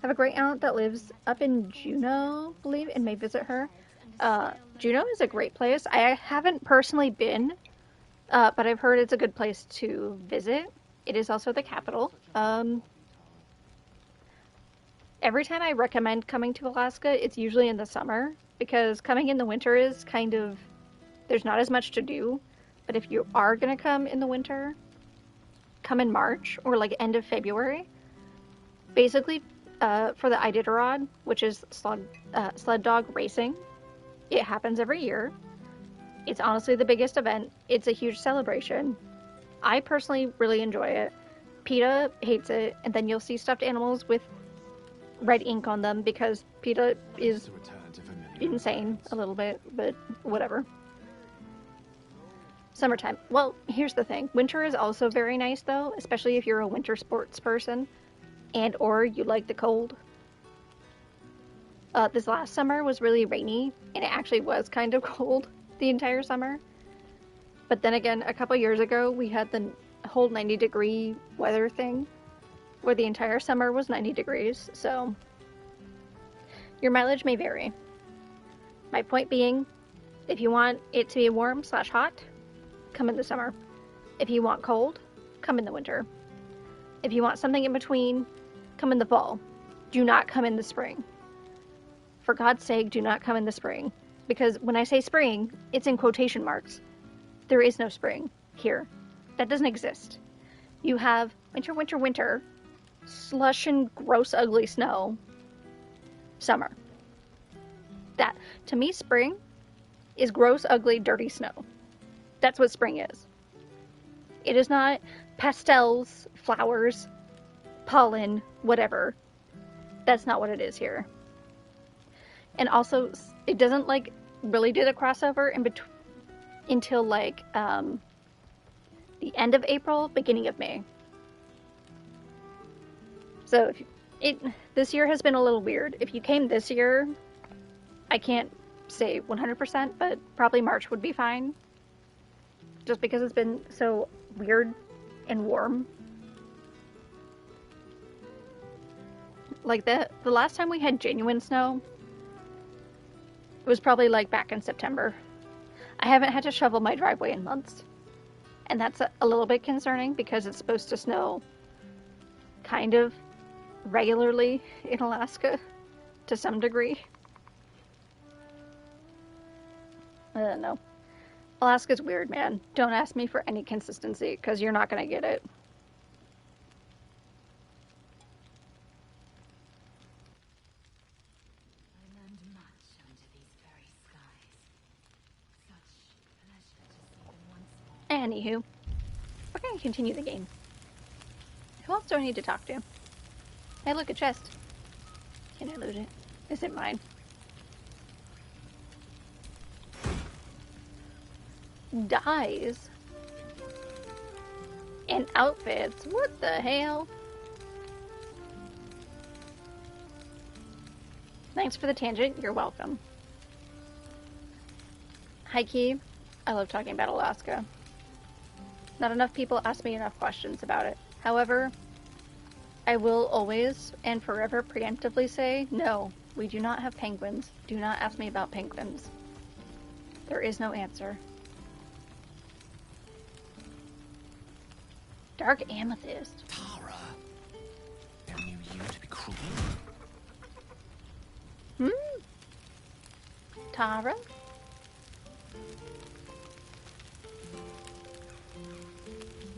Have a great aunt that lives up in Juneau, I believe, and may visit her. Juneau is a great place. I haven't personally been, but I've heard it's a good place to visit. It is also the capital. Every time I recommend coming to Alaska, it's usually in the summer, because coming in the winter is kind of, there's not as much to do. But if you are going to come in the winter, come in March or like end of February. Basically, for the Iditarod, which is sled dog racing, it happens every year. It's honestly the biggest event. It's a huge celebration. I personally really enjoy it. PETA hates it, and then you'll see stuffed animals with red ink on them because PETA is insane a little bit, but whatever. Summertime. Well, here's the thing. Winter is also very nice, though, especially if you're a winter sports person and or you like the cold. This last summer was really rainy, and it actually was kind of cold the entire summer. But then again, a couple years ago, we had the whole 90-degree weather thing, where the entire summer was 90 degrees, so your mileage may vary. My point being, if you want it to be warm/hot, come in the summer. If you want cold, come in the winter. If you want something in between, come in the fall. Do not come in the spring. For God's sake, do not come in the spring. Because when I say spring, it's in quotation marks. There is no spring here. That doesn't exist. You have winter, winter, winter, slush and gross, ugly snow, summer. That, to me, spring is gross, ugly, dirty snow. That's what spring is. It is not pastels, flowers, pollen, whatever. That's not what it is here. And also, it doesn't like really do the crossover until like the end of April, beginning of May. So this year has been a little weird. If you came this year, I can't say 100%, but probably March would be fine. Just because it's been so weird and warm. Like the last time we had genuine snow, it was probably like back in September. I haven't had to shovel my driveway in months. And that's a little bit concerning because it's supposed to snow kind of regularly in Alaska to some degree. I don't know. Alaska's weird, man. Don't ask me for any consistency, because you're not going to get it. I learned much under these very skies. Such pleasure to see them once more. Anywho, we're going to continue the game. Who else do I need to talk to? Hey, look, a chest. Can I loot it? Is it mine? Dyes and outfits. What the hell? Thanks for the tangent. You're welcome. Hi, Key. I love talking about Alaska. Not enough people ask me enough questions about it. However, I will always and forever preemptively say, no, we do not have penguins. Do not ask me about penguins. There is no answer. Dark amethyst. Tara. Never knew you to be cruel.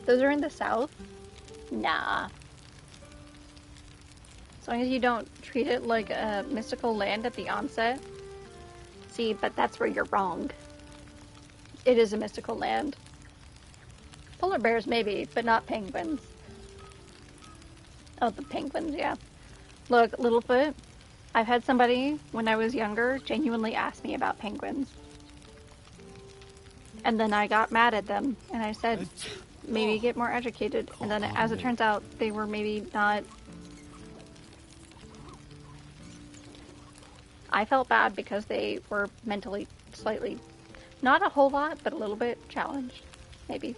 Those are in the south? Nah. As long as you don't treat it like a mystical land at the onset. See, but that's where you're wrong. It is a mystical land. Polar bears, maybe, but not penguins. Oh, the penguins, yeah. Look, Littlefoot, I've had somebody, when I was younger, genuinely ask me about penguins. And then I got mad at them, and I said, maybe get more educated. And then, as it turns out, they were maybe not... I felt bad because they were mentally slightly, not a whole lot, but a little bit challenged, maybe.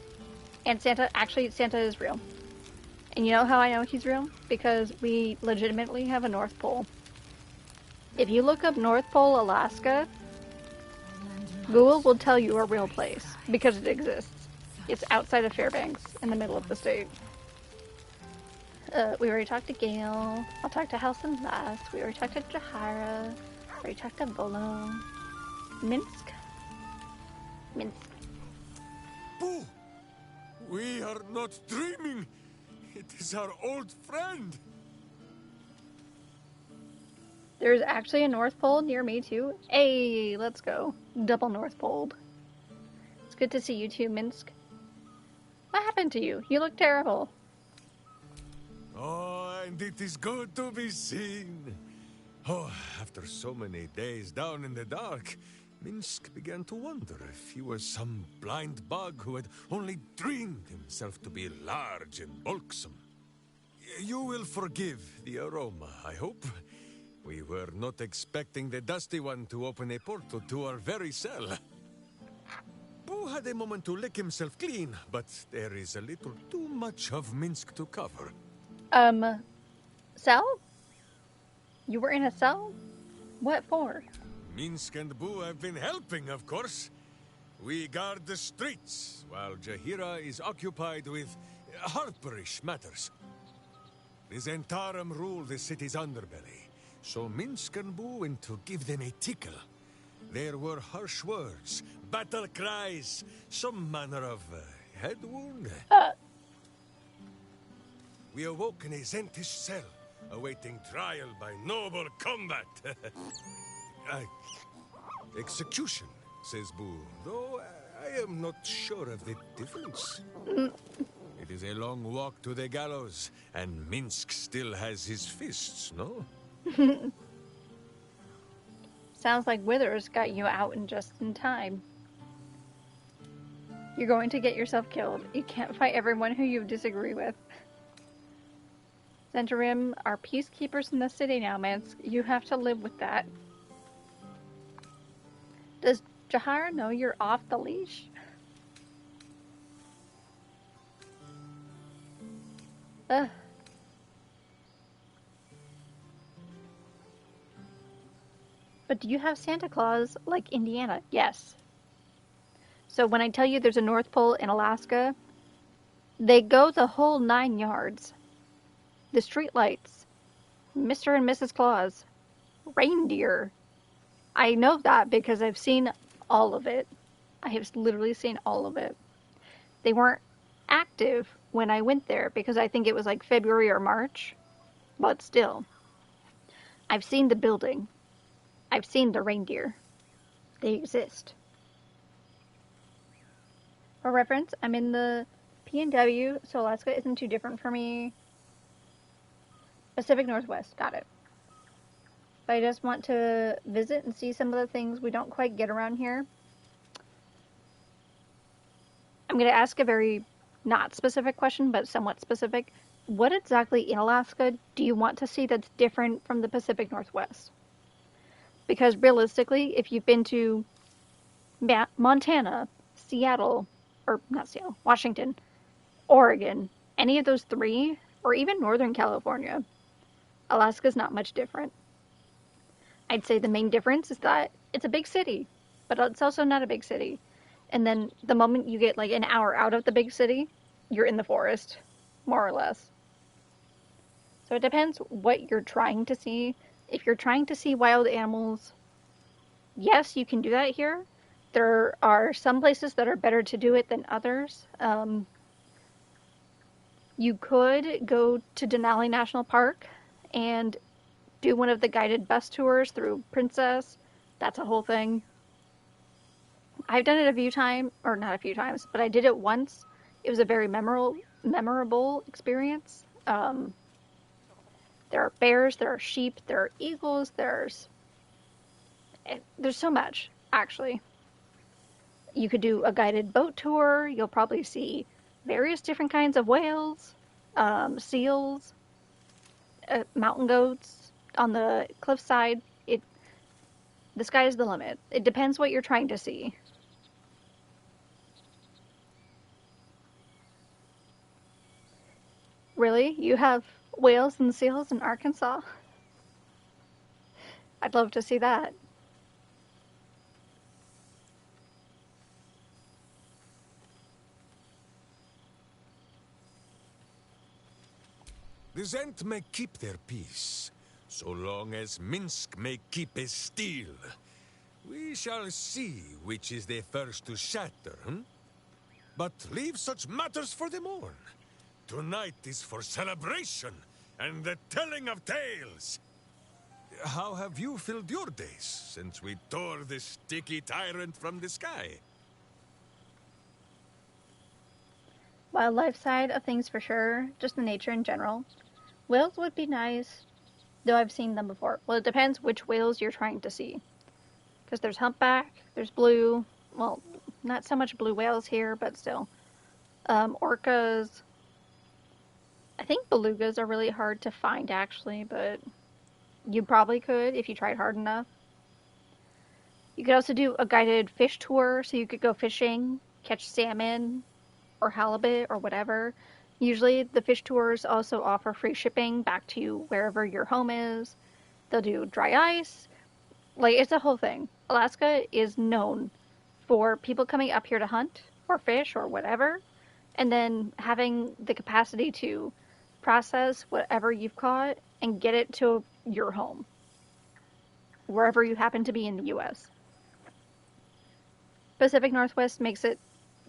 And Santa is real. And you know how I know he's real? Because we legitimately have a North Pole. If you look up North Pole, Alaska, Google will tell you a real place, because it exists. It's outside of Fairbanks, in the middle of the state. We already talked to Gale. I'll talk to Halson last. We already talked to Jahara. We already talked to Volo. Minsk? Minsk. Boo! We are not dreaming! It is our old friend! There's actually a North Pole near me, too. Hey, let's go. Double North Pole. It's good to see you too, Minsk. What happened to you? You look terrible. Oh, and it is good to be seen. Oh, after so many days down in the dark, Minsk began to wonder if he was some blind bug who had only dreamed himself to be large and bulksome. You will forgive the aroma, I hope. We were not expecting the Dusty One to open a portal to our very cell. Boo had a moment to lick himself clean, but there is a little too much of Minsk to cover. Cell? You were in a cell? What for? Minsk and Boo have been helping, of course. We guard the streets, while Jahira is occupied with harperish matters. The Zentarum rule the city's underbelly, so Minsk and Boo went to give them a tickle. There were harsh words, battle cries, some manner of head wound. We awoke in a Zentish cell, awaiting trial by noble combat. Execution, says Boo, though I am not sure of the difference. It is a long walk to the gallows, and Minsk still has his fists, no? Sounds like Withers got you out just in time. You're going to get yourself killed. You can't fight everyone who you disagree with. Zentarim are peacekeepers in the city now, Minsk. You have to live with that. Does Jahara know you're off the leash? Ugh. But do you have Santa Claus like Indiana? Yes. So when I tell you there's a North Pole in Alaska, they go the whole 9 yards. The streetlights, Mr. and Mrs. Claus, reindeer. I know that because I've seen all of it. I have literally seen all of it. They weren't active when I went there because I think it was like February or March, but still. I've seen the building. I've seen the reindeer. They exist. For reference, I'm in the PNW, so Alaska isn't too different for me. Pacific Northwest, got it. But I just want to visit and see some of the things we don't quite get around here. I'm going to ask a very not specific question, but somewhat specific. What exactly in Alaska do you want to see that's different from the Pacific Northwest? Because realistically, if you've been to Montana, Seattle, or not Seattle, Washington, Oregon, any of those three, or even Northern California, Alaska's not much different. I'd say the main difference is that it's a big city, but it's also not a big city. And then the moment you get like an hour out of the big city, you're in the forest, more or less. So it depends what you're trying to see. If you're trying to see wild animals, yes, you can do that here. There are some places that are better to do it than others. You could go to Denali National Park and do one of the guided bus tours through Princess. That's a whole thing. I've done it a few times, or not a few times, but I did it once. It was a very memorable experience. There are bears, there are sheep, there are eagles, there's so much, actually. You could do a guided boat tour. You'll probably see various different kinds of whales, seals, mountain goats on the cliffside. The sky is the limit. It depends what you're trying to see. Really? You have whales and seals in Arkansas? I'd love to see that. The Zent may keep their peace, so long as Minsk may keep his steel. We shall see which is the first to shatter, But leave such matters for the morn. Tonight is for celebration and the telling of tales. How have you filled your days since we tore this sticky tyrant from the sky? Wildlife side of things for sure, just the nature in general. Whales would be nice, though I've seen them before. Well, it depends which whales you're trying to see. Because there's humpback, there's blue, well, not so much blue whales here, but still. Orcas. I think belugas are really hard to find, actually, but you probably could if you tried hard enough. You could also do a guided fish tour, so you could go fishing, catch salmon, or halibut, or whatever. Usually the fish tours also offer free shipping back to you wherever your home is. They'll do dry ice. Like, it's a whole thing. Alaska is known for people coming up here to hunt, or fish, or whatever, and then having the capacity to process whatever you've caught and get it to your home, wherever you happen to be in the U.S. Pacific Northwest makes it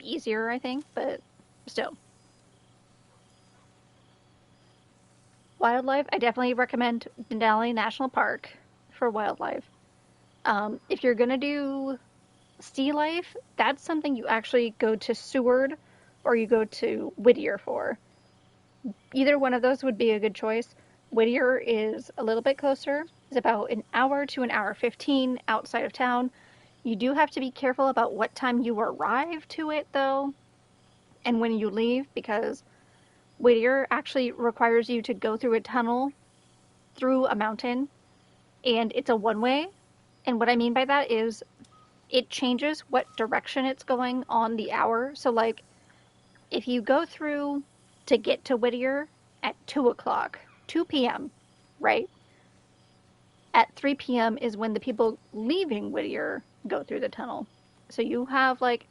easier, I think, but still. Wildlife, I definitely recommend Denali National Park for wildlife. If you're gonna do sea life, that's something you actually go to Seward or you go to Whittier for. Either one of those would be a good choice. Whittier is a little bit closer. It's about an hour to an hour 15 outside of town. You do have to be careful about what time you arrive to it, though, and when you leave, because Whittier actually requires you to go through a tunnel through a mountain, and it's a one-way. And what I mean by that is it changes what direction it's going on the hour. So, like, if you go through to get to Whittier at 2 o'clock, 2 p.m., right? At 3 p.m. is when the people leaving Whittier go through the tunnel. So you have, like,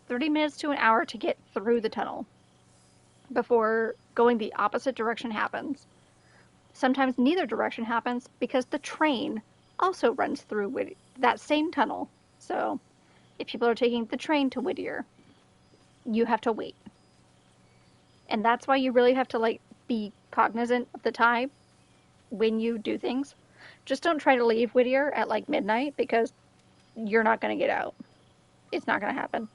30 minutes to an hour to get through the tunnel before going the opposite direction happens. Sometimes neither direction happens because the train also runs through that same tunnel. So if people are taking the train to Whittier, you have to wait. And that's why you really have to, like, be cognizant of the time when you do things. Just don't try to leave Whittier at, like, midnight, because you're not going to get out. It's not going to happen.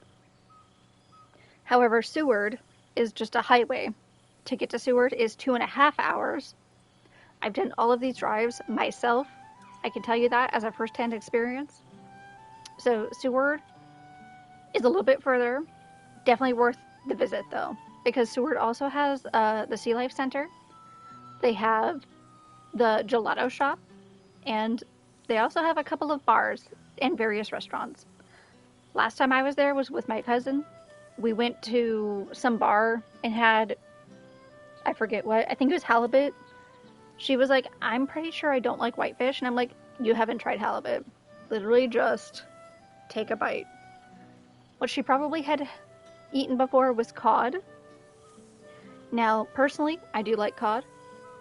However, Seward is just a highway. To get to Seward is 2.5 hours. I've done all of these drives myself. I can tell you that as a first-hand experience. So Seward is a little bit further. Definitely worth the visit, though, because Seward also has the Sea Life Center. They have the gelato shop, and they also have a couple of bars and various restaurants. Last time I was there was with my cousin. We went to some bar and had, I forget what, I think it was halibut. She was like, I'm pretty sure I don't like whitefish. And I'm like, you haven't tried halibut. Literally just take a bite. What she probably had eaten before was cod. Now, personally, I do like cod.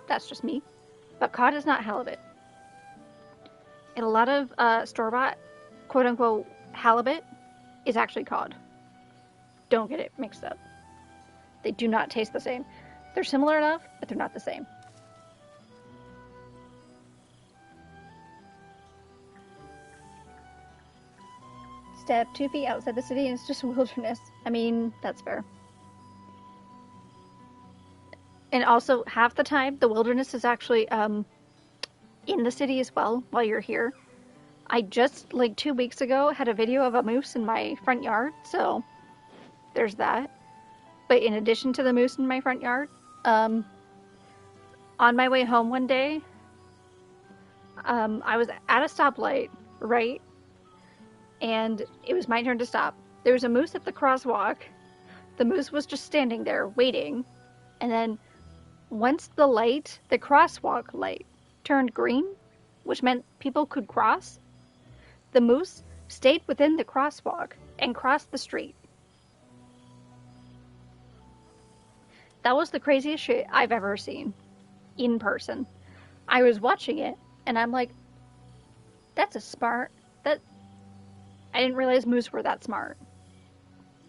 That's just me. But cod is not halibut. And a lot of store-bought, quote-unquote, halibut is actually cod. Don't get it mixed up. They do not taste the same. They're similar enough, but they're not the same. Step 2 feet outside the city and it's just wilderness. I mean, that's fair. And also, half the time, the wilderness is actually in the city as well while you're here. I just, like 2 weeks ago, had a video of a moose in my front yard, so there's that. But in addition to the moose in my front yard, on my way home one day, I was at a stoplight, right? And it was my turn to stop. There was a moose at the crosswalk. The moose was just standing there waiting. And then once the crosswalk light turned green, which meant people could cross, the moose stayed within the crosswalk and crossed the street. That was the craziest shit I've ever seen in person. I was watching it and I'm like, that's a smart, I didn't realize moose were that smart.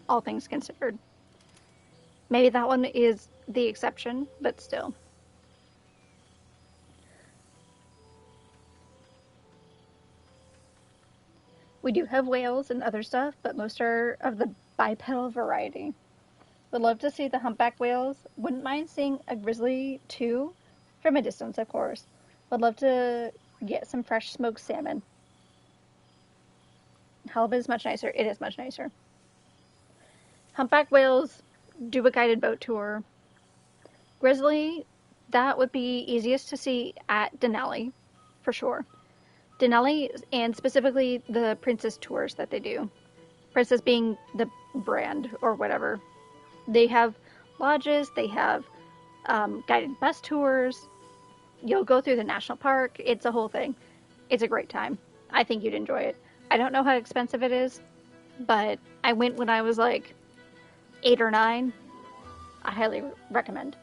All things considered. Maybe that one is the exception, but still. We do have whales and other stuff, but most are of the bipedal variety. Would love to see the humpback whales. Wouldn't mind seeing a grizzly too, from a distance, of course. Would love to get some fresh smoked salmon. Halibut is much nicer. It is much nicer. Humpback whales, do a guided boat tour. Grizzly, that would be easiest to see at Denali, for sure. Denali, and specifically the Princess tours that they do. Princess being the brand or whatever. They have lodges, they have guided bus tours. You'll go through the national park. It's a whole thing. It's a great time. I think you'd enjoy it. I don't know how expensive it is, but I went when I was like 8 or 9. I highly recommend.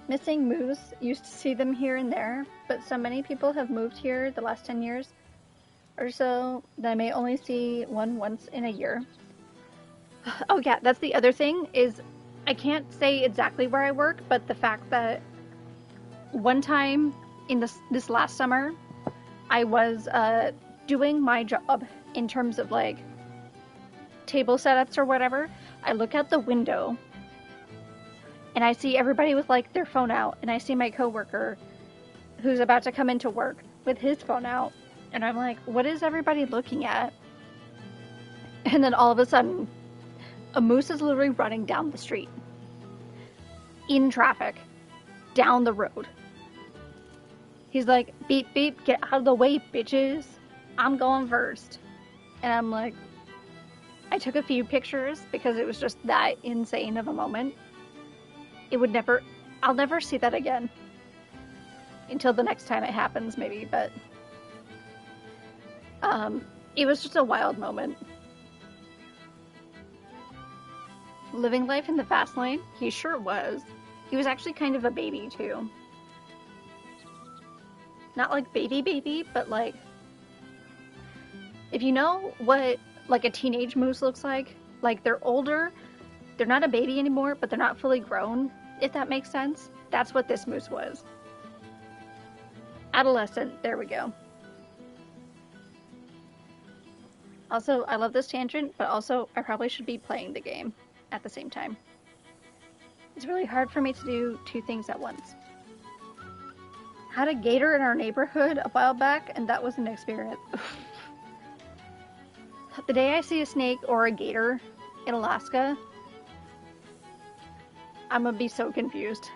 Missing moose. Used to see them here and there, but so many people have moved here the last 10 years or so that I may only see one once in a year. Oh yeah, that's the other thing is I can't say exactly where I work, but the fact that one time in this last summer, I was doing my job in terms of like table setups or whatever. I look out the window and I see everybody with like their phone out, and I see my coworker who's about to come into work with his phone out, and I'm like, what is everybody looking at? And then all of a sudden, a moose is literally running down the street in traffic down the road. He's like, beep, beep, get out of the way, bitches. I'm going first. And I'm like, I took a few pictures because it was just that insane of a moment. I'll never see that again. Until the next time it happens, maybe, but it was just a wild moment. Living life in the fast lane? He sure was. He was actually kind of a baby, too. Not like baby, but like, if you know what like a teenage moose looks like they're older, they're not a baby anymore, but they're not fully grown, if that makes sense. That's what this moose was. Adolescent, there we go. Also, I love this tangent, but also I probably should be playing the game at the same time. It's really hard for me to do two things at once. Had a gator in our neighborhood a while back, and that was an experience. The day I see a snake or a gator in Alaska, I'm gonna be so confused.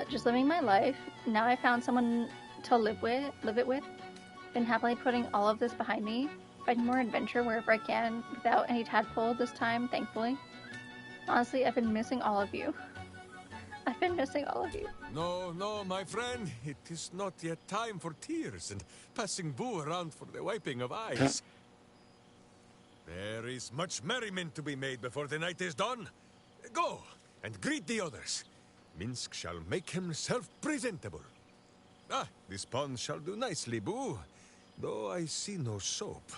Just living my life. Now I found someone to live it with. Been happily putting all of this behind me. Finding more adventure wherever I can without any tadpole this time, thankfully. Honestly, I've been missing all of you. I've been missing all of you. No, my friend. It is not yet time for tears and passing boo around for the wiping of eyes. There is much merriment to be made before the night is done. Go and greet the others. Minsk shall make himself presentable. This pond shall do nicely, boo. Though I see no soap.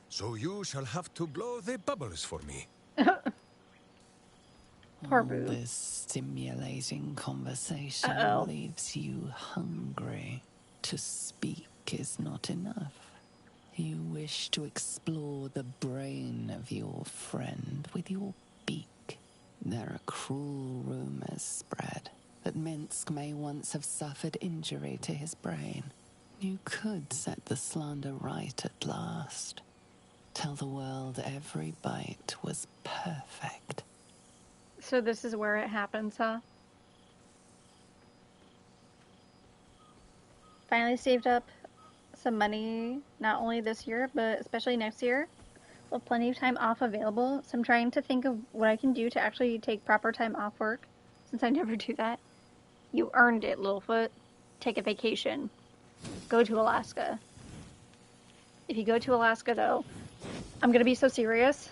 So you shall have to blow the bubbles for me. Poor All Boo. this stimulating conversation leaves you hungry. To speak is not enough. You wish to explore the brain of your friend with your beak. There are cruel rumors spread that Minsk may once have suffered injury to his brain. You could set the slander right at last. Tell the world every bite was perfect. So this is where it happens, huh? Finally saved up some money, not only this year, but especially next year. With plenty of time off available. So I'm trying to think of what I can do to actually take proper time off work, since I never do that. You earned it, Littlefoot. Take a vacation. Go to Alaska. If you go to Alaska, though, I'm going to be so serious.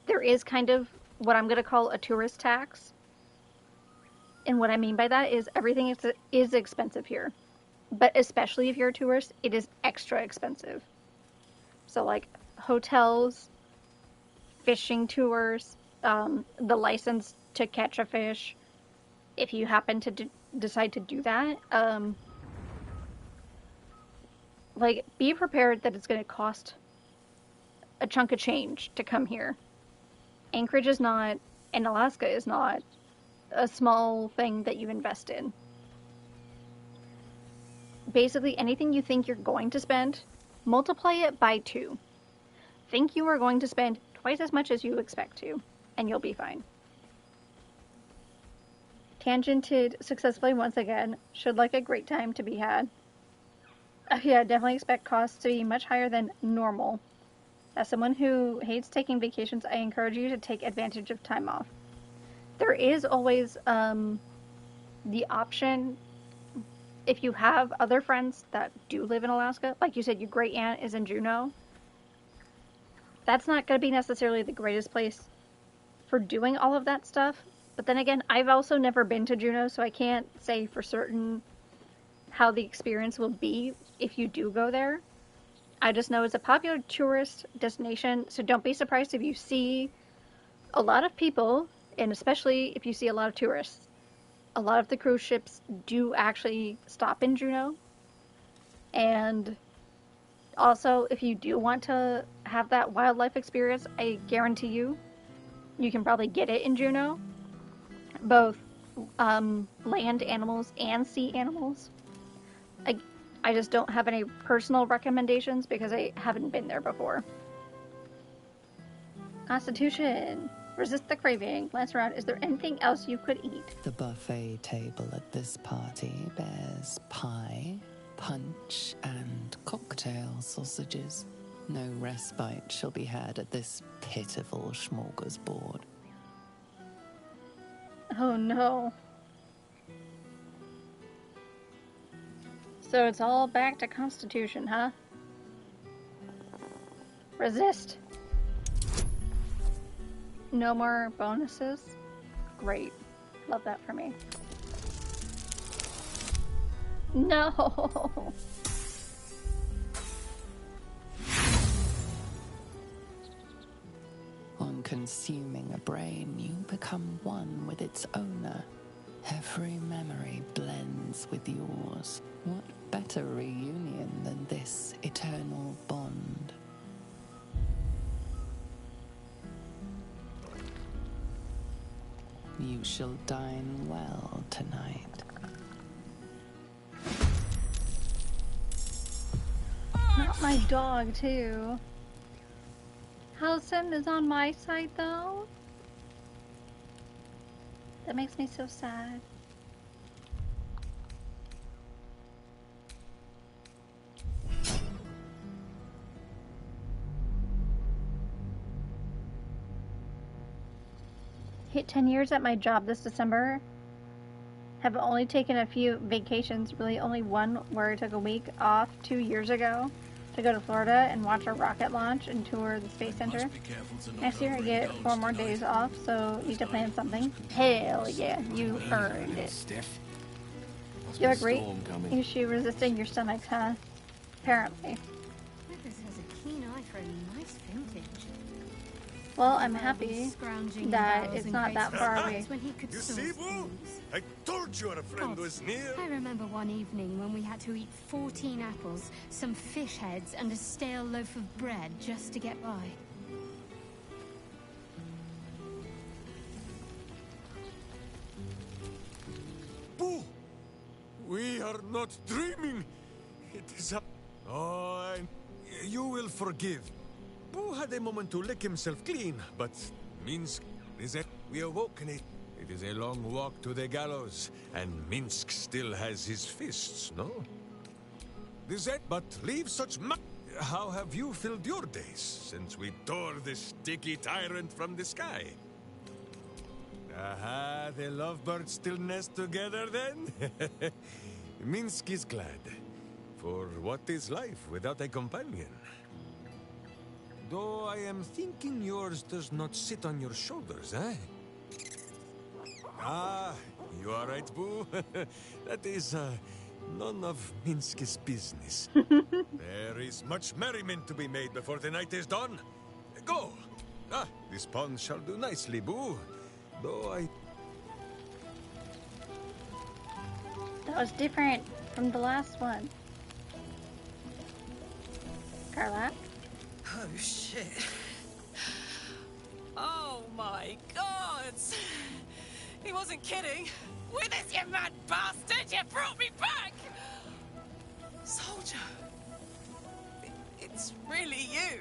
There is kind of what I'm going to call a tourist tax. And what I mean by that is everything is expensive here. But especially if you're a tourist, it is extra expensive. So, like, hotels, fishing tours, the license to catch a fish, if you happen to decide to do that, like, be prepared that it's going to cost a chunk of change to come here. Anchorage is not, and Alaska is not, a small thing that you invest in. Basically, anything you think you're going to spend, multiply it by 2. Think you are going to spend twice as much as you expect to, and you'll be fine. Tangented successfully once again. Should like a great time to be had. Yeah, definitely expect costs to be much higher than normal. As someone who hates taking vacations, I encourage you to take advantage of time off. There is always the option, if you have other friends that do live in Alaska, like you said, your great aunt is in Juneau. That's not going to be necessarily the greatest place for doing all of that stuff. But then again, I've also never been to Juneau, so I can't say for certain how the experience will be if you do go there. I just know it's a popular tourist destination, so don't be surprised if you see a lot of people, and especially if you see a lot of tourists. A lot of the cruise ships do actually stop in Juneau. And also, if you do want to have that wildlife experience, I guarantee you can probably get it in Juneau. Both land animals and sea animals. I just don't have any personal recommendations because I haven't been there before. Constitution. Resist the craving. Glance around. Is there anything else you could eat? The buffet table at this party bears pie, punch, and cocktail sausages. No respite shall be had at this pitiful smorgasbord. Oh no. So it's all back to Constitution, huh? Resist. No more bonuses? Great. Love that for me. No! On consuming a brain, you become one with its owner. Every memory blends with yours. What better reunion than this eternal bond? You shall dine well tonight. Not my dog, too. Halcyon is on my side, though. That makes me so sad. Hit 10 years at my job this December. Have only taken a few vacations, really only one where I took a week off 2 years ago to go to Florida and watch a rocket launch and tour the Space Center. Next year I get 4 more days off, so need to plan something. Hell yeah, you earned it. You have a great issue resisting your stomach, huh? Apparently. Withers has a keen eye for nice vintage. Well, I'm happy Scrounging that barrels it's and not crates that for far scraps away. when he could You source see, Boo? booze. I told you our friend God, was near. I remember one evening when we had to eat 14 apples, some fish heads, and a stale loaf of bread just to get by. Boo! We are not dreaming. It is a... Oh, you will forgive. Boo had a moment to lick himself clean, but Minsk is a... We awoke in it. It is a long walk to the gallows, and Minsk still has his fists, no? Is that but leave such How have you filled your days since we tore this sticky tyrant from the sky? Aha, the lovebirds still nest together then? Minsk is glad. For what is life without a companion? Though I am thinking yours does not sit on your shoulders, eh? Ah, you are right, Boo. That is, none of Minsk's business. There is much merriment to be made before the night is done. Go! Ah, this pond shall do nicely, Boo. Though I... That was different from the last one. Carla? Oh, shit. Oh, my God. He wasn't kidding. Withers, you mad bastard! You brought me back! Soldier. It's really you.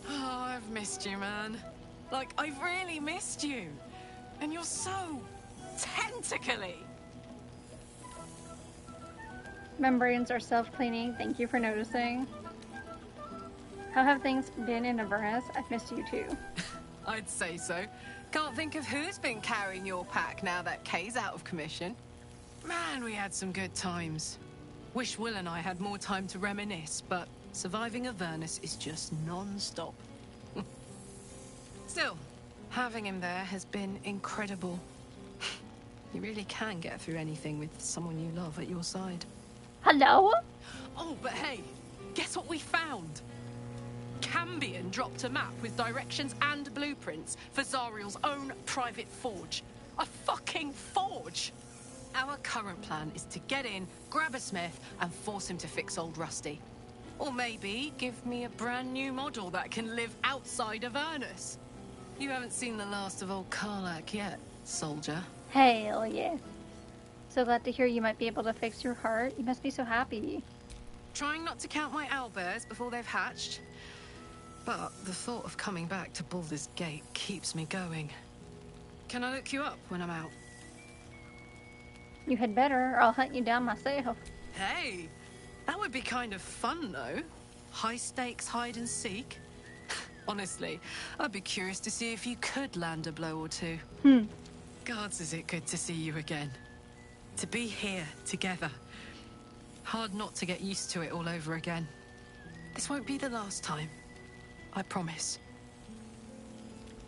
Oh, I've missed you, man. Like, I've really missed you. And you're so tentacly. Membranes are self-cleaning. Thank you for noticing. How have things been in Avernus? I've missed you too. I'd say so. Can't think of who's been carrying your pack now that Kay's out of commission. Man, we had some good times. Wish Will and I had more time to reminisce, but surviving Avernus is just non-stop. Still, having him there has been incredible. You really can get through anything with someone you love at your side. Hello? Oh, but hey, guess what we found? Cambion dropped a map with directions and blueprints for Zariel's own private forge. A fucking forge! Our current plan is to get in, grab a smith, and force him to fix old Rusty. Or maybe give me a brand new model that can live outside of Avernus. You haven't seen the last of old Karlak yet, soldier. Hell yeah. So glad to hear you might be able to fix your heart. You must be so happy. Trying not to count my owlbears before they've hatched. But the thought of coming back to Baldur's Gate keeps me going. Can I look you up when I'm out? You had better, or I'll hunt you down myself. Hey, that would be kind of fun, though. High stakes hide and seek. Honestly, I'd be curious to see if you could land a blow or two. Gods, is it good to see you again. To be here, together. Hard not to get used to it all over again. This won't be the last time. I promise.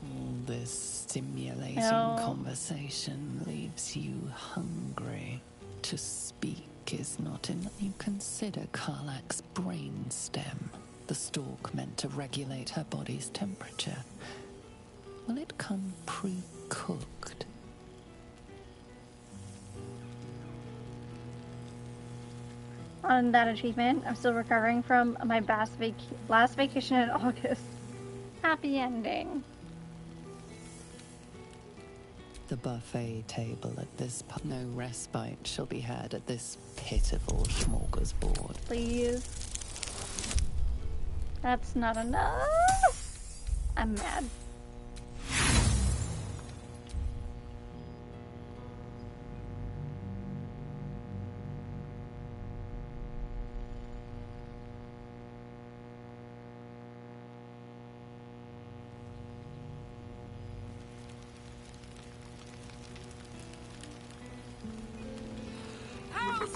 All this stimulating conversation leaves you hungry. To speak is not enough. You consider Karlak's brainstem, the stalk meant to regulate her body's temperature. Will it come pre-cooked? On that achievement, I'm still recovering from my last vacation in August. Happy ending. The buffet table at this no respite shall be had at this pitiful smorgasbord. Please. That's not enough. I'm mad.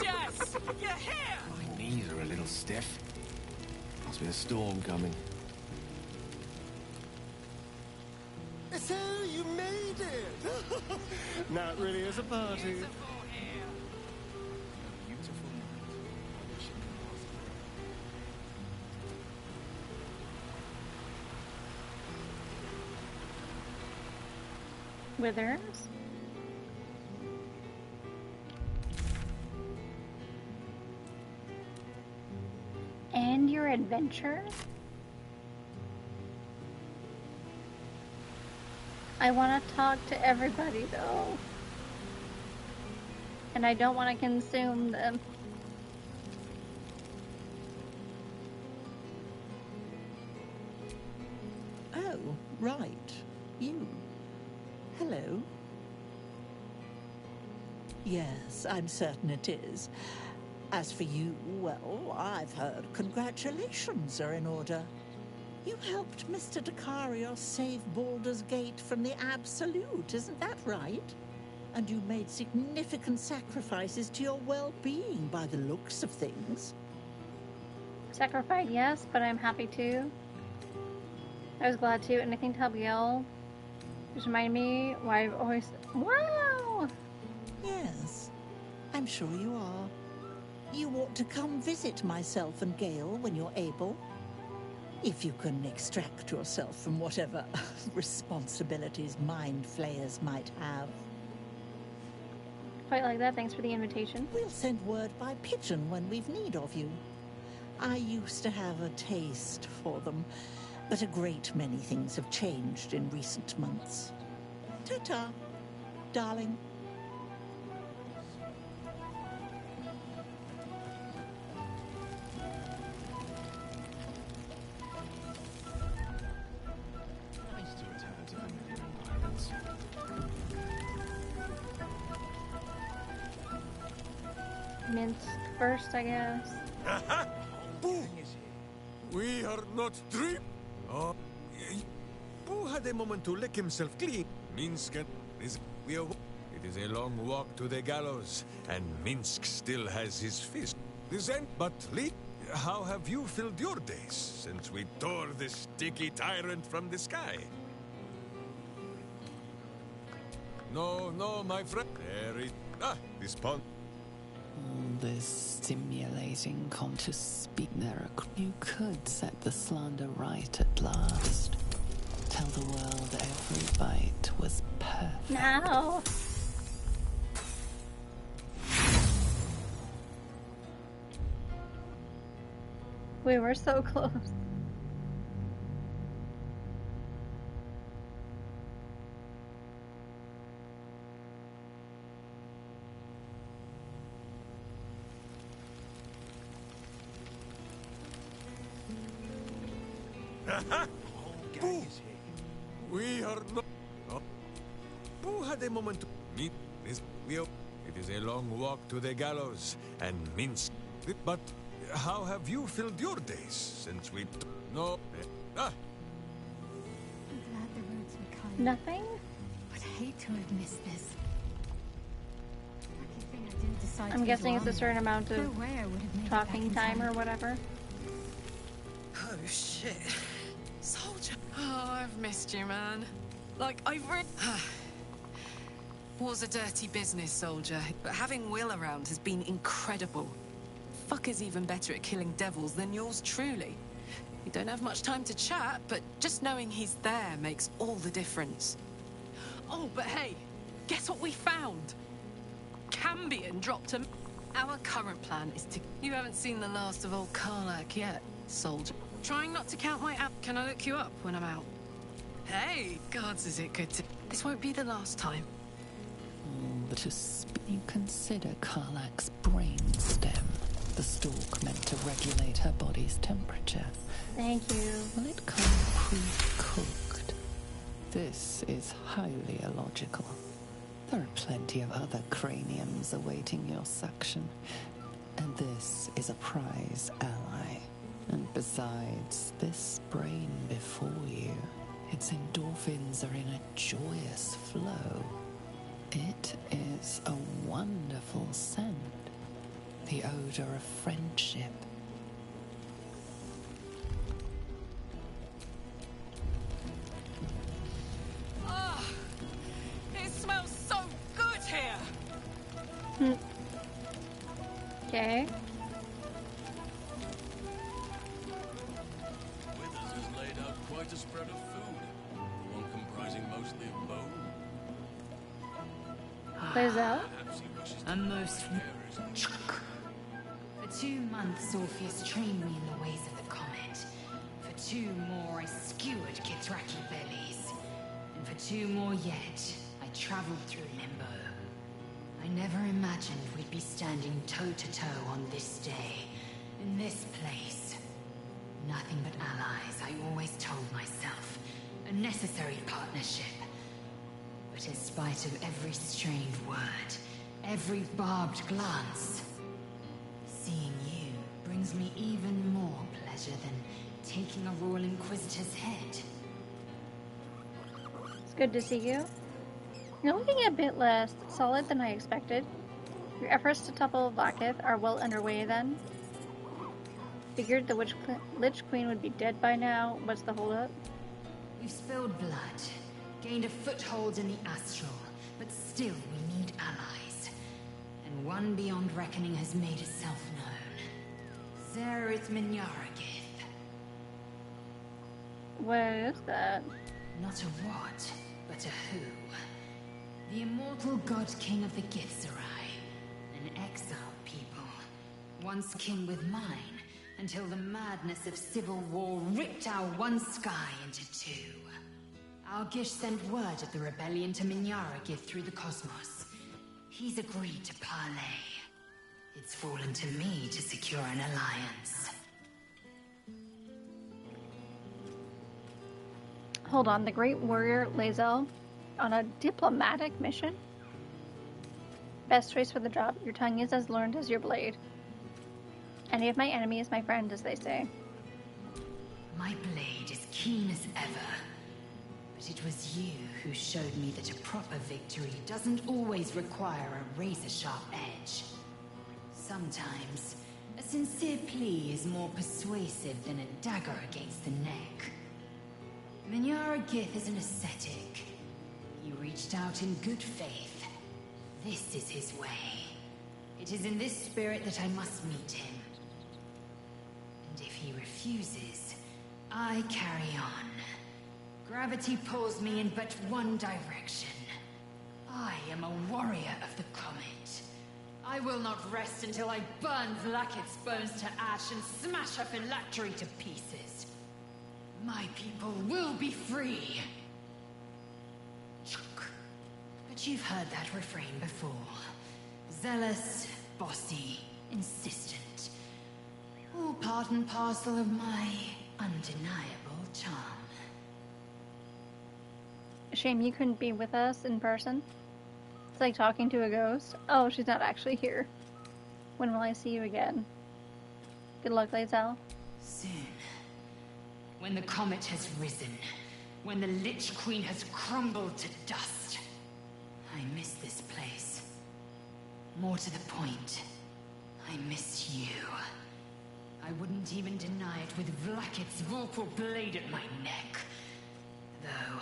Yes! You're here! My knees are a little stiff. Must be a storm coming. So you made it! Now it really is a party. Withers. And your adventure? I want to talk to everybody though. And I don't want to consume them. Oh, right. You. Hello. Yes, I'm certain it is. As for you, well, I've heard congratulations are in order. You helped Mr. Dicarios save Baldur's Gate from the Absolute, isn't that right? And you made significant sacrifices to your well-being by the looks of things. Sacrifice, yes, but I'm happy to. I was glad to. Anything to help Gil. Just remind me why I've always... Wow! Yes, I'm sure you are. You ought to come visit myself and Gale when you're able. If you can extract yourself from whatever responsibilities mind flayers might have. Quite like that. Thanks for the invitation. We'll send word by pigeon when we've need of you. I used to have a taste for them, but a great many things have changed in recent months. Ta-ta, darling. Nice to return to familiar environments. Minsk first, I guess. We are not dream. Oh, Boo had a moment to lick himself clean. Minsk is it is a long walk to the gallows, and Minsk still has his fist. This end, but Lee, how have you filled your days since we tore this sticky tyrant from the sky? No, my friend. This pond. All this stimulating to speak there. You could set the slander right at last. Tell the world every bite was perfect. No. We were so close. We are not. Who had a moment to meet this? It is a long walk to the gallows, and Minsk. But how have you filled your days since we? No. I'm glad the roads were kind. Nothing? I'd hate to have missed this. Lucky thing I didn't decide I'm to guessing go it's a on. certain amount No of way I would have made it talking back in time or whatever. Oh, shit. Soldier. Oh, I've missed you, man. Like, War's a dirty business, Soldier. But having Will around has been incredible. Fucker's even better at killing devils than yours truly. We don't have much time to chat, but just knowing he's there makes all the difference. Oh, but hey, guess what we found? Cambion dropped him. Our current plan is to... You haven't seen the last of old Karlak yet, Soldier. Trying not to count my app. Can I look you up when I'm out? Hey, gods, is it good to... This won't be the last time. But you consider Karlak's brainstem, the stalk meant to regulate her body's temperature. Thank you. Will it come pre-cooked? This is highly illogical. There are plenty of other craniums awaiting your suction, and this is a prize ally. And besides, this brain before you, its endorphins are in a joyous flow. It is a wonderful scent, the odor of friendship. Ah, it smells so good here. Okay. Withers has laid out quite a spread of food, one comprising mostly of bone, Plays out. A most... For 2 months, Orpheus trained me in the ways of the comet. For 2 more, I skewered Kithraki bellies. And for 2 more yet, I traveled through Limbo. I never imagined we'd be standing toe-to-toe on this day, in this place. Nothing but allies, I always told myself. A necessary partnership. But in spite of every strained word, every barbed glance, seeing you brings me even more pleasure than taking a Royal Inquisitor's head. It's good to see you. You're looking a bit less solid than I expected. Your efforts to topple Vlaakith are well underway then. Figured the Lich Queen would be dead by now. What's the holdup? We've spilled blood, gained a foothold in the astral, but still we need allies. And one beyond reckoning has made itself known. Zerith Minyaragith. What is that? Not a what, but a who. The immortal god king of the Githzerai. An exiled people. Once kin with mine, until the madness of civil war ripped our one sky into 2. Algish sent word of the rebellion to Minyaragith through the cosmos. He's agreed to parley. It's fallen to me to secure an alliance. Hold on, the great warrior Lae'zel on a diplomatic mission? Best choice for the job. Your tongue is as learned as your blade. Any of my enemy is my friend, as they say. My blade is keen as ever. But it was you who showed me that a proper victory doesn't always require a razor-sharp edge. Sometimes, a sincere plea is more persuasive than a dagger against the neck. Minyaragith is an ascetic. He reached out in good faith. This is his way. It is in this spirit that I must meet him. And if he refuses, I carry on. Gravity pulls me in but one direction. I am a warrior of the comet. I will not rest until I burn Vlaakith's bones to ash and smash her phylactery to pieces. My people will be free. But you've heard that refrain before. Zealous, bossy, insistent. All part and parcel of my undeniable charm. Shame you couldn't be with us in person. It's like talking to a ghost. Oh, she's not actually here. When will I see you again? Good luck, Lae'zel. Soon. When the comet has risen. When the Lich Queen has crumbled to dust. I miss this place. More to the point, I miss you. I wouldn't even deny it with Vlaakith's vorpal blade at my neck. Though,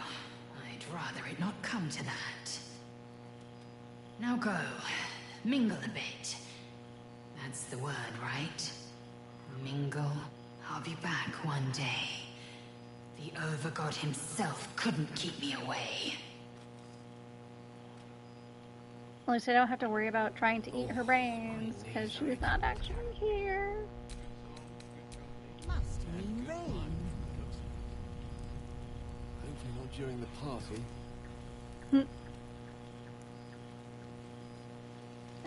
I'd rather it not come to that. Now go. Mingle a bit. That's the word, right? Mingle. I'll be back one day. The Overgod himself couldn't keep me away. At least I don't have to worry about trying to eat her brains, because she's not actually here. Must mean rain. Hopefully not during the party.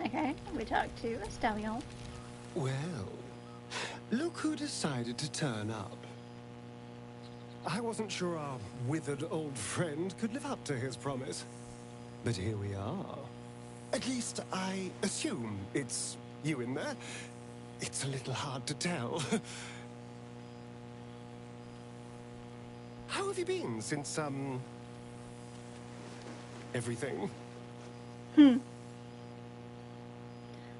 Okay, we talked to Stallion. Well, look who decided to turn up. I wasn't sure our withered old friend could live up to his promise. But here we are. At least I assume it's you in there. It's a little hard to tell. How have you been since, everything?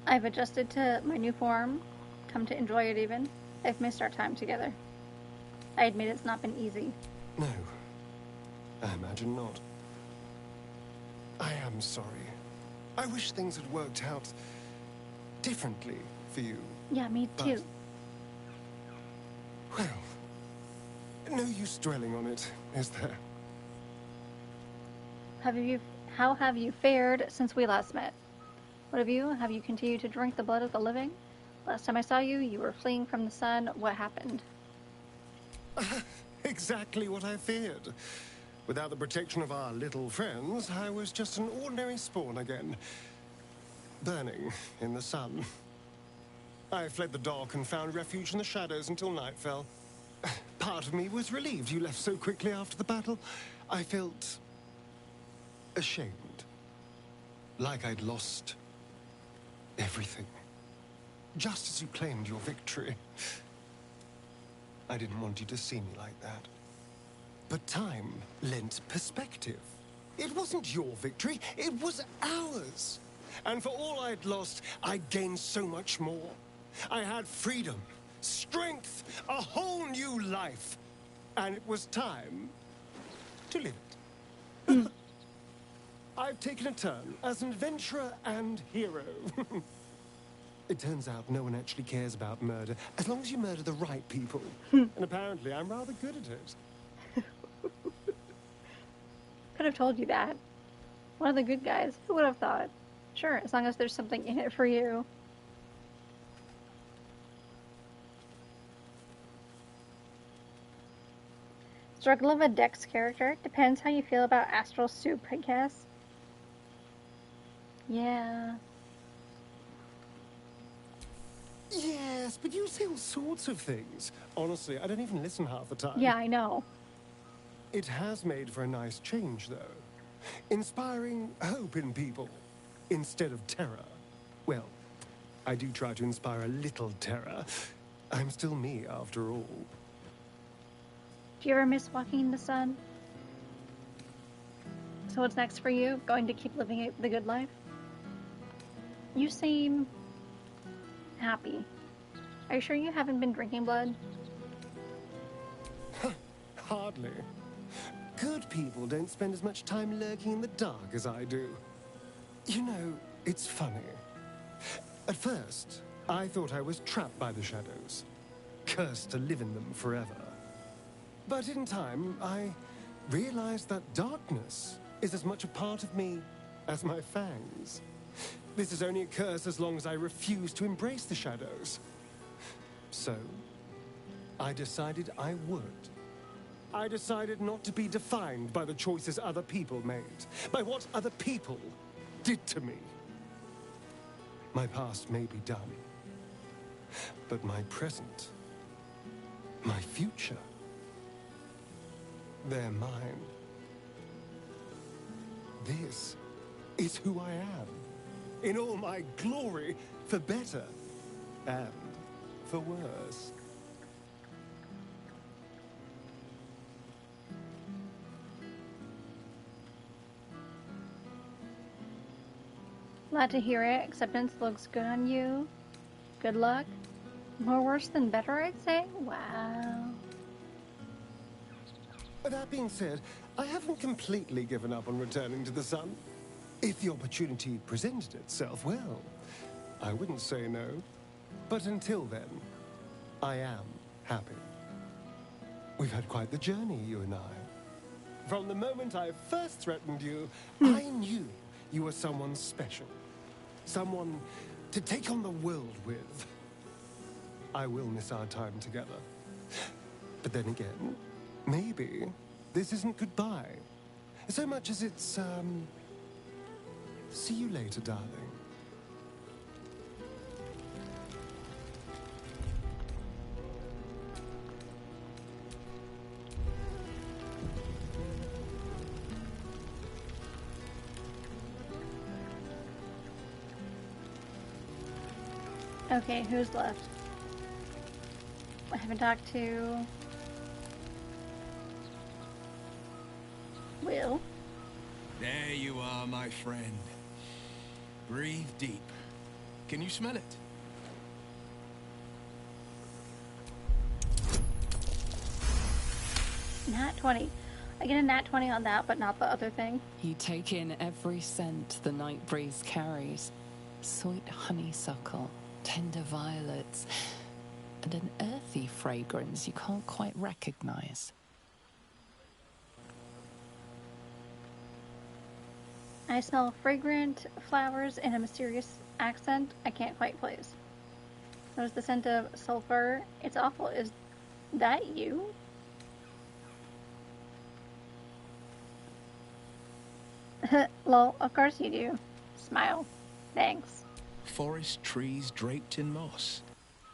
I've adjusted to my new form, come to enjoy it even. I've missed our time together. I admit it's not been easy. No, I imagine not. I am sorry. I wish things had worked out differently for you. Yeah, me too. Well, no use dwelling on it, is there? How have you fared since we last met? What of you? Have you continued to drink the blood of the living? Last time I saw you, you were fleeing from the sun. What happened? Exactly what I feared. Without the protection of our little friends, I was just an ordinary spawn again. Burning in the sun. I fled the dock and found refuge in the shadows until night fell. Part of me was relieved you left so quickly after the battle. I felt ashamed. Like I'd lost everything. Just as you claimed your victory. I didn't want you to see me like that. But time lent perspective. It wasn't your victory, it was ours. And for all I'd lost, I'd gained so much more. I had freedom, strength, a whole new life. And it was time to live it. I've taken a turn as an adventurer and hero. It turns out no one actually cares about murder, as long as you murder the right people. And apparently I'm rather good at it. Could have told you that. One of the good guys. Who would have thought? Sure, as long as there's something in it for you. Struggle of a Dex character. Depends how you feel about Astral Soup, I guess. Yeah. Yes, but you say all sorts of things. Honestly, I don't even listen half the time. Yeah, I know. It has made for a nice change, though. Inspiring hope in people, instead of terror. Well, I do try to inspire a little terror. I'm still me, after all. Do you ever miss walking in the sun? So what's next for you? Going to keep living the good life? You seem happy. Are you sure you haven't been drinking blood? Hardly. Good people don't spend as much time lurking in the dark as I do. You know, it's funny. At first, I thought I was trapped by the shadows, cursed to live in them forever. But in time, I realized that darkness is as much a part of me as my fangs. This is only a curse as long as I refuse to embrace the shadows. So, I decided I would. I decided not to be defined by the choices other people made, by what other people did to me. My past may be done, but my present, my future, they're mine. This is who I am, in all my glory, for better and for worse. Glad to hear it. Acceptance looks good on you. Good luck. More worse than better, I'd say. Wow. That being said, I haven't completely given up on returning to the sun. If the opportunity presented itself, well, I wouldn't say no. But until then, I am happy. We've had quite the journey, you and I. From the moment I first threatened you, I knew you were someone special. Someone to take on the world with. I will miss our time together. But then again, maybe this isn't goodbye. So much as it's, see you later, darling. Okay, who's left? I haven't talked to Will. There you are, my friend. Breathe deep. Can you smell it? Nat 20. I get a nat 20 on that, but not the other thing. You take in every scent the night breeze carries. Sweet honeysuckle, tender violets, and an earthy fragrance you can't quite recognize. I smell fragrant flowers in a mysterious accent I can't quite place. There's the scent of sulfur. It's awful. Is that you? Lol, of course you do. Smile. Thanks. Forest trees draped in moss.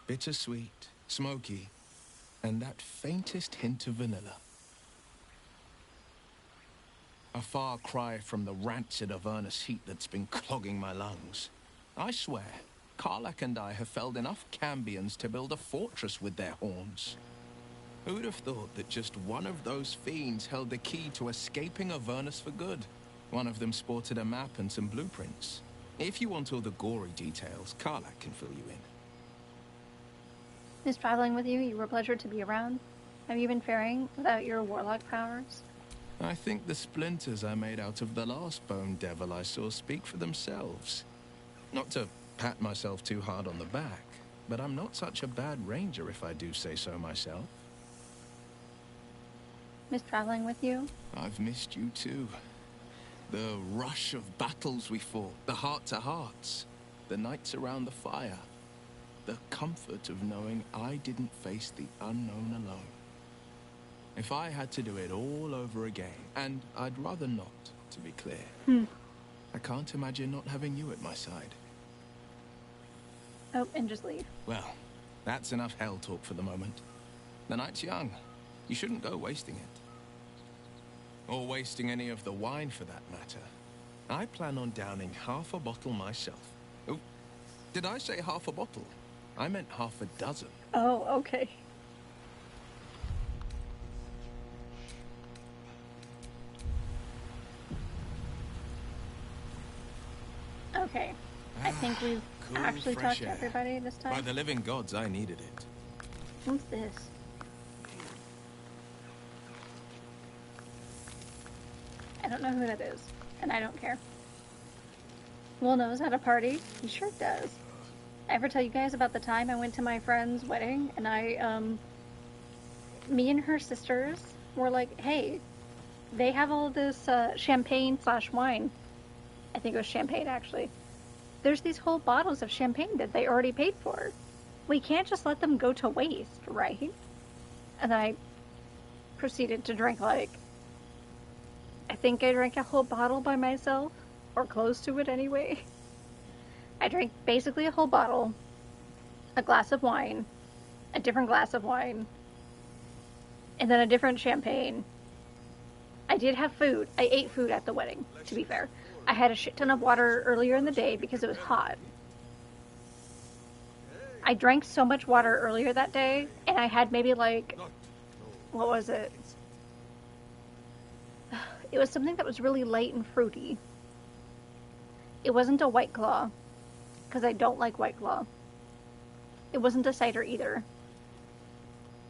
Bittersweet, smoky, and that faintest hint of vanilla. A far cry from the rancid Avernus heat that's been clogging my lungs. I swear, Karlach and I have felled enough Cambions to build a fortress with their horns. Who'd have thought that just one of those fiends held the key to escaping Avernus for good? One of them sported a map and some blueprints. If you want all the gory details, Karlach can fill you in. Is traveling with you? You were a pleasure to be around. Have you been faring without your warlock powers? I think the splinters I made out of the last bone devil I saw speak for themselves. Not to pat myself too hard on the back, but I'm not such a bad ranger if I do say so myself. Miss traveling with you? I've missed you too. The rush of battles we fought, the heart-to-hearts, the nights around the fire, the comfort of knowing I didn't face the unknown alone. If I had to do it all over again, and I'd rather not, to be clear, I can't imagine not having you at my side. Oh, and just leave. Well, that's enough hell talk for the moment. The night's young. You shouldn't go wasting it. Or wasting any of the wine, for that matter. I plan on downing half a bottle myself. Oh, did I say half a bottle? I meant half a dozen. Oh, okay. Okay. I think we've Cool, actually fresh talked to air. everybody this time. By the living gods, I needed it. What's this? I don't know who that is, and I don't care. Will knows at a party. He sure does. I ever tell you guys about the time I went to my friend's wedding, and me and her sisters were like, hey, they have all this champagne/wine. I think it was champagne, actually. There's these whole bottles of champagne that they already paid for. We can't just let them go to waste, right? And I proceeded to drink, like, I think I drank a whole bottle by myself, or close to it anyway. I drank basically a whole bottle, a glass of wine, a different glass of wine, and then a different champagne. I did have food. I ate food at the wedding, to be fair. I had a shit ton of water earlier in the day because it was hot. I drank so much water earlier that day, and I had maybe like, what was it? It was something that was really light and fruity. It wasn't a White Claw, because I don't like White Claw. It wasn't a cider either.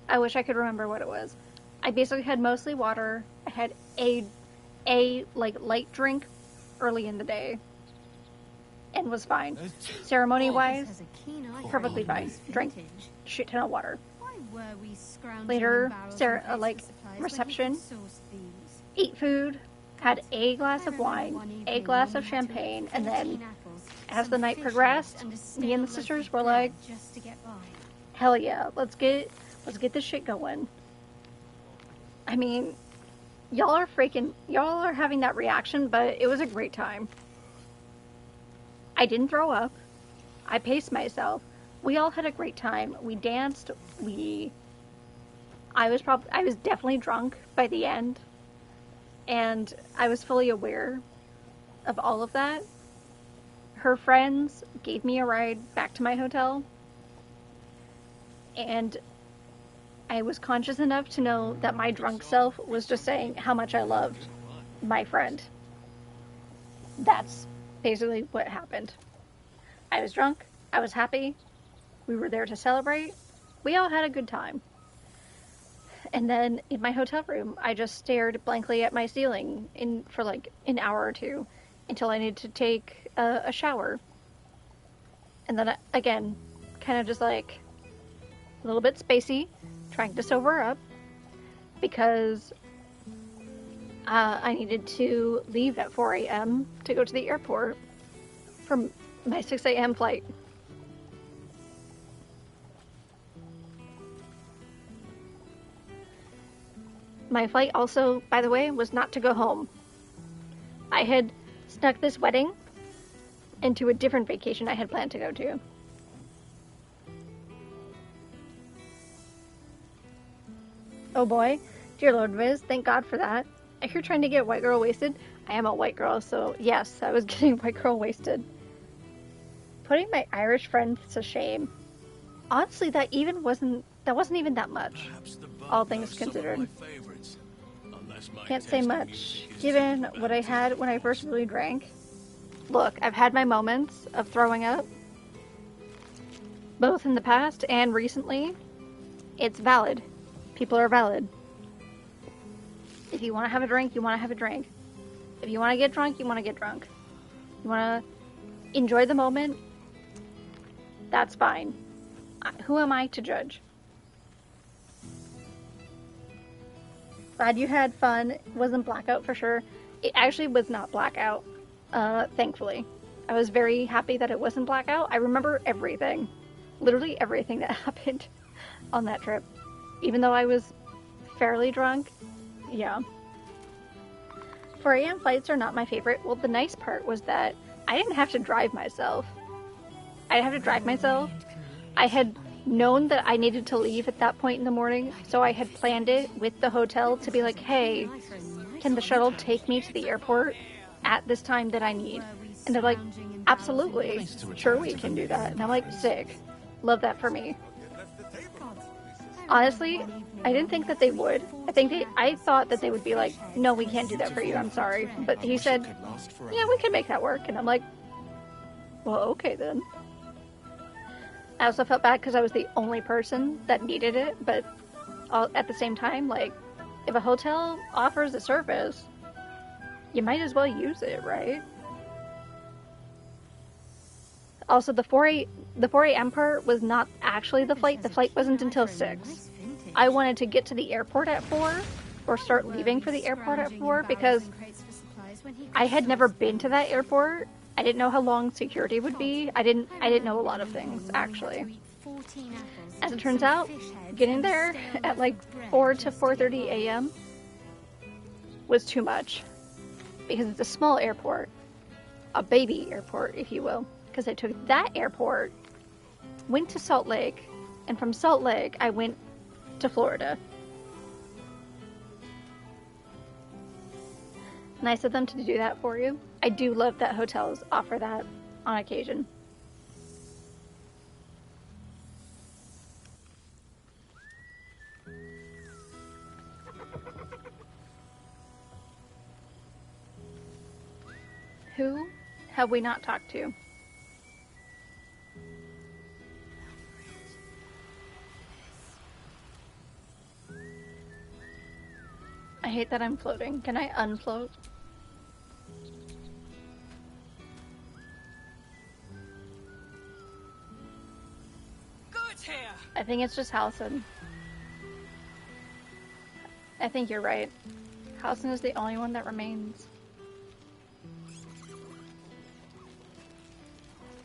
I wish I could remember what it was. I basically had mostly water. I had a like light drink early in the day, and was fine. Ceremony-wise, perfectly fine. Drank shit ton of water. Later, reception, ate food, had a glass of wine, a glass of champagne, and then, as the night progressed, me and the sisters were like, hell yeah, let's get this shit going. I mean, y'all are having that reaction, but it was a great time. I didn't throw up. I paced myself. We all had a great time. We danced. I was definitely drunk by the end. And I was fully aware of all of that. Her friends gave me a ride back to my hotel. And I was conscious enough to know that my drunk self was just saying how much I loved my friend. That's basically what happened. I was drunk. I was happy. We were there to celebrate. We all had a good time. And then in my hotel room, I just stared blankly at my ceiling for like an hour or two until I needed to take a shower. And then again, kind of just like a little bit spacey, trying to sober up, because I needed to leave at 4 a.m. to go to the airport for my 6 a.m. flight. My flight also, by the way, was not to go home. I had snuck this wedding into a different vacation I had planned to go to. Oh boy, dear Lord Viz, thank God for that. If you're trying to get white girl wasted, I am a white girl, so yes, I was getting white girl wasted. Putting my Irish friends to shame. Honestly, that wasn't even that much, all things considered. Can't say much, given what I had when I first really drank. Look, I've had my moments of throwing up, both in the past and recently. It's valid. People are valid. If you want to have a drink, you want to have a drink. If you want to get drunk, you want to get drunk. You want to enjoy the moment, that's fine. Who am I to judge? Glad you had fun. Wasn't blackout for sure. It actually was not blackout, thankfully. I was very happy that it wasn't blackout. I remember everything. Literally everything that happened on that trip. Even though I was fairly drunk. Yeah. 4 a.m. flights are not my favorite. Well, the nice part was that I didn't have to drive myself. I didn't have to drive myself. I had known that I needed to leave at that point in the morning, so I had planned it with the hotel to be like, hey, can the shuttle take me to the airport at this time that I need? And they're like, absolutely. Sure, we can do that. And I'm like, sick. Love that for me. Honestly, I didn't think that they would. I thought that they would be like, no, we can't do that for you. I'm sorry. But he said, yeah, we can make that work. And I'm like, well, okay then. I also felt bad because I was the only person that needed it. But at the same time, like, if a hotel offers a service, you might as well use it, right? Also, the 4 a.m. part was not actually the flight. The flight wasn't until 6. I wanted to get to the airport at 4, or start leaving for the airport at 4, because I had never been to that airport. I didn't know how long security would be. I didn't know a lot of things, actually. As it turns out, getting there at like 4 to 4:30 a.m. was too much, because it's a small airport, a baby airport, if you will. Because I took that airport, went to Salt Lake, and from Salt Lake, I went to Florida. Nice of them to do that for you. I do love that hotels offer that on occasion. Who have we not talked to? I hate that I'm floating. Can I unfloat? Good here. I think it's just Halcyon. I think you're right. Halcyon is the only one that remains.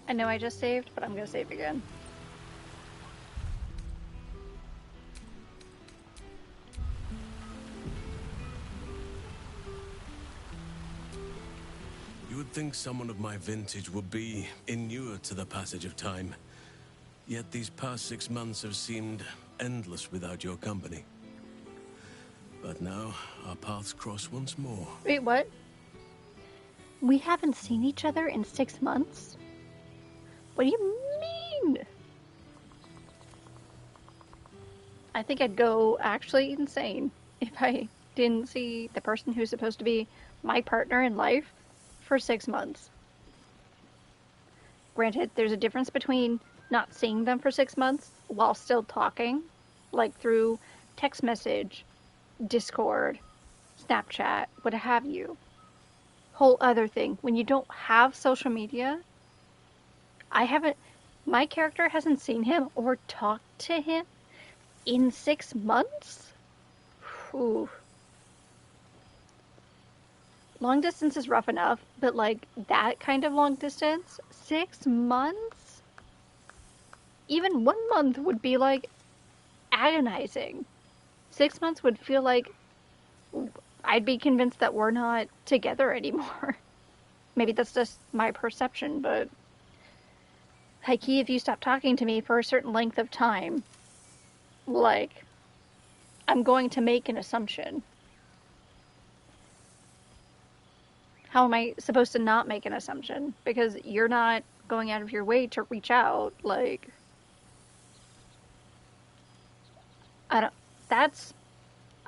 I know I just saved, but I'm gonna save again. You would think someone of my vintage would be inured to the passage of time. Yet these past 6 months have seemed endless without your company. But now, our paths cross once more. Wait, what? We haven't seen each other in 6 months? What do you mean? I think I'd go actually insane if I didn't see the person who's supposed to be my partner in life for 6 months. Granted, there's a difference between not seeing them for 6 months while still talking, like through text message, Discord, Snapchat, what have you. Whole other thing. When you don't have social media, my character hasn't seen him or talked to him in 6 months? Ooh. long distance is rough enough, but like that kind of long distance, 6 months? Even 1 month would be like agonizing. 6 months would feel like I'd be convinced that we're not together anymore. Maybe that's just my perception, but Heike, if you stop talking to me for a certain length of time, like, I'm going to make an assumption. How am I supposed to not make an assumption? Because you're not going out of your way to reach out, like...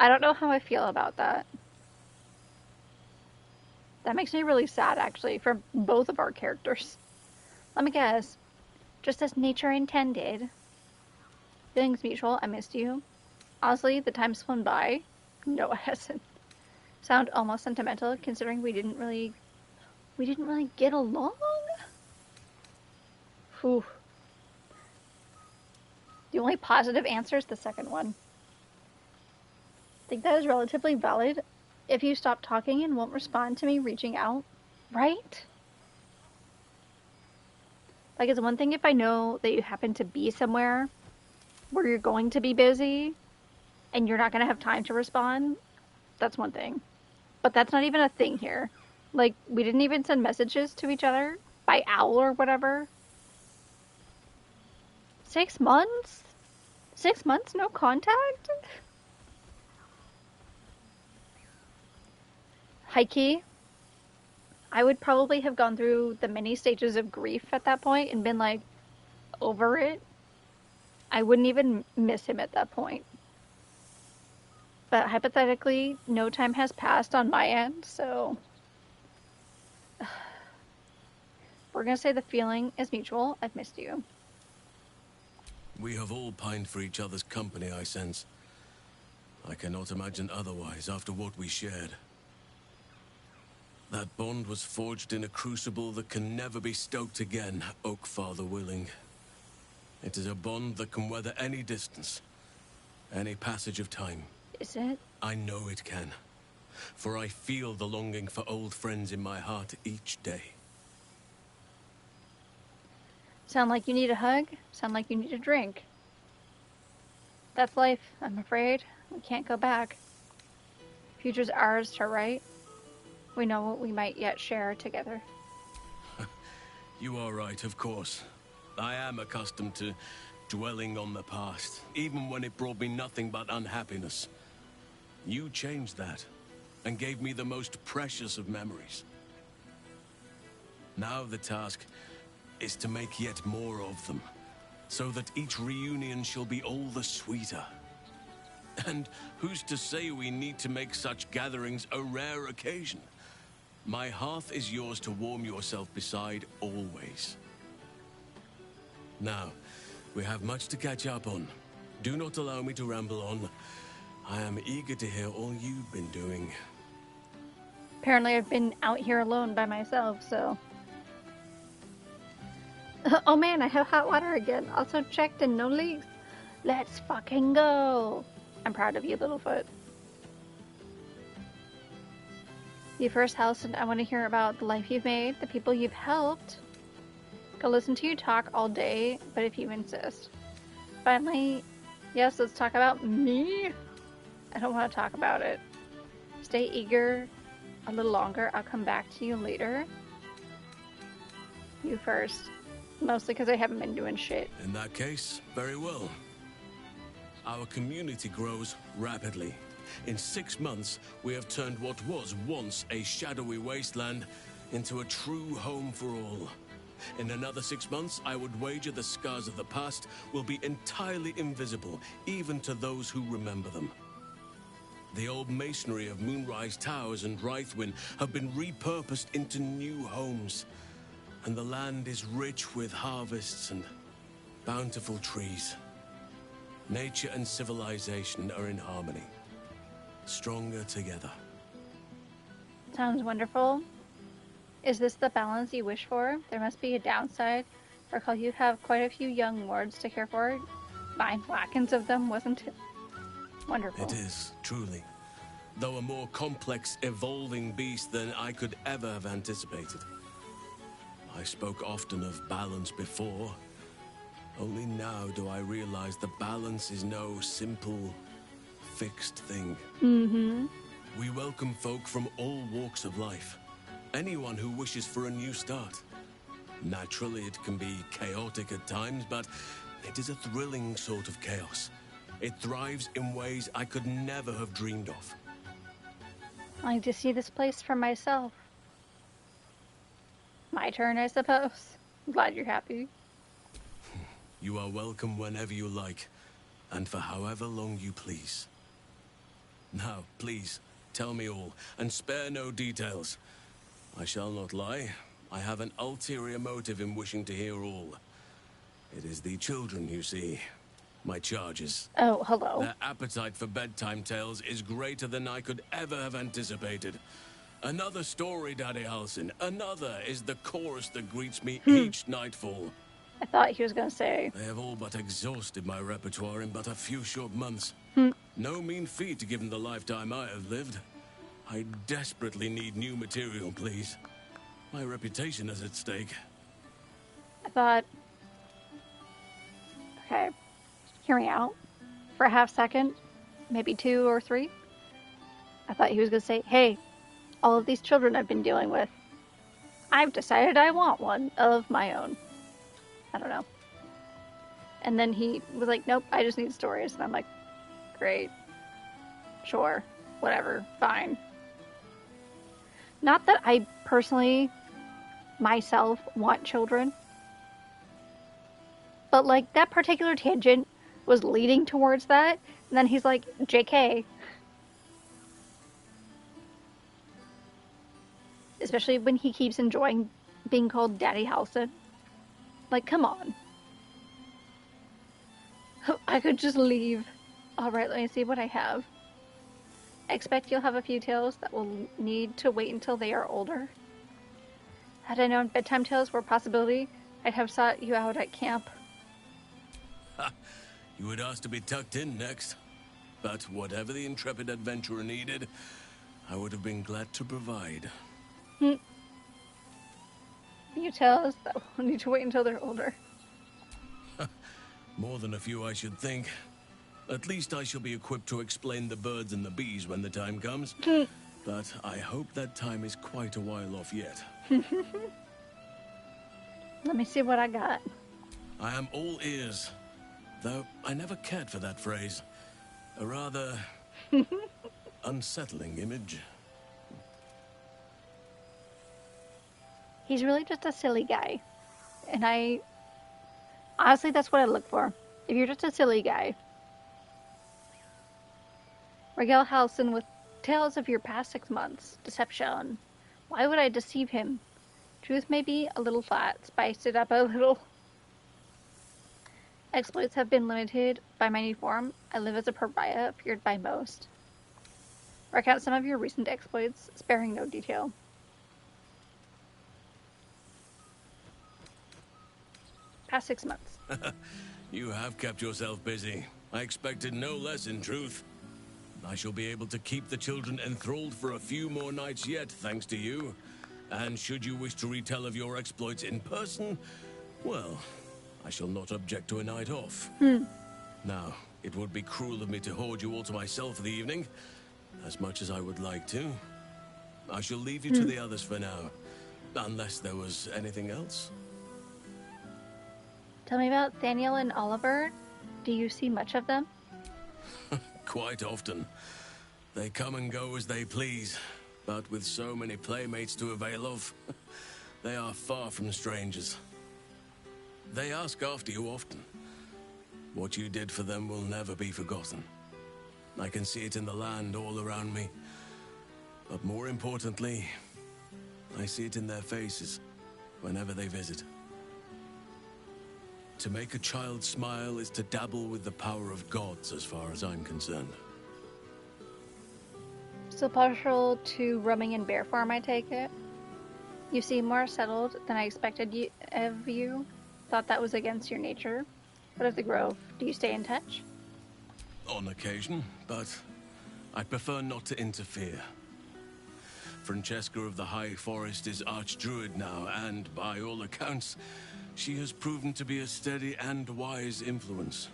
I don't know how I feel about that. That makes me really sad, actually, for both of our characters. Let me guess. Just as nature intended. Feelings mutual, I missed you. Honestly, the time's flown by. No, it hasn't. Sound almost sentimental, considering we didn't really get along? Whew. The only positive answer is the second one. I think that is relatively valid. If you stop talking and won't respond to me reaching out, right? Like, it's one thing if I know that you happen to be somewhere where you're going to be busy and you're not going to have time to respond. That's one thing. But that's not even a thing here. Like, we didn't even send messages to each other by owl or whatever. 6 months? 6 months, no contact? Heike, I would probably have gone through the many stages of grief at that point and been like, over it. I wouldn't even miss him at that point. But hypothetically, no time has passed on my end, so... We're gonna say the feeling is mutual. I've missed you. We have all pined for each other's company, I sense. I cannot imagine otherwise after what we shared. That bond was forged in a crucible that can never be stoked again, Oak Father willing. It is a bond that can weather any distance, any passage of time. Is it? I know it can, for I feel the longing for old friends in my heart each day. Sound like you need a hug? Sound like you need a drink? That's life, I'm afraid. We can't go back. Future's ours to write. We know what we might yet share together. You are right, of course. I am accustomed to dwelling on the past, even when it brought me nothing but unhappiness. You changed that, and gave me the most precious of memories. Now the task is to make yet more of them, so that each reunion shall be all the sweeter. And who's to say we need to make such gatherings a rare occasion? My hearth is yours to warm yourself beside always. Now, we have much to catch up on. Do not allow me to ramble on. I am eager to hear all you've been doing. Apparently I've been out here alone by myself, so... Oh man, I have hot water again. Also checked and no leaks. Let's fucking go. I'm proud of you, Littlefoot. You first house, and I want to hear about the life you've made, the people you've helped. Go listen to you talk all day, but if you insist. Finally, yes, let's talk about me. I don't want to talk about it. Stay eager a little longer. I'll come back to you later. You first. Mostly because I haven't been doing shit. In that case, very well. Our community grows rapidly. In 6 months, we have turned what was once a shadowy wasteland into a true home for all. In another 6 months, I would wager the scars of the past will be entirely invisible, even to those who remember them. The old masonry of Moonrise Towers and Rythwin have been repurposed into new homes, and the land is rich with harvests and bountiful trees. Nature and civilization are in harmony, stronger together. Sounds wonderful. Is this the balance you wish for? There must be a downside. Recall you have quite a few young lords to care for. 9 Lackens of them, wasn't it? Wonderful. It is, truly. though a more complex, evolving beast than I could ever have anticipated. I spoke often of balance before. Only now do I realize the balance is no simple, fixed thing. We welcome folk from all walks of life. Anyone who wishes for a new start. Naturally, it can be chaotic at times, but it is a thrilling sort of chaos. It thrives in ways I could never have dreamed of. I need to see this place for myself. My turn, I suppose. I'm glad you're happy. You are welcome whenever you like, and for however long you please. Now, please, tell me all, and spare no details. I shall not lie. I have an ulterior motive in wishing to hear all. It is the children, you see. My charges. Oh, hello. Their appetite for bedtime tales is greater than I could ever have anticipated. Another story, Daddy Halsin. Another is the chorus that greets me each nightfall. I thought he was going to say... They have all but exhausted my repertoire in but a few short months. No mean feat given the lifetime I have lived. I desperately need new material, please. My reputation is at stake. I thought... Okay. Hear me out. For a half second, maybe 2 or 3. I thought he was going to say, hey, all of these children I've been dealing with, I've decided I want one of my own. I don't know. And then he was like, nope, I just need stories. And I'm like, great. Sure. Whatever. Fine. Not that I personally, myself, want children. But, like, that particular tangent was leading towards that. And then he's like, JK. Especially when he keeps enjoying being called Daddy Halsin. Like, come on. I could just leave. Alright, let me see what I have. I expect you'll have a few tales that will need to wait until they are older. Had I known bedtime tales were a possibility, I'd have sought you out at camp. You would ask to be tucked in next. But whatever the intrepid adventurer needed, I would have been glad to provide. You tales that will need to wait until they're older. More than a few, I should think. At least I shall be equipped to explain the birds and the bees when the time comes. But I hope that time is quite a while off yet. Let me see what I got. I am all ears. Though I never cared for that phrase. A rather unsettling image. He's really just a silly guy. And honestly, that's what I look for. If you're just a silly guy. Regale Halsin with tales of your past 6 months. Deception. Why would I deceive him? Truth may be a little flat. Spiced it up a little. Exploits have been limited by my new form. I live as a pariah, feared by most. Recount some of your recent exploits, sparing no detail. Past 6 months. You have kept yourself busy. I expected no less, in truth. I shall be able to keep the children enthralled for a few more nights yet, thanks to you. And should you wish to retell of your exploits in person, well, I shall not object to a night off. Now, it would be cruel of me to hoard you all to myself for the evening, as much as I would like to. I shall leave you to the others for now, unless there was anything else. Tell me about Daniel and Oliver. Do you see much of them? Quite often. They come and go as they please, but with so many playmates to avail of, they are far from strangers. They ask after you often. What you did for them will never be forgotten. I can see it in the land all around me. But more importantly, I see it in their faces whenever they visit. To make a child smile is to dabble with the power of gods, as far as I'm concerned. Still partial to roaming in bear form, I take it? You seem more settled than I expected of you. Thought that was against your nature. What of the Grove? Do you stay in touch? On occasion, but I prefer not to interfere. Francesca of the High Forest is Archdruid now, and by all accounts, she has proven to be a steady and wise influence.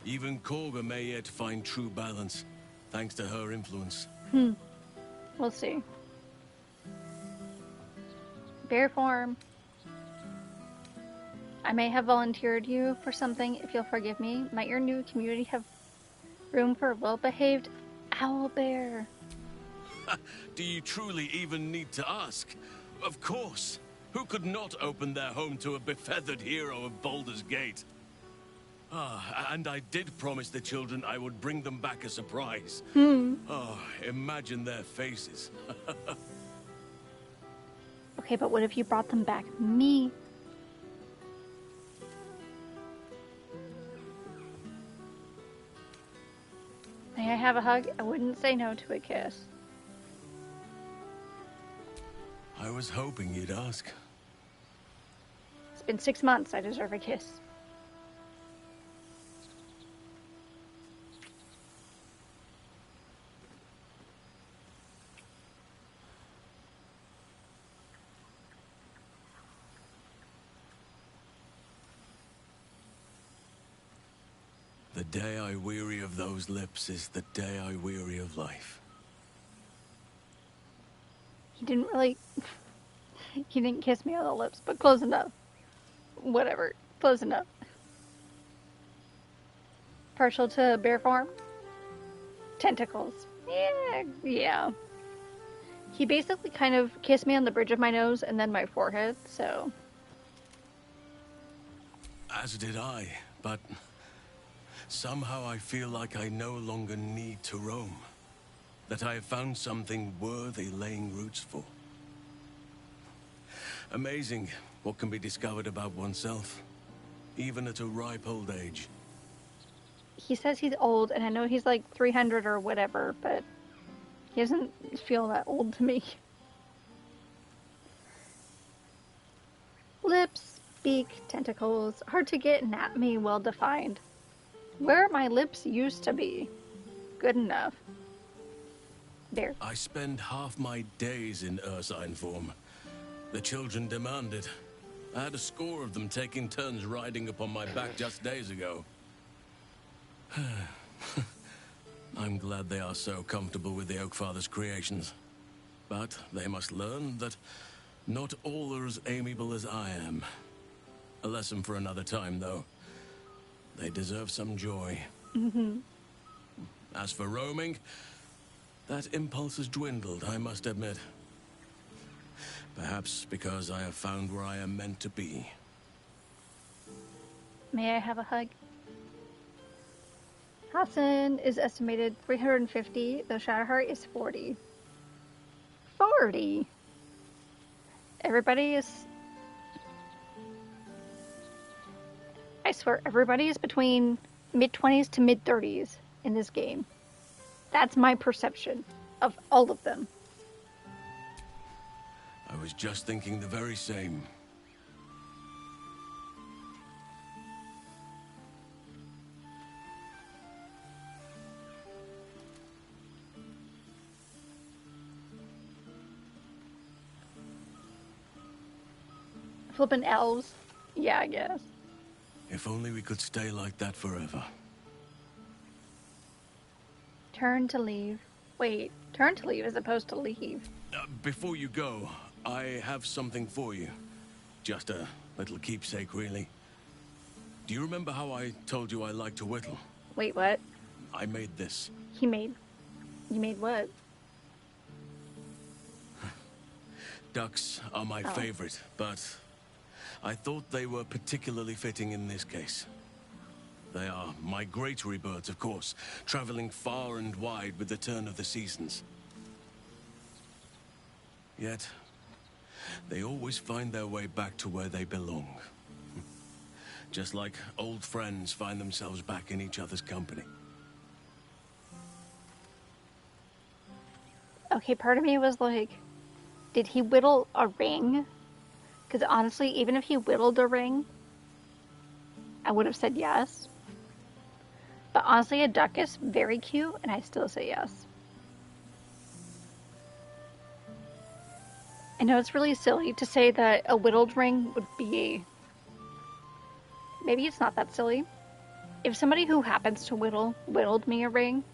Even Korga may yet find true balance, thanks to her influence. We'll see. Bear form. I may have volunteered you for something if you'll forgive me. Might your new community have room for a well-behaved owl bear? Do you truly even need to ask? Of course. Who could not open their home to a befeathered hero of Baldur's Gate? Ah, and I did promise the children I would bring them back a surprise. Oh, imagine their faces. Okay, but what if you brought them back me? May I have a hug? I wouldn't say no to a kiss. I was hoping you'd ask. It's been 6 months. I deserve a kiss. The day I weary of those lips is the day I weary of life. He didn't really... He didn't kiss me on the lips, but close enough. Whatever. Close enough. Partial to bear form? Tentacles. Yeah. He basically kind of kissed me on the bridge of my nose and then my forehead, so... As did I, but... somehow I feel like I no longer need to roam. That I have found something worthy laying roots for. Amazing what can be discovered about oneself, even at a ripe old age. He says he's old, and I know he's like 300 or whatever, but he doesn't feel that old to me. Lips, beak, tentacles, hard to get and at me well defined. Where my lips used to be. Good enough. There. I spend half my days in ursine form. The children demanded. I had a score of them taking turns riding upon my back just days ago. I'm glad they are so comfortable with the Oakfather's creations. But they must learn that not all are as amiable as I am. A lesson for another time, though. They deserve some joy. As for roaming, that impulse has dwindled, I must admit. Perhaps because I have found where I am meant to be. May I have a hug? Hassan is estimated 350, though Shadowheart is 40. 40? Everybody is... I swear, everybody is between mid-20s to mid-30s in this game. That's my perception of all of them. I was just thinking the very same. Flippin' elves? Yeah, I guess. If only we could stay like that forever. Turn to leave. Wait, turn to leave as opposed to leave. Before you go, I have something for you. Just a little keepsake, really. Do you remember how I told you I like to whittle? Wait, what? I made this. You made what? Ducks are my favorite, but I thought they were particularly fitting in this case. They are migratory birds, of course, traveling far and wide with the turn of the seasons. Yet, they always find their way back to where they belong. Just like old friends find themselves back in each other's company. Okay, part of me was like, did he whittle a ring? Because honestly, even if he whittled a ring, I would have said yes. But honestly, a duck is very cute, and I still say yes. I know it's really silly to say that a whittled ring would be... Maybe it's not that silly. If somebody who happens to whittled me a ring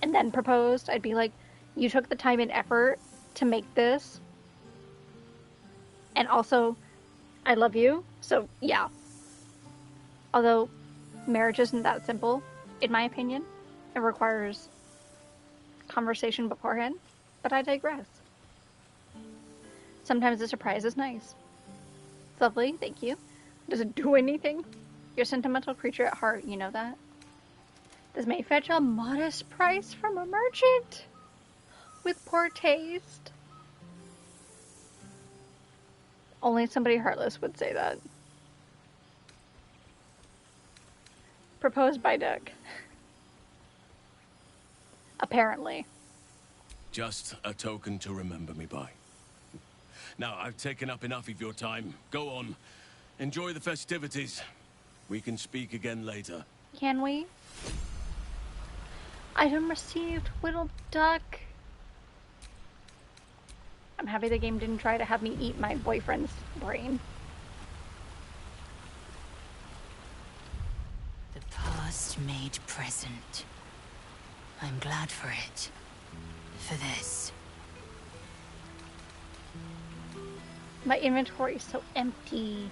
and then proposed, I'd be like, you took the time and effort to make this. And also, I love you, so yeah. Although, marriage isn't that simple, in my opinion. It requires conversation beforehand, but I digress. Sometimes a surprise is nice. It's lovely, thank you. Does it do anything? You're a sentimental creature at heart, you know that? This may fetch a modest price from a merchant with poor taste. Only somebody heartless would say that. Proposed by Duck. Apparently. Just a token to remember me by. Now, I've taken up enough of your time. Go on. Enjoy the festivities. We can speak again later. Can we? Item received, Whittled Duck. I'm happy the game didn't try to have me eat my boyfriend's brain. The past made present. I'm glad for it. For this. My inventory is so empty.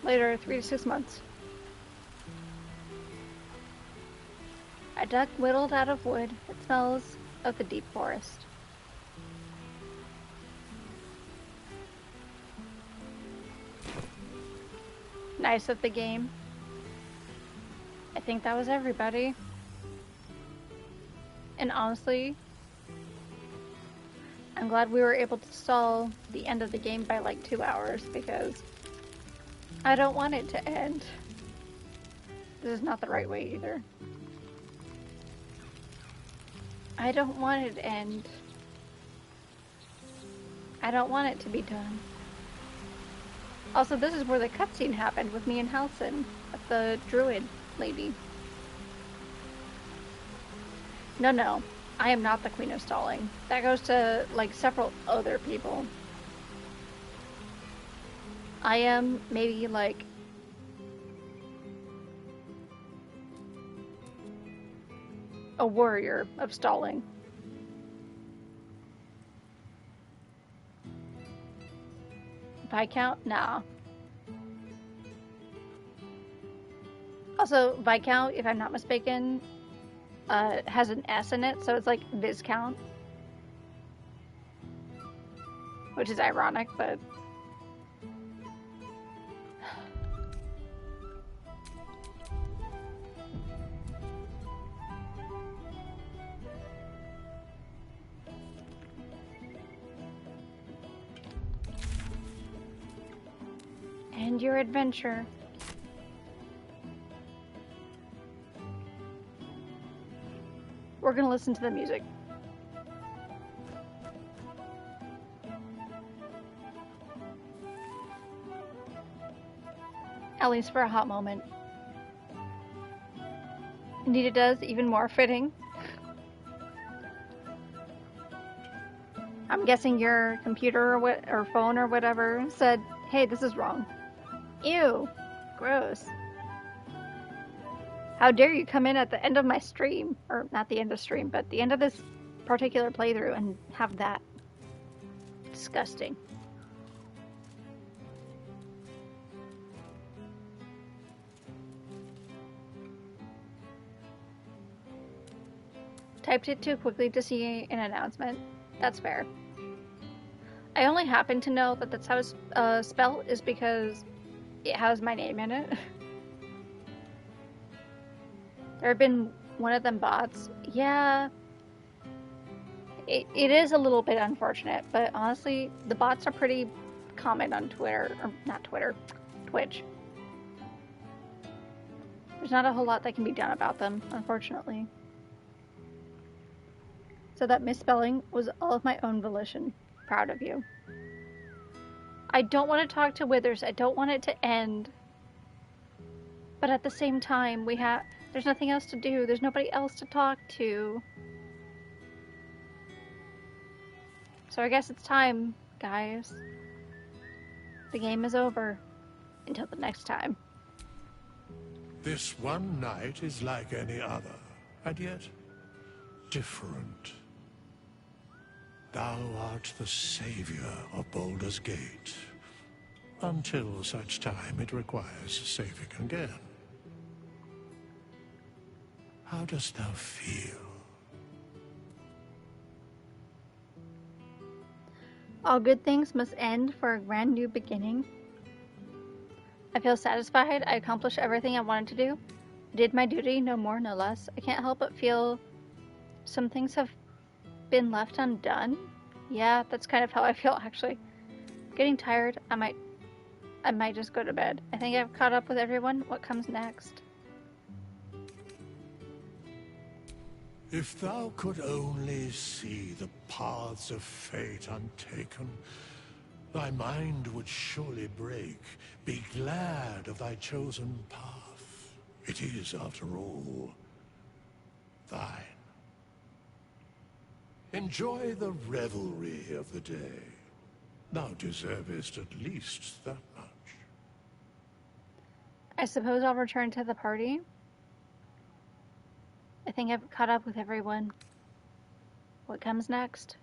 Later, 3 to 6 months. A duck whittled out of wood. It smells of the deep forest. Nice of the game. I think that was everybody. And honestly, I'm glad we were able to stall the end of the game by like 2 hours because I don't want it to end. This is not the right way either. I don't want it to end. I don't want it to be done. Also, this is where the cutscene happened with me and Halson, with the druid lady. No, I am not the queen of stalling. That goes to, like, several other people. I am maybe, like, a warrior of stalling. Viscount? Nah. Also, Viscount, if I'm not mistaken, has an S in it, so it's like Viscount. Which is ironic, but... And your adventure. We're gonna listen to the music. At least for a hot moment. Indeed it does, even more fitting. I'm guessing your computer or phone or whatever said, hey, this is wrong. Ew, gross. How dare you come in at the end of my stream, or not the end of stream, but the end of this particular playthrough and have that. Disgusting. Typed it too quickly to see an announcement. That's fair. I only happen to know that that's how it's spelled is because it has my name in it. There have been one of them bots. Yeah. It is a little bit unfortunate, but honestly, the bots are pretty common on Twitter. Or not Twitter. Twitch. There's not a whole lot that can be done about them, unfortunately. So that misspelling was all of my own volition. Proud of you. I don't want to talk to Withers. I don't want it to end. But at the same time, there's nothing else to do. There's nobody else to talk to. So I guess it's time, guys. The game is over. Until the next time. This one night is like any other, and yet different. Thou art the savior of Baldur's Gate, until such time it requires saving again. How dost thou feel? All good things must end for a grand new beginning. I feel satisfied. I accomplished everything I wanted to do. I did my duty, no more, no less. I can't help but feel some things have been left undone. Yeah, that's kind of how I feel, actually. Getting tired. I might just go to bed. I think I've caught up with everyone. What comes next? If thou could only see the paths of fate untaken, thy mind would surely break. Be glad of thy chosen path. It is, after all, thine. Enjoy the revelry of the day. Thou deservest at least that much. I suppose I'll return to the party. I think I've caught up with everyone. What comes next?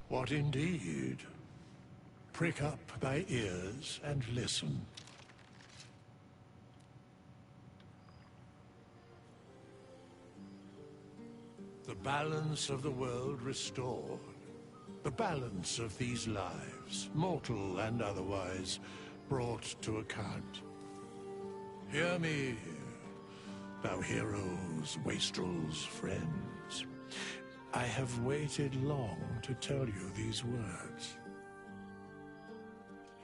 What indeed? Prick up thy ears and listen. The balance of the world restored. The balance of these lives, mortal and otherwise, brought to account. Hear me, thou heroes, wastrels, friends. I have waited long to tell you these words.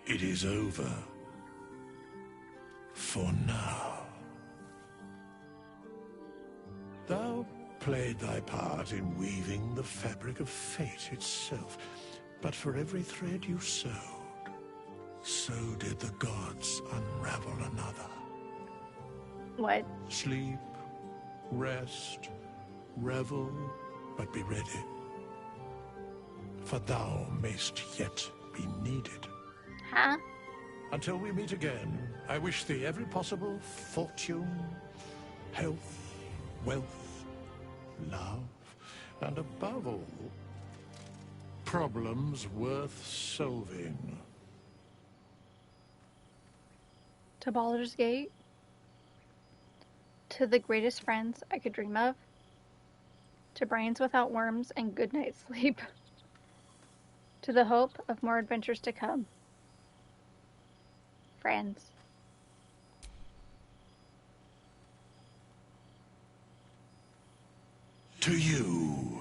It is over. For now. Thou played thy part in weaving the fabric of fate itself, but for every thread you sewed, so did the gods unravel another. What? Sleep, rest, revel, but be ready. For thou mayst yet be needed. Huh? Until we meet again, I wish thee every possible fortune, health, wealth, love, and above all, problems worth solving. To Baldur's Gate. To the greatest friends I could dream of. To brains without worms and good night's sleep. To the hope of more adventures to come. Friends. To you.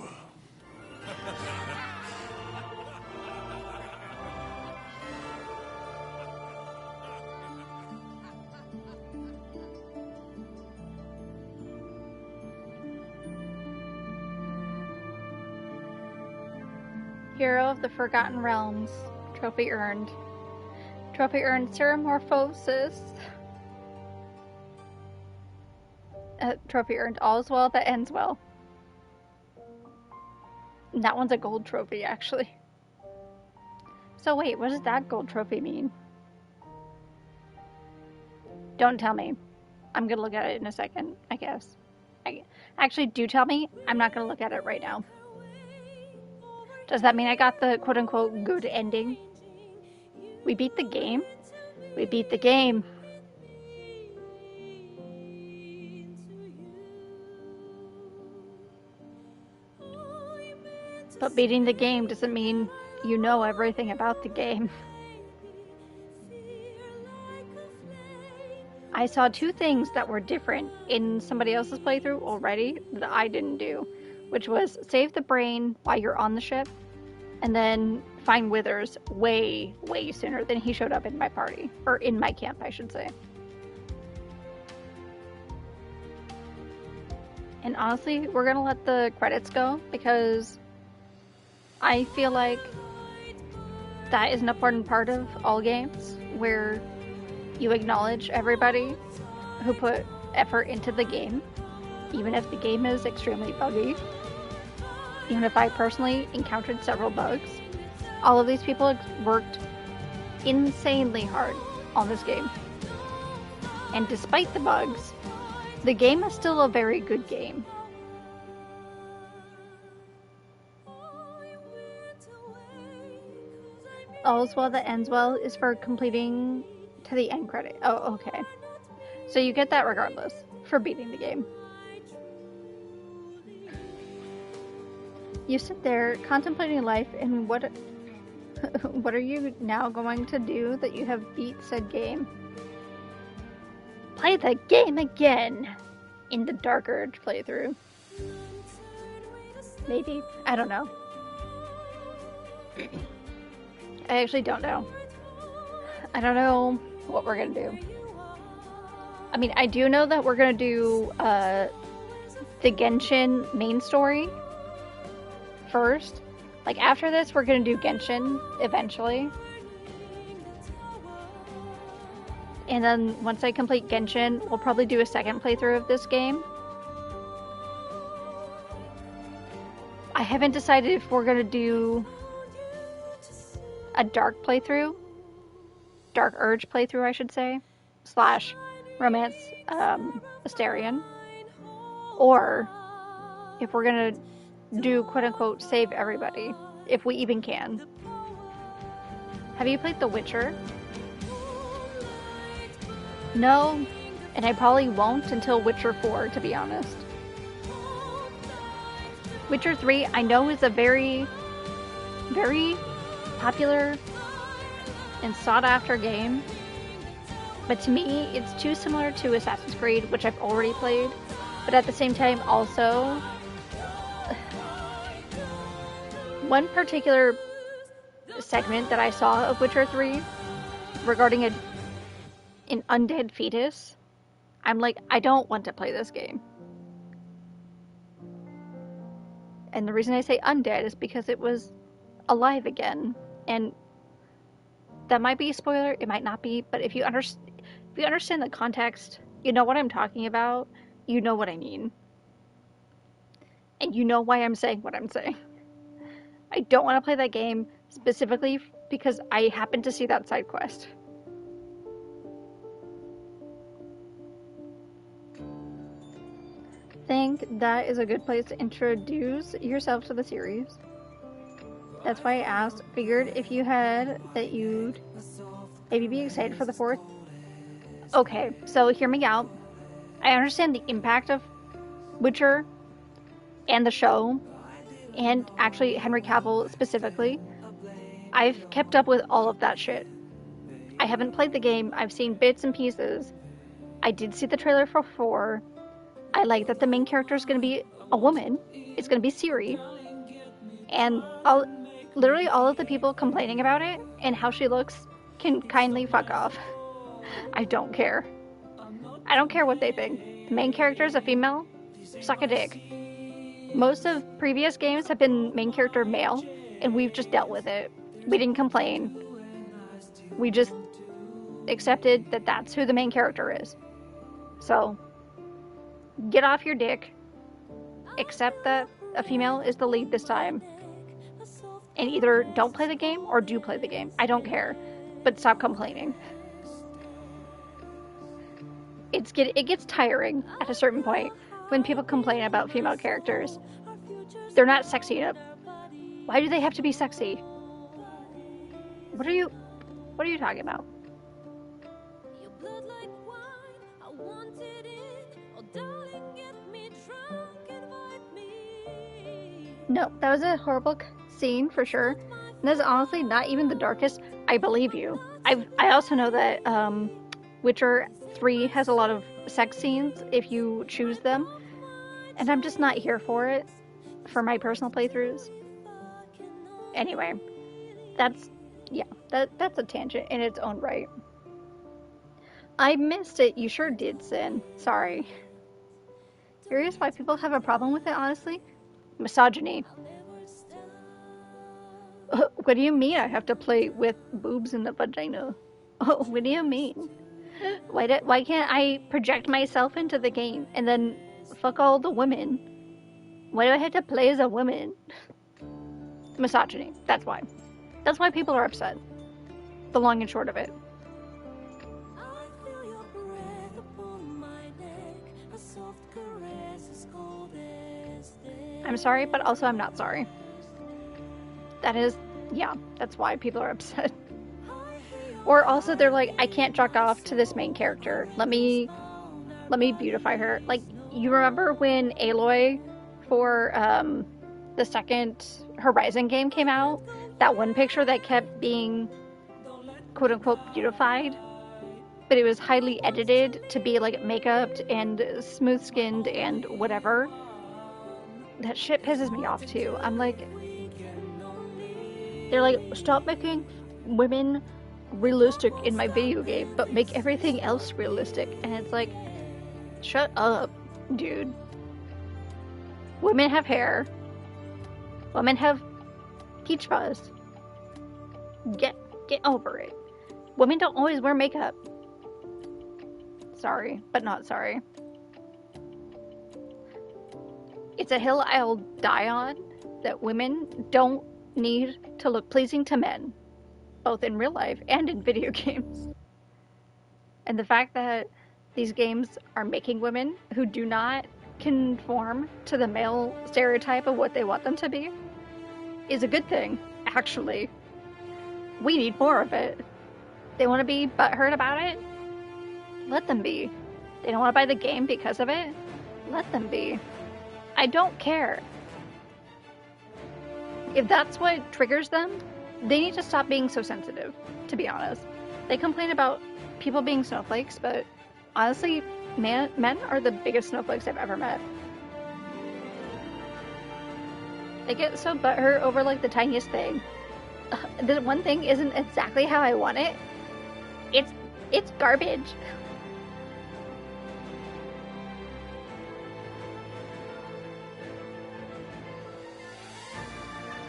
Hero of the Forgotten Realms. Trophy earned. Trophy earned Ceramorphosis. Trophy earned All is Well That Ends Well. That one's a gold trophy, actually. So wait, what does that gold trophy mean? Don't tell me. I'm gonna look at it in a second, I guess. Actually, do tell me. I'm not gonna look at it right now. Does that mean I got the quote-unquote good ending? We beat the game? We beat the game. But beating the game doesn't mean you know everything about the game. I saw two things that were different in somebody else's playthrough already that I didn't do, which was save the brain while you're on the ship, and then find Withers way, way sooner than he showed up in my party. Or in my camp, I should say. And honestly, we're gonna let the credits go, because I feel like that is an important part of all games, where you acknowledge everybody who put effort into the game, even if the game is extremely buggy. Even if I personally encountered several bugs, all of these people worked insanely hard on this game. And despite the bugs, the game is still a very good game. All's Well That Ends Well is for completing to the end credit. Oh, okay. So you get that regardless for beating the game. You sit there contemplating life and what are you now going to do that you have beat said game? Play the game again in the Dark Urge playthrough. Maybe. I don't know. I actually don't know. I don't know what we're gonna do. I mean, I do know that we're gonna do the Genshin main story first. Like, after this, we're gonna do Genshin eventually. And then once I complete Genshin, we'll probably do a second playthrough of this game. I haven't decided if we're gonna do a Dark playthrough. Dark Urge playthrough, I should say. / Romance Asterion. Or if we're gonna do quote-unquote save everybody. If we even can. Have you played The Witcher? No, and I probably won't until Witcher 4, to be honest. Witcher 3, I know, is a very, very popular and sought-after game, but to me, it's too similar to Assassin's Creed, which I've already played, but at the same time, also, one particular segment that I saw of Witcher 3 regarding an undead fetus, I'm like, I don't want to play this game. And the reason I say undead is because it was alive again. And that might be a spoiler, it might not be, but if you understand the context, you know what I'm talking about, you know what I mean. And you know why I'm saying what I'm saying. I don't want to play that game specifically because I happened to see that side quest. Think that is a good place to introduce yourself to the series. That's why I asked. Figured if you had that you'd maybe be excited for the 4th. Okay, so hear me out. I understand the impact of Witcher and the show, and actually Henry Cavill specifically. I've kept up with all of that shit. I haven't played the game. I've seen bits and pieces. I did see the trailer for 4. I like that the main character is going to be a woman. It's going to be Ciri. And literally all of the people complaining about it and how she looks can kindly fuck off. I don't care. I don't care what they think. The main character is a female. Suck a dick. Most of previous games have been main character male, and we've just dealt with it. We didn't complain. We just accepted that that's who the main character is. So, get off your dick. Accept that a female is the lead this time. And either don't play the game or do play the game. I don't care. But stop complaining. It gets tiring at a certain point when people complain about female characters. They're not sexy enough. Why do they have to be sexy? What are you talking about? No, that was a horrible scene for sure. And that's honestly not even the darkest. I believe you. I also know that Witcher 3 has a lot of sex scenes if you choose them. And I'm just not here for it for my personal playthroughs. Anyway, that's a tangent in its own right. I missed it. You sure did, Sin. Sorry. Curious why people have a problem with it, honestly? Misogyny. What do you mean I have to play with boobs in the vagina? Oh, what do you mean? Why can't I project myself into the game and then fuck all the women? Why do I have to play as a woman? Misogyny. That's why. That's why people are upset. The long and short of it. I'm sorry, but also I'm not sorry. That is, yeah, that's why people are upset. Or also they're like, I can't jack off to this main character. Let me beautify her. Like, you remember when Aloy for the second Horizon game came out? That one picture that kept being quote unquote beautified, but it was highly edited to be like makeup and smooth skinned and whatever. That shit pisses me off too. I'm like, they're like, stop making women realistic in my video game, but make everything else realistic. And it's like, shut up, dude. Women have hair. Women have peach fuzz. Get over it. Women don't always wear makeup. Sorry, but not sorry. It's a hill I'll die on, that women don't need to look pleasing to men, both in real life and in video games. And the fact that these games are making women who do not conform to the male stereotype of what they want them to be is a good thing, actually. We need more of it. They want to be butthurt about it? Let them be. They don't want to buy the game because of it? Let them be. I don't care. If that's what triggers them, they need to stop being so sensitive, to be honest. They complain about people being snowflakes, but honestly, men are the biggest snowflakes I've ever met. They get so butthurt over like the tiniest thing. The one thing isn't exactly how I want it. It's garbage.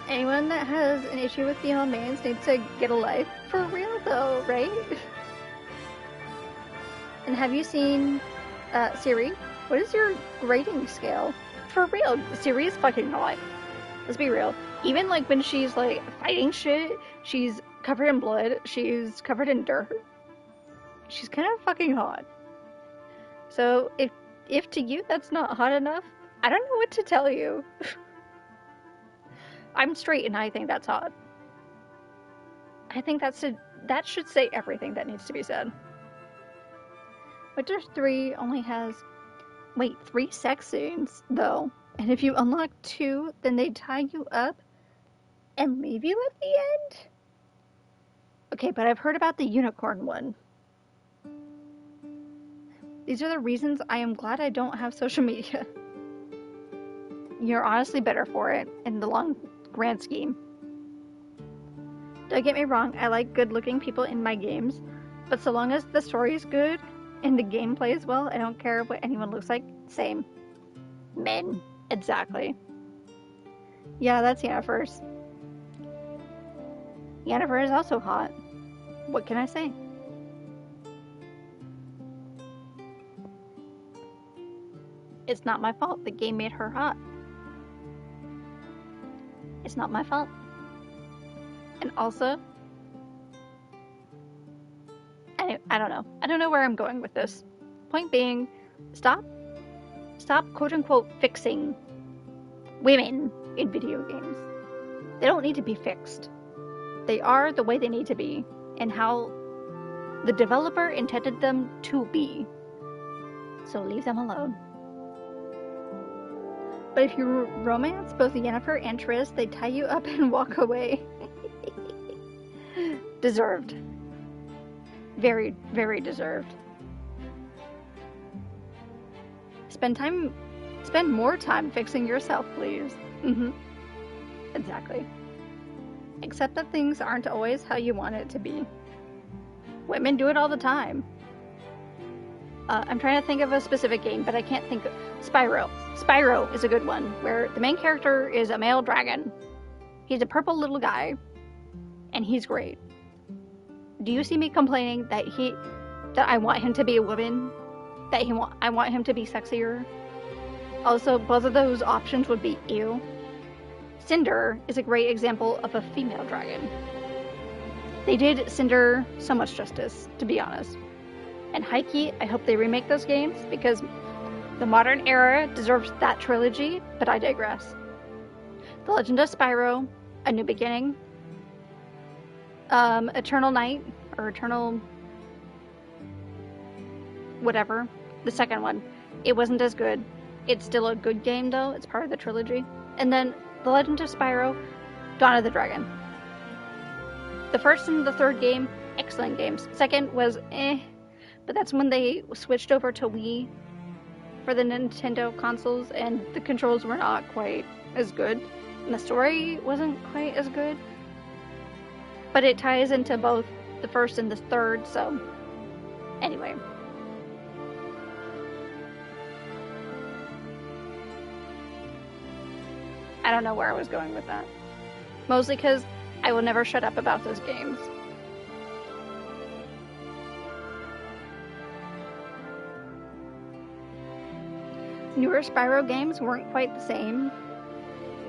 Anyone that has an issue with female mains needs to get a life. For real though, right? And have you seen Siri? What is your rating scale? For real, Siri is fucking hot. Let's be real. Even like when she's like fighting shit, she's covered in blood, she's covered in dirt. She's kind of fucking hot. So if to you that's not hot enough, I don't know what to tell you. I'm straight and I think that's hot. I think that should say everything that needs to be said. Witcher 3 only has, 3 sex scenes, though. And if you unlock 2, then they tie you up and leave you at the end? Okay, but I've heard about the unicorn one. These are the reasons I am glad I don't have social media. You're honestly better for it in the long grand scheme. Don't get me wrong, I like good-looking people in my games, but so long as the story is good and the gameplay is well, I don't care what anyone looks like. Same. Men. Exactly. Yeah, that's Yennefer's. Yennefer is also hot. What can I say? It's not my fault the game made her hot. It's not my fault. And also, I don't know. I don't know where I'm going with this. Point being, stop quote-unquote fixing women in video games. They don't need to be fixed. They are the way they need to be, and how the developer intended them to be. So leave them alone. But if you romance both Yennefer and Triss, they tie you up and walk away. Deserved. Very, very deserved. Spend more time fixing yourself, please. Exactly. Accept that things aren't always how you want it to be. Women do it all the time. I'm trying to think of a specific game, but I can't think of... Spyro. Spyro is a good one, where the main character is a male dragon. He's a purple little guy, and he's great. Do you see me complaining that that I want him to be a woman, I want him to be sexier. Also, both of those options would be ew. Cinder is a great example of a female dragon. They did Cinder so much justice, to be honest. And Heike, I hope they remake those games, because the modern era deserves that trilogy, but I digress. The Legend of Spyro, A New Beginning, Eternal Night, or Eternal... whatever, the second one. It wasn't as good. It's still a good game, though. It's part of the trilogy. And then The Legend of Spyro, Dawn of the Dragon. The first and the third game, excellent games. Second was but that's when they switched over to Wii for the Nintendo consoles, and the controls were not quite as good. And the story wasn't quite as good. But it ties into both the first and the third, so... Anyway. I don't know where I was going with that. Mostly because I will never shut up about those games. Newer Spyro games weren't quite the same.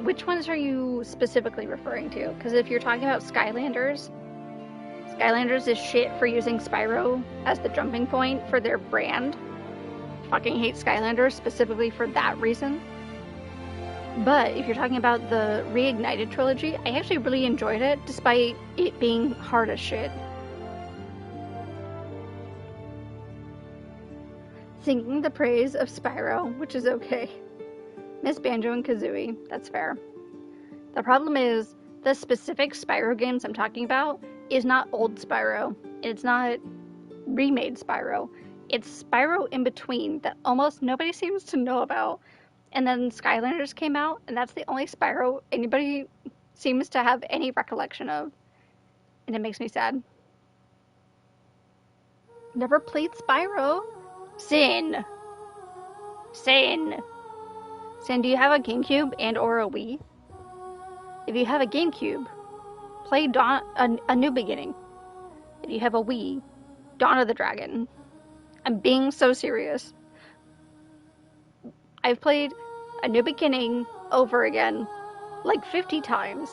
Which ones are you specifically referring to? Because if you're talking about Skylanders is shit for using Spyro as the jumping point for their brand. Fucking hate Skylanders specifically for that reason. But if you're talking about the Reignited trilogy, I actually really enjoyed it, despite it being hard as shit. Singing the praise of Spyro, which is okay. Miss Banjo and Kazooie, that's fair. The problem is, the specific Spyro games I'm talking about is not old Spyro. It's not remade Spyro. It's Spyro in between that almost nobody seems to know about. And then Skylanders came out, and that's the only Spyro anybody seems to have any recollection of. And it makes me sad. Never played Spyro? Sin, do you have a GameCube and or a Wii? If you have a GameCube, play A New Beginning. If you have a Wii, Dawn of the Dragon. I'm being so serious. I've played A New Beginning over again, like 50 times.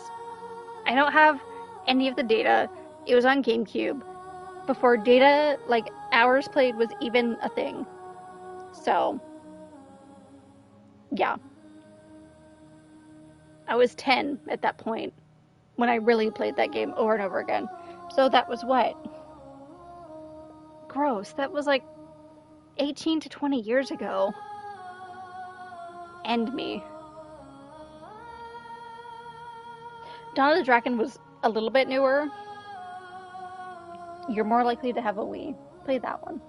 I don't have any of the data. It was on GameCube. Before data, like, hours played was even a thing. So, yeah. I was 10 at that point when I really played that game over and over again. So that was what? Gross. That was like 18 to 20 years ago. End me. Dawn of the Dragon was a little bit newer. You're more likely to have a Wii. Play that one.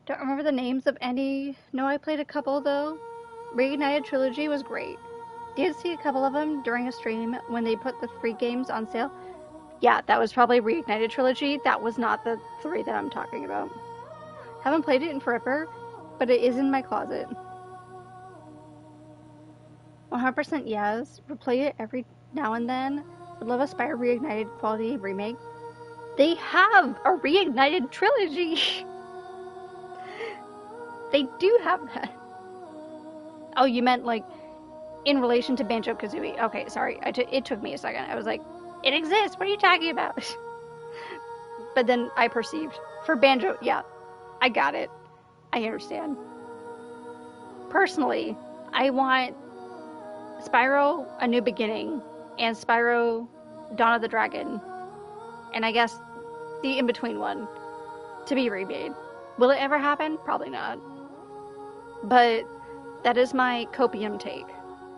Don't remember the names of any. No, I played a couple though. Reignited Trilogy was great. Did see a couple of them during a stream when they put the free games on sale. Yeah, that was probably Reignited Trilogy. That was not the 3 that I'm talking about. Haven't played it in forever, but it is in my closet. 100% yes. Replay it every now and then. Would love a Spyro Reignited quality remake. They have a Reignited Trilogy! They do have that. Oh, you meant like in relation to Banjo-Kazooie. Okay, sorry. It took me a second. I was like, it exists. What are you talking about? But then I perceived. For Banjo, yeah, I got it. I understand. Personally, I want Spyro A New Beginning and Spyro Dawn of the Dragon, and I guess the in-between one, to be remade. Will it ever happen? Probably not. But that is my copium take,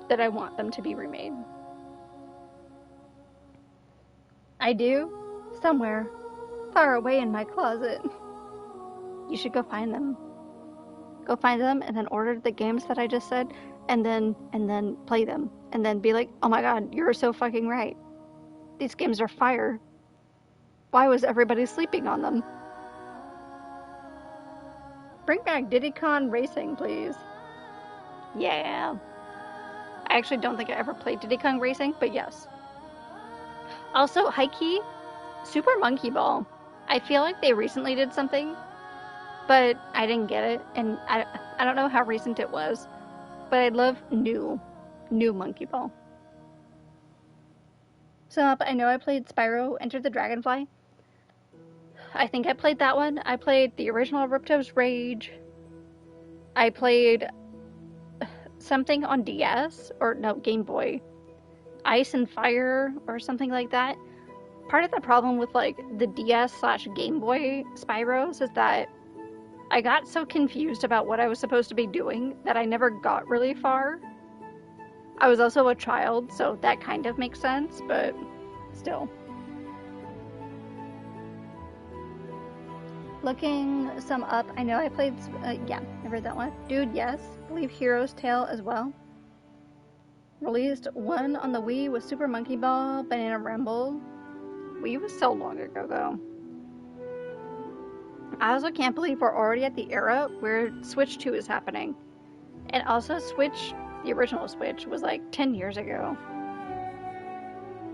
that I want them to be remade. I do, somewhere, far away in my closet. You should go find them. Go find them and then order the games that I just said, and then play them. And then be like, oh my god, you're so fucking right. These games are fire. Why was everybody sleeping on them? Bring back Diddy Kong Racing, please. Yeah. I actually don't think I ever played Diddy Kong Racing, but yes. Also, high-key, Super Monkey Ball. I feel like they recently did something, but I didn't get it, and I don't know how recent it was, but I love new Monkey Ball. So, I know I played Spyro Enter the Dragonfly. I think I played that one. I played the original Ripto's Rage. I played something on DS, or no, Game Boy. Ice and Fire, or something like that. Part of the problem with, like, the DS/Game Boy Spyros is that I got so confused about what I was supposed to be doing that I never got really far. I was also a child, so that kind of makes sense, but still. Looking some up, I know I played, yeah, I read that one. Dude, yes. I believe Hero's Tale as well. Released one on the Wii with Super Monkey Ball, Banana Rumble. Wii was so long ago, though. I also can't believe we're already at the era where Switch 2 is happening. And also Switch, the original Switch, was like 10 years ago.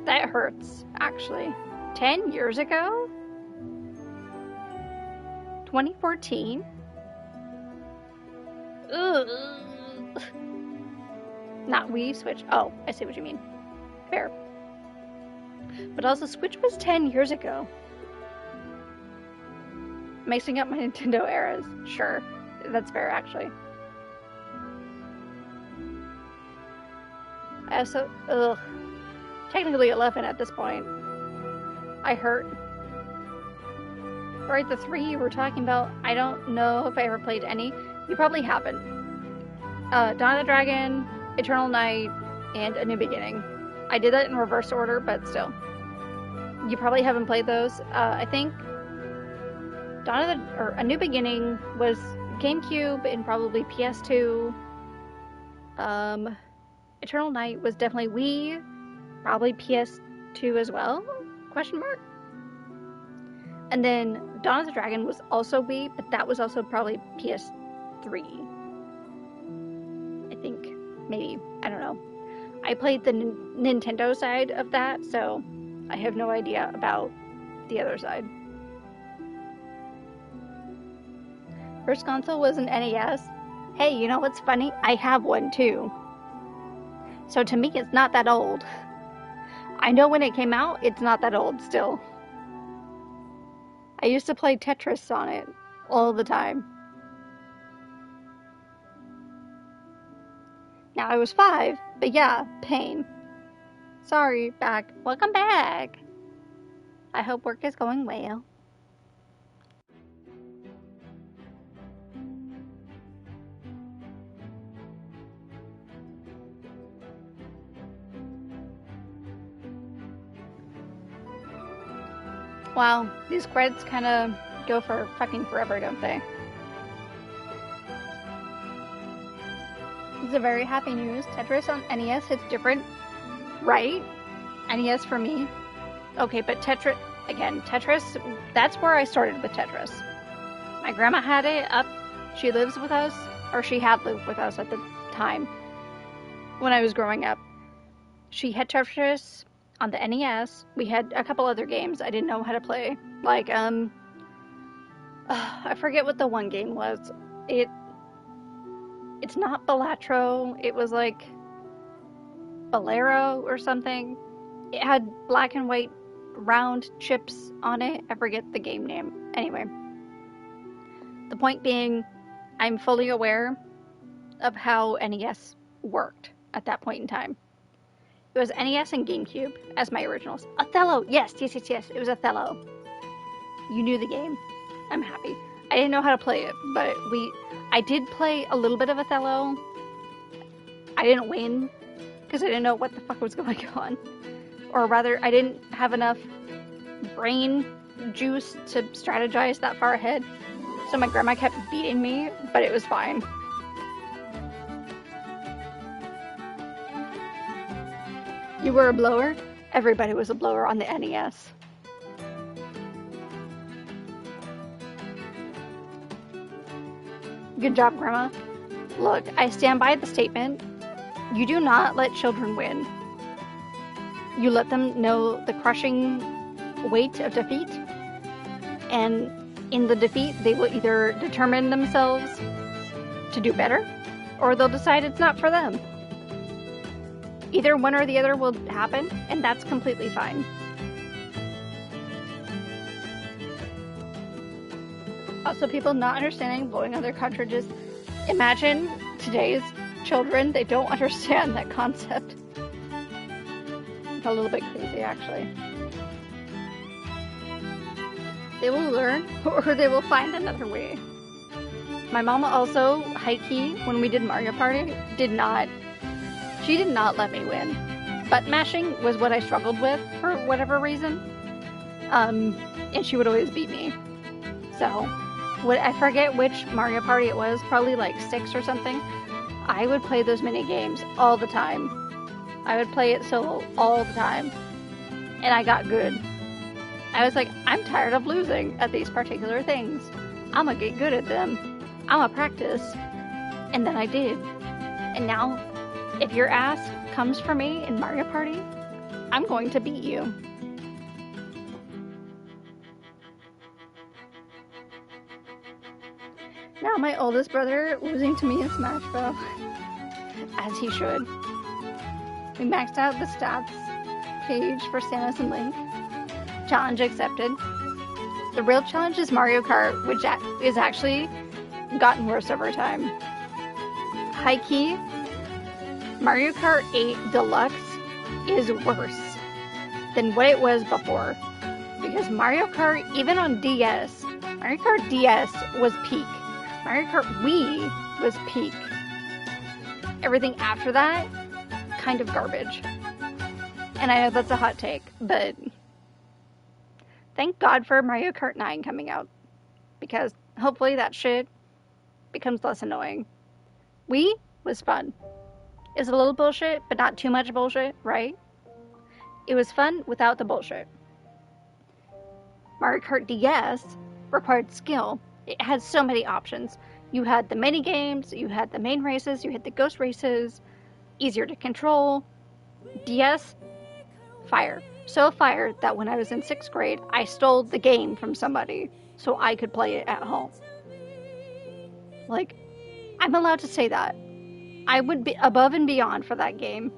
That hurts, actually. 10 years ago? 2014? Ugh. Not Wii, Switch. Oh, I see what you mean. Fair. But also, Switch was 10 years ago. Mixing up my Nintendo eras. Sure. That's fair, actually. I also... Ugh. Technically 11 at this point. I hurt. Right, the 3 you were talking about, I don't know if I ever played any. You probably haven't. Dawn of the Dragon, Eternal Night, and A New Beginning. I did that in reverse order, but still. You probably haven't played those. I think A New Beginning was GameCube and probably PS2. Eternal Night was definitely Wii, probably PS2 as well? Question mark? And then Dawn of the Dragon was also Wii, but that was also probably PS3. I think. Maybe. I don't know. I played the Nintendo side of that, so I have no idea about the other side. First console was an NES. Hey, you know what's funny? I have one too. So to me, it's not that old. I know when it came out, it's not that old still. I used to play Tetris on it all the time. Now I was 5, but yeah, pain. Sorry, back. Welcome back. I hope work is going well. Wow, these credits kind of go for fucking forever, don't they? This is a very happy news. Tetris on NES hits different, right? NES for me. Okay, but Tetris, that's where I started with Tetris. My grandma had it up. She lives with us, or she had lived with us at the time when I was growing up. She had Tetris on the NES. We had a couple other games I didn't know how to play. Like, I forget what the one game was. It's not Balatro. It was like Bolero or something. It had black and white round chips on it. I forget the game name. Anyway. The point being, I'm fully aware of how NES worked at that point in time. It was NES and GameCube as my originals. Othello! Yes. It was Othello. You knew the game. I'm happy. I didn't know how to play it, but I did play a little bit of Othello. I didn't win, because I didn't know what the fuck was going on. Or rather, I didn't have enough brain juice to strategize that far ahead. So my grandma kept beating me, but it was fine. You were a blower? Everybody was a blower on the NES. Good job, Grandma. Look, I stand by the statement. You do not let children win. You let them know the crushing weight of defeat. And in the defeat, they will either determine themselves to do better, or they'll decide it's not for them. Either one or the other will happen, and that's completely fine. Also, people not understanding blowing on their cartridges. Imagine today's children, they don't understand that concept. It's a little bit crazy, actually. They will learn, or they will find another way. My mama also, high-key, when we did Mario Party, she did not let me win. Button mashing was what I struggled with for whatever reason. And she would always beat me. So, I forget which Mario Party it was, probably like 6 or something. I would play those mini games all the time. I would play it solo all the time. And I got good. I was like, I'm tired of losing at these particular things. I'm gonna get good at them. I'm gonna practice. And then I did. And now, if your ass comes for me in Mario Party, I'm going to beat you. Now my oldest brother losing to me in Smash Bros. As he should. We maxed out the stats page for Samus and Link. Challenge accepted. The real challenge is Mario Kart, which is actually gotten worse over time. High key, Mario Kart 8 Deluxe is worse than what it was before. Because Mario Kart, even on DS, Mario Kart DS was peak. Mario Kart Wii was peak. Everything after that, kind of garbage. And I know that's a hot take, but thank God for Mario Kart 9 coming out. Because hopefully that shit becomes less annoying. Wii was fun. It's a little bullshit, but not too much bullshit, right? It was fun without the bullshit. Mario Kart DS required skill. It had so many options. You had the mini games, you had the main races, you had the ghost races, easier to control. DS, fire. So fire that when I was in 6th grade, I stole the game from somebody so I could play it at home. Like, I'm allowed to say that. I would be above and beyond for that game.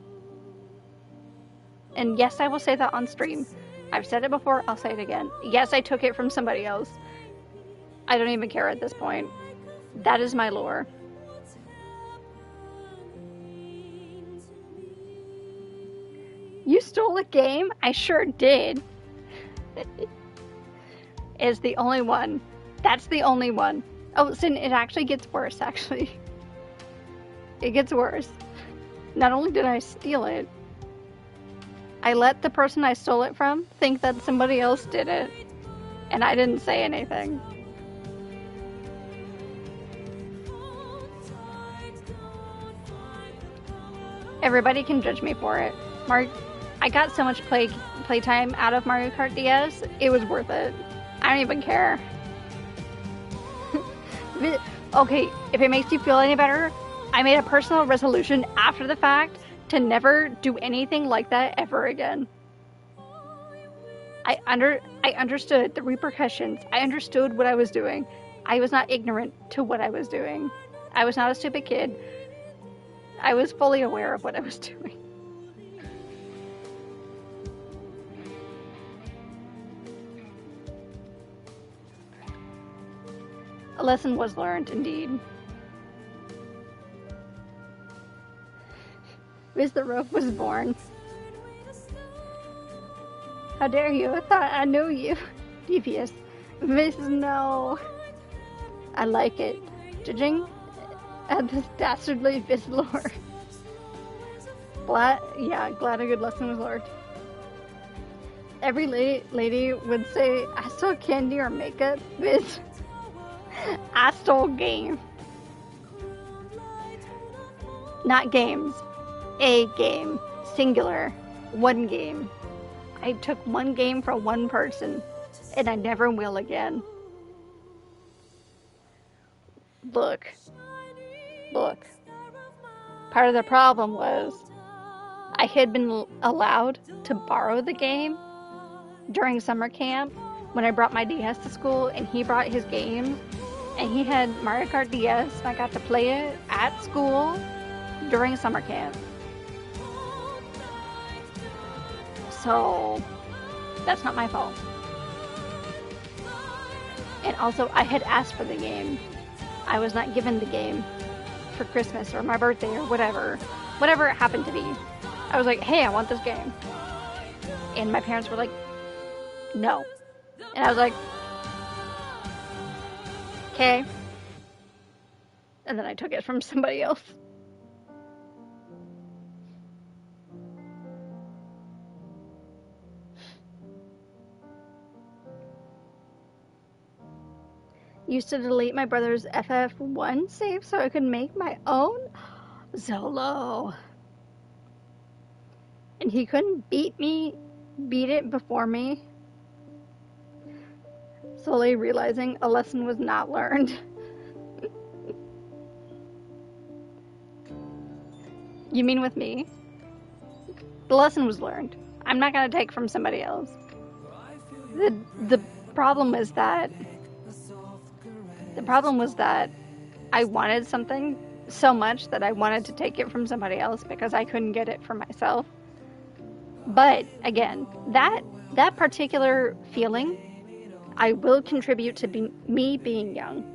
And yes, I will say that on stream. I've said it before, I'll say it again. Yes, I took it from somebody else. I don't even care at this point. That is my lore. You stole a game? I sure did. It's the only one. That's the only one. Oh, Sin, it actually gets worse, actually. It gets worse. Not only did I steal it, I let the person I stole it from think that somebody else did it. And I didn't say anything. Everybody can judge me for it. I got so much playtime out of Mario Kart DS, it was worth it. I don't even care. Okay, if it makes you feel any better, I made a personal resolution after the fact to never do anything like that ever again. I understood the repercussions. I understood what I was doing. I was not ignorant to what I was doing. I was not a stupid kid. I was fully aware of what I was doing. A lesson was learned, indeed. Mr. Rope was born. How dare you? I thought I knew you. Devious. Miss, no. I like it. Judging at this dastardly lore. Glad a good lesson was learned. Every lady would say, I stole candy or makeup, bitch. I stole game. Not games. A game. Singular. One game. I took one game for one person, and I never will again. Look. Part of the problem was I had been allowed to borrow the game during summer camp when I brought my DS to school and he brought his games and he had Mario Kart DS and I got to play it at school during summer camp. So that's not my fault. And also, I had asked for the game. I was not given the game for Christmas or my birthday or whatever it happened to be. I was like, hey, I want this game. And my parents were like, no. And I was like, okay. And then I took it from somebody else. Used to delete my brother's FF1 save so I could make my own Zolo. And he couldn't beat it before me. Slowly realizing a lesson was not learned. You mean with me? The lesson was learned. I'm not gonna take from somebody else. The problem was that I wanted something so much that I wanted to take it from somebody else because I couldn't get it for myself. But again, that particular feeling, I will contribute to me being young.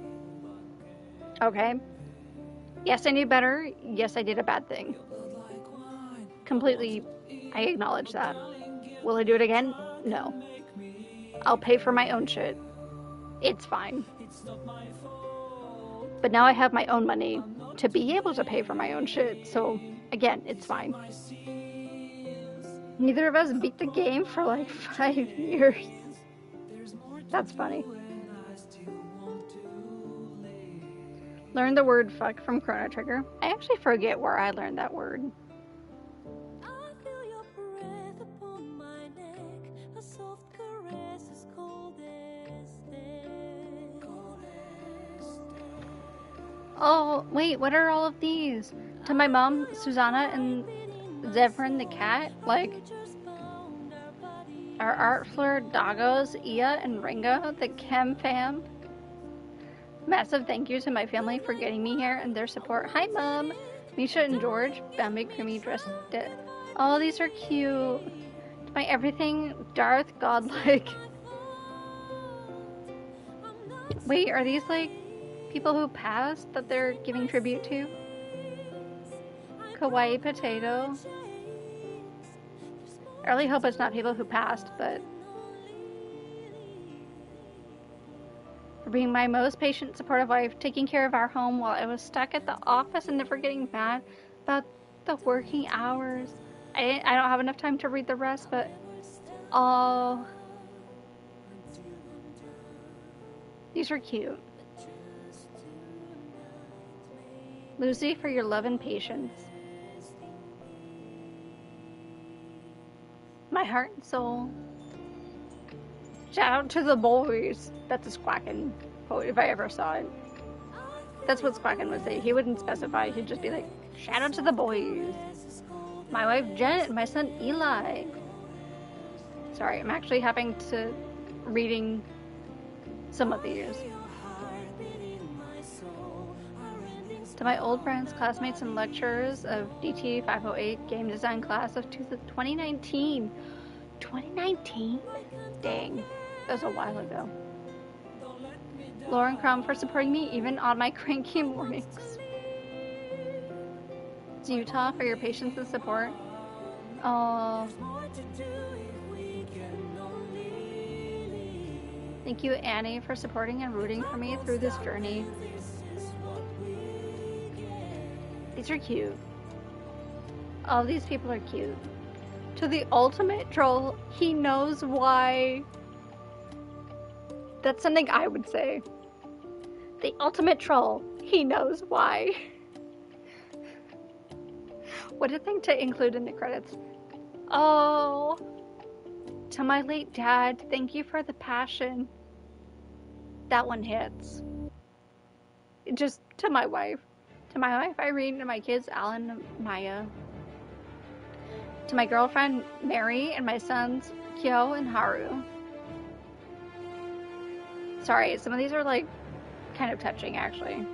Okay? Yes, I knew better. Yes, I did a bad thing. Completely, I acknowledge that. Will I do it again? No. I'll pay for my own shit. It's fine. But now I have my own money to be able to pay for my own shit, so again, it's fine. Neither of us beat the game for like 5 years. That's funny. Learn the word fuck from Chrono Trigger. I actually forget where I learned that word. Oh, wait, what are all of these? To my mom, Susanna, and Zevran the cat? Like, our Art Fleur doggos, Ia and Ringo, the Chem fam. Massive thank you to my family for getting me here and their support. Hi, Mom! Misha and George, Bambi, Creamy, dressed it. Oh, these are cute. To my everything, Darth, godlike. Wait, are these like people who passed that they're giving tribute to? Kawaii Potato. I really hope it's not people who passed, but... For being my most patient, supportive wife, taking care of our home while I was stuck at the office and never getting mad about the working hours. I don't have enough time to read the rest, but... Oh... These are cute. Lucy, for your love and patience. My heart and soul. Shout out to the boys. That's a Squacken quote, if I ever saw it. That's what Squacken would say. He wouldn't specify. He'd just be like, shout out to the boys. My wife Janet and my son Eli. Sorry, I'm actually having to reading some of these. To my old friends, classmates, and lecturers of DT 508 Game Design class of 2019. 2019? Dang, that was a while ago. Lauren Crum for supporting me even on my cranky mornings. To Utah for your patience and support. Oh. Thank you, Annie, for supporting and rooting for me through this journey. These are cute. All these people are cute. To the ultimate troll, he knows why. That's something I would say. The ultimate troll, he knows why. What a thing to include in the credits. Oh. To my late dad, thank you for the passion. That one hits. Just to my wife. To my wife, Irene, and my kids, Alan and Maya. To my girlfriend, Mary, and my sons, Kyo and Haru. Sorry, some of these are like kind of touching actually.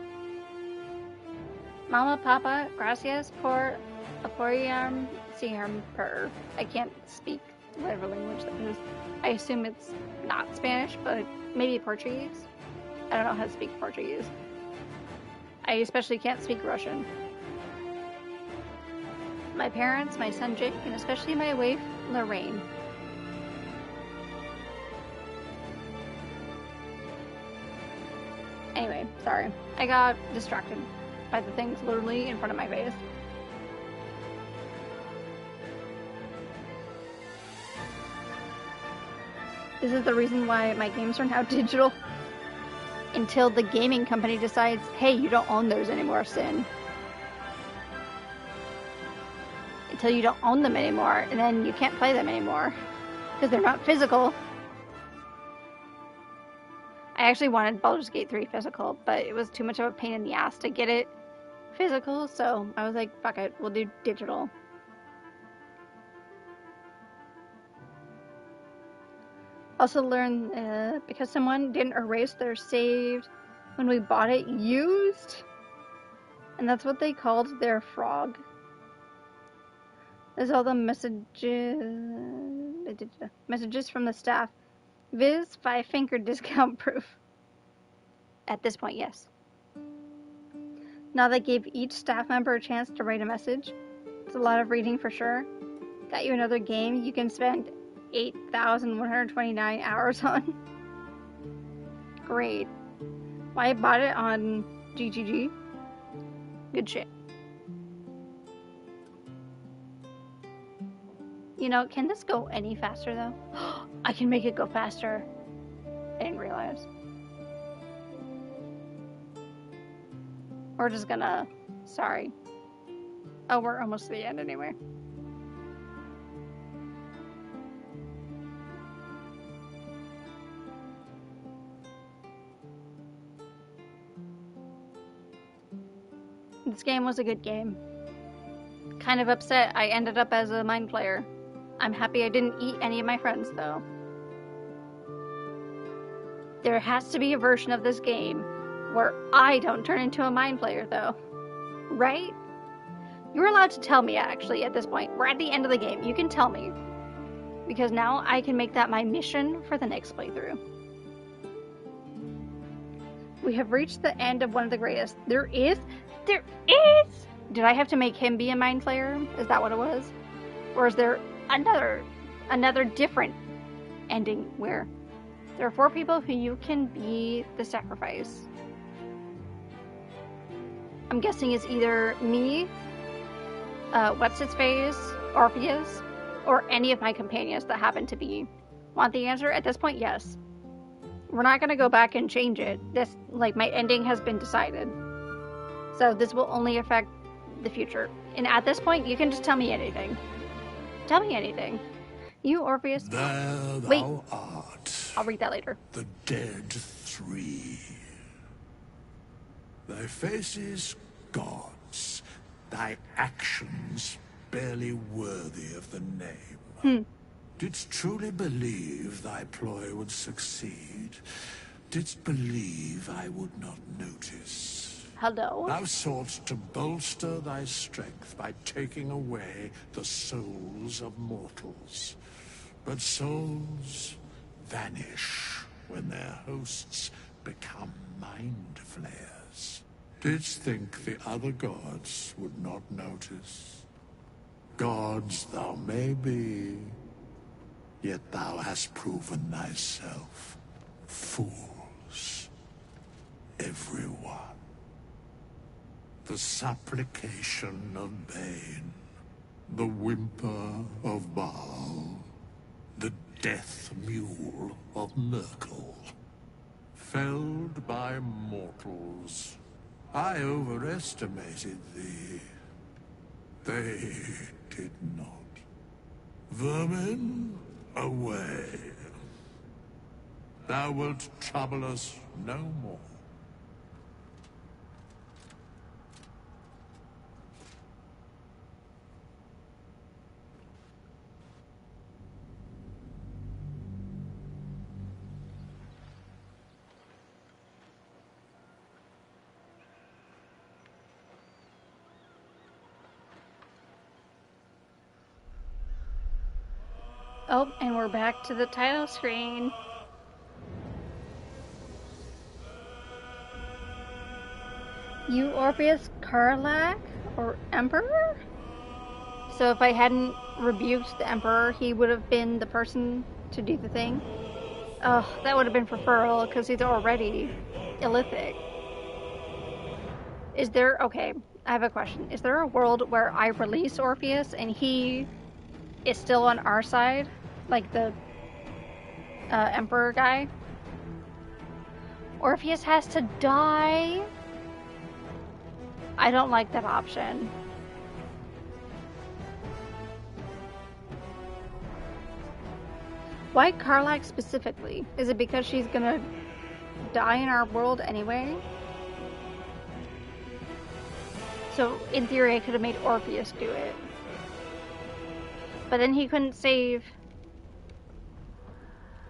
Mama, Papa, gracias por apoyarme siempre. I can't speak whatever language that is. I assume it's not Spanish, but maybe Portuguese. I don't know how to speak Portuguese. I especially can't speak Russian. My parents, my son Jake, and especially my wife Lorraine. Anyway, sorry. I got distracted by the things literally in front of my face. This is the reason why my games are now digital. Until the gaming company decides, hey, you don't own those anymore, Sin. Until you don't own them anymore, and then you can't play them anymore. Because they're not physical. I actually wanted Baldur's Gate 3 physical, but it was too much of a pain in the ass to get it physical, so I was like, fuck it, we'll do digital. Also learned because someone didn't erase their saved when we bought it used, and that's what they called their frog. There's all the messages from the staff. Viz 5-finger discount proof. At this point, yes. Now they gave each staff member a chance to write a message. It's a lot of reading for sure. Got you another game you can spend 8,129 hours on. Great. Why I bought it on GGG? Good shit. You know, can this go any faster though? I can make it go faster. I didn't realize. We're just gonna... Sorry. Oh, we're almost to the end anyway. This game was a good game. Kind of upset I ended up as a mind flayer. I'm happy I didn't eat any of my friends, though. There has to be a version of this game where I don't turn into a mind flayer, though. Right? You're allowed to tell me, actually, at this point. We're at the end of the game. You can tell me. Because now I can make that my mission for the next playthrough. We have reached the end of one of the greatest. There is! Did I have to make him be a mind flayer? Is that what it was? Or is there another different ending where there are 4 people who you can be the sacrifice? I'm guessing it's either me, what's its face, Orpheus, or any of my companions that happen to be. Want the answer? At this point, yes. We're not gonna go back and change it. This, like, my ending has been decided. So this will only affect the future. And at this point, you can just tell me anything. Tell me anything. You, Orpheus. There Wait. thou art. I'll read that later. The dead 3. Thy faces gods, thy actions barely worthy of the name. Didst truly believe thy ploy would succeed? Didst believe I would not notice? Hello? Thou soughtst to bolster thy strength by taking away the souls of mortals. But souls vanish when their hosts become mind flayers. Didst think the other gods would not notice? Gods thou may be, yet thou hast proven thyself fools. Everyone. The supplication of Bane, the whimper of Baal, the death mule of Merkel. Felled by mortals, I overestimated thee. They did not. Vermin, away. Thou wilt trouble us no more. Oh, and we're back to the title screen. You Orpheus Karlak? Or Emperor? So if I hadn't rebuked the Emperor, he would have been the person to do the thing? Oh, that would have been preferable, because he's already illithic. Is there... Okay, I have a question. Is there a world where I release Orpheus and he is still on our side? Like the Emperor guy? Orpheus has to die? I don't like that option. Why Karlak specifically? Is it because she's gonna die in our world anyway? So, in theory, I could have made Orpheus do it. But then he couldn't save...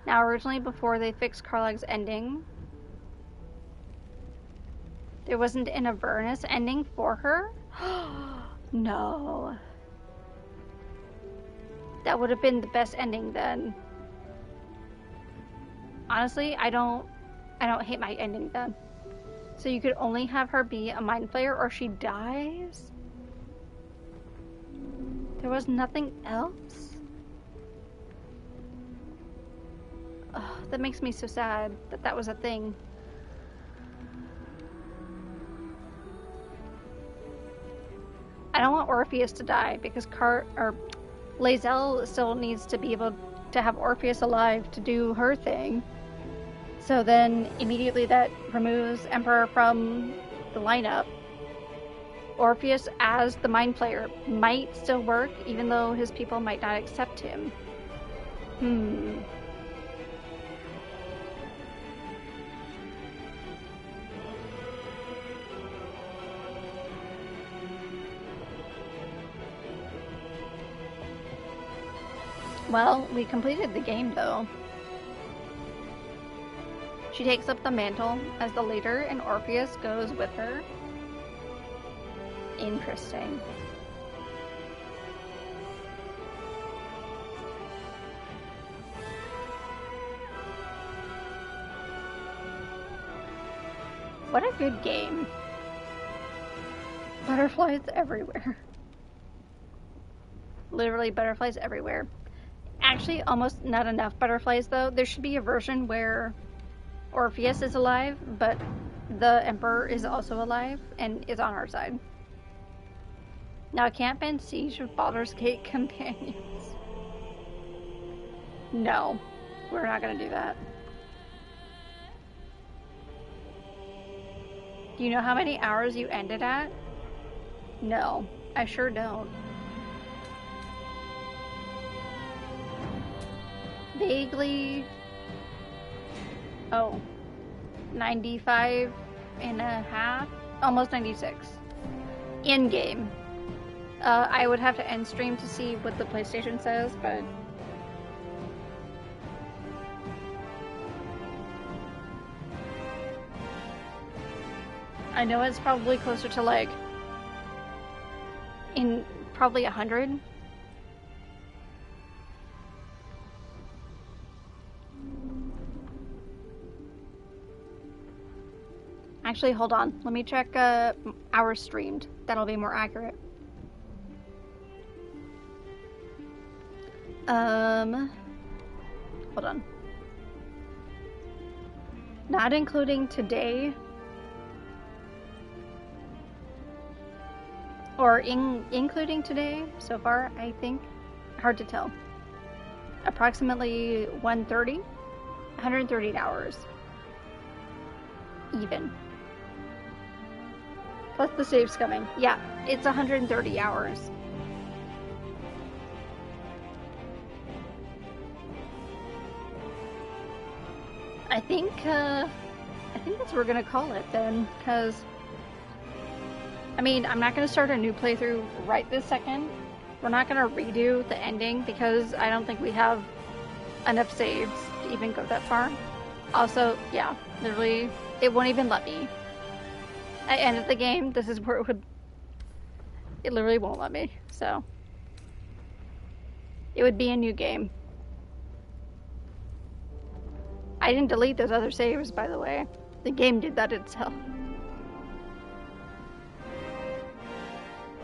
Now, originally, before they fixed Karlak's ending, there wasn't an Avernus ending for her? No. That would have been the best ending then. Honestly, I don't hate my ending then. So you could only have her be a mind flayer or she dies? There was nothing else? Oh, that makes me so sad that that was a thing. I don't want Orpheus to die because Lae'zel still needs to be able to have Orpheus alive to do her thing. So then immediately that removes Emperor from the lineup. Orpheus as the mind flayer might still work even though his people might not accept him. Well, we completed the game though. She takes up the mantle as the leader and Orpheus goes with her. Interesting. What a good game. Butterflies everywhere. Literally butterflies everywhere. Actually, almost not enough butterflies though. There should be a version where Orpheus is alive, but the Emperor is also alive and is on our side. Now, camp and siege with Baldur's Gate companions. No, we're not gonna do that. Do you know how many hours you ended at? No, I sure don't. Vaguely... Oh, 95 and a half? Almost 96. In-game. I would have to end stream to see what the PlayStation says, but... I know it's probably closer to like... in probably 100. Actually, hold on. Let me check hours streamed. That'll be more accurate. Hold on. Not including today. Or including today so far, I think. Hard to tell. Approximately 130 hours. Even. Plus the save's coming. Yeah, it's 130 hours. I think that's what we're gonna call it then, because I mean, I'm not gonna start a new playthrough right this second. We're not gonna redo the ending because I don't think we have enough saves to even go that far. Also, yeah, literally, it won't even let me. I ended the game. This is where it would... It literally won't let me, so... It would be a new game. I didn't delete those other saves, by the way. The game did that itself.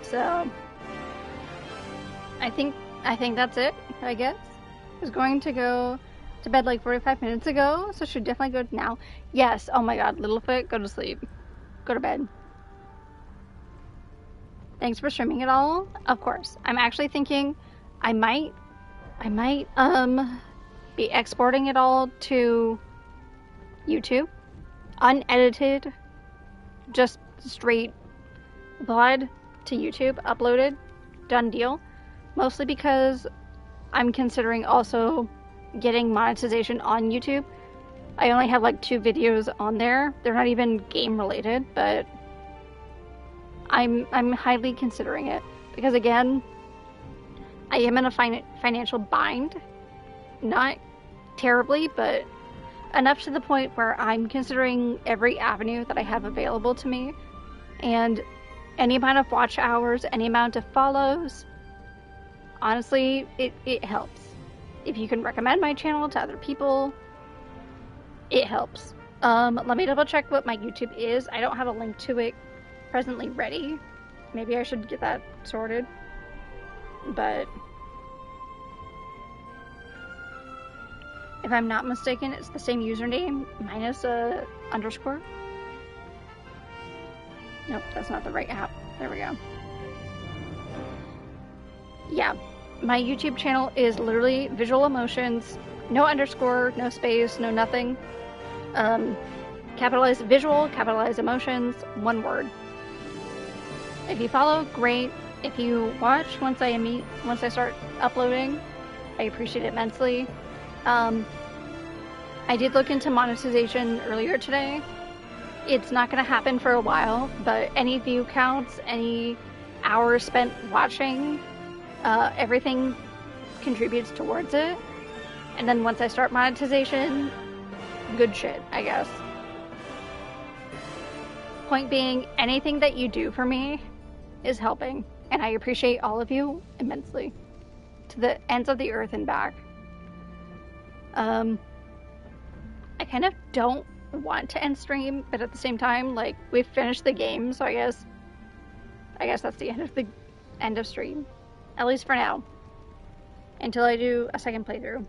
So, I think that's it, I guess. I was going to go to bed like 45 minutes ago, so should definitely go now. Yes, oh my god, Littlefoot, go to sleep. Go to bed. Thanks for streaming it all. Of course. I'm actually thinking I might be exporting it all to YouTube. Unedited. Just straight VOD to YouTube, uploaded. Done deal. Mostly because I'm considering also getting monetization on YouTube. I only have like 2 videos on there. They're not even game related, but I'm highly considering it because again, I am in a financial bind. Not terribly, but enough to the point where I'm considering every avenue that I have available to me, and any amount of watch hours, any amount of follows, honestly, it helps. If you can recommend my channel to other people, it helps. Let me double check what my YouTube is. I don't have a link to it presently ready. Maybe I should get that sorted. But if I'm not mistaken, it's the same username minus a underscore. Nope, that's not the right app. There we go. Yeah, my YouTube channel is literally Visual Emotions. No underscore, no space, no nothing. Capitalize visual, capitalize emotions, one word. If you follow, great. If you watch once I start uploading, I appreciate it immensely. I did look into monetization earlier today. It's not going to happen for a while, but any view counts, any hours spent watching, everything contributes towards it. And then once I start monetization, good shit, I guess. Point being, anything that you do for me is helping, and I appreciate all of you immensely. To the ends of the earth and back. I kind of don't want to end stream, but at the same time, like, we've finished the game, so I guess that's the end of stream. At least for now. Until I do a second playthrough.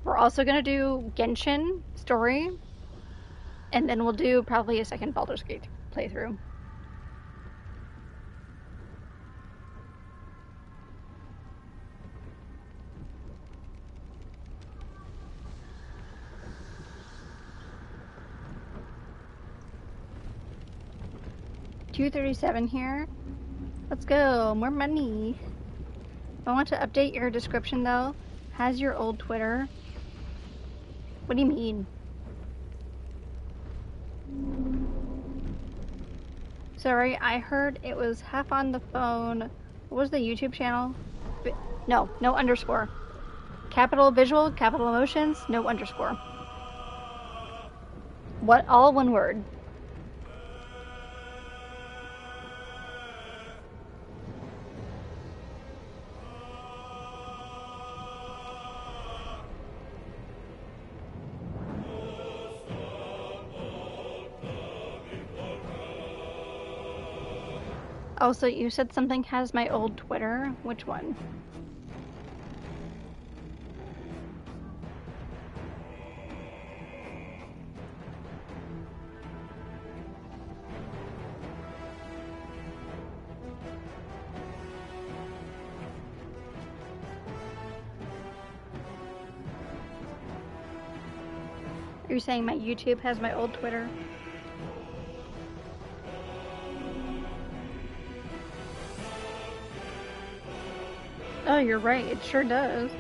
We're also gonna do Genshin story, and then we'll do probably a second Baldur's Gate playthrough. $237 here. Let's go, more money. I want to update your description though. Has your old Twitter? What do you mean? Sorry, I heard it was half on the phone. What was the YouTube channel? No underscore. Capital visual, capital emotions, no underscore. What? All one word. Oh, so you said something has my old Twitter? Which one? Are you saying my YouTube has my old Twitter? Oh, you're right. It sure does.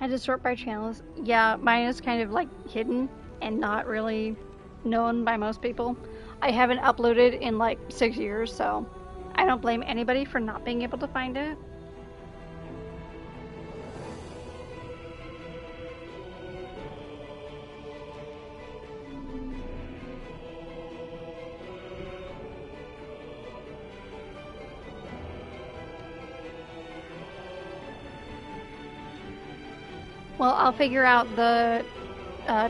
I had to sort by channels. Yeah, mine is kind of like hidden and not really known by most people. I haven't uploaded in like 6 years, so I don't blame anybody for not being able to find it. Well, I'll figure out the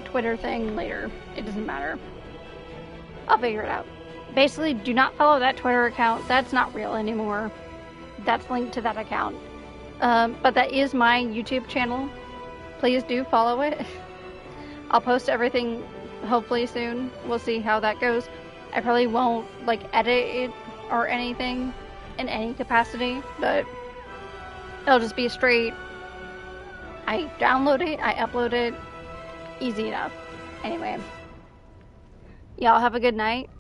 Twitter thing later. It doesn't matter. I'll figure it out. Basically, do not follow that Twitter account. That's not real anymore. That's linked to that account. But that is my YouTube channel. Please do follow it. I'll post everything hopefully soon. We'll see how that goes. I probably won't like edit it or anything in any capacity, but it'll just be straight. I download it, I upload it, easy enough. Anyway, y'all have a good night,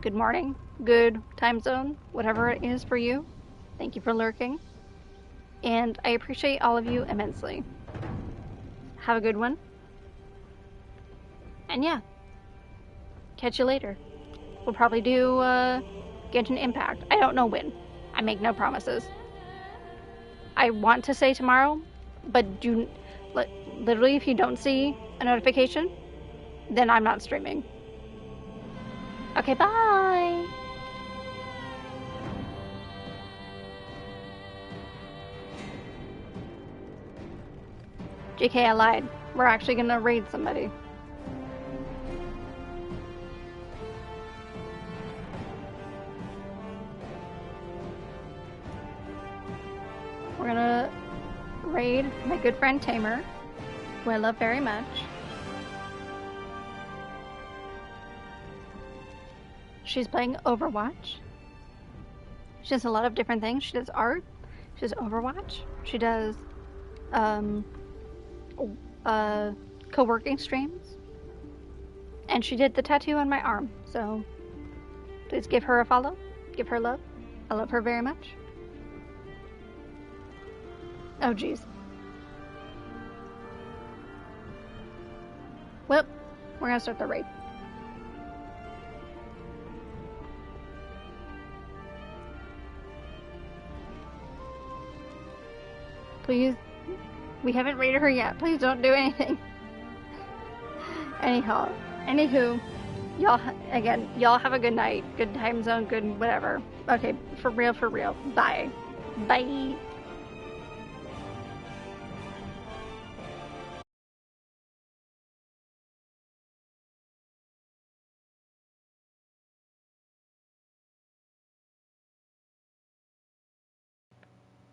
good morning, good time zone, whatever it is for you. Thank you for lurking, and I appreciate all of you immensely. Have a good one, and yeah, catch you later. We'll probably do Genshin Impact. I don't know when. I make no promises. I want to say tomorrow, but literally, if you don't see a notification, then I'm not streaming. Okay, bye! JK, I lied. We're actually gonna raid somebody. We're gonna raid my good friend Tamer, who I love very much. She's playing Overwatch. She does a lot of different things. She does art. She does Overwatch. She does co-working streams. And she did the tattoo on my arm. So please give her a follow. Give her love. I love her very much. Oh, jeez. Well, we're gonna start the raid. Please, we haven't raided her yet. Please don't do anything. Anywho, y'all, again, y'all have a good night, good time zone, good whatever. Okay, for real. Bye. Bye.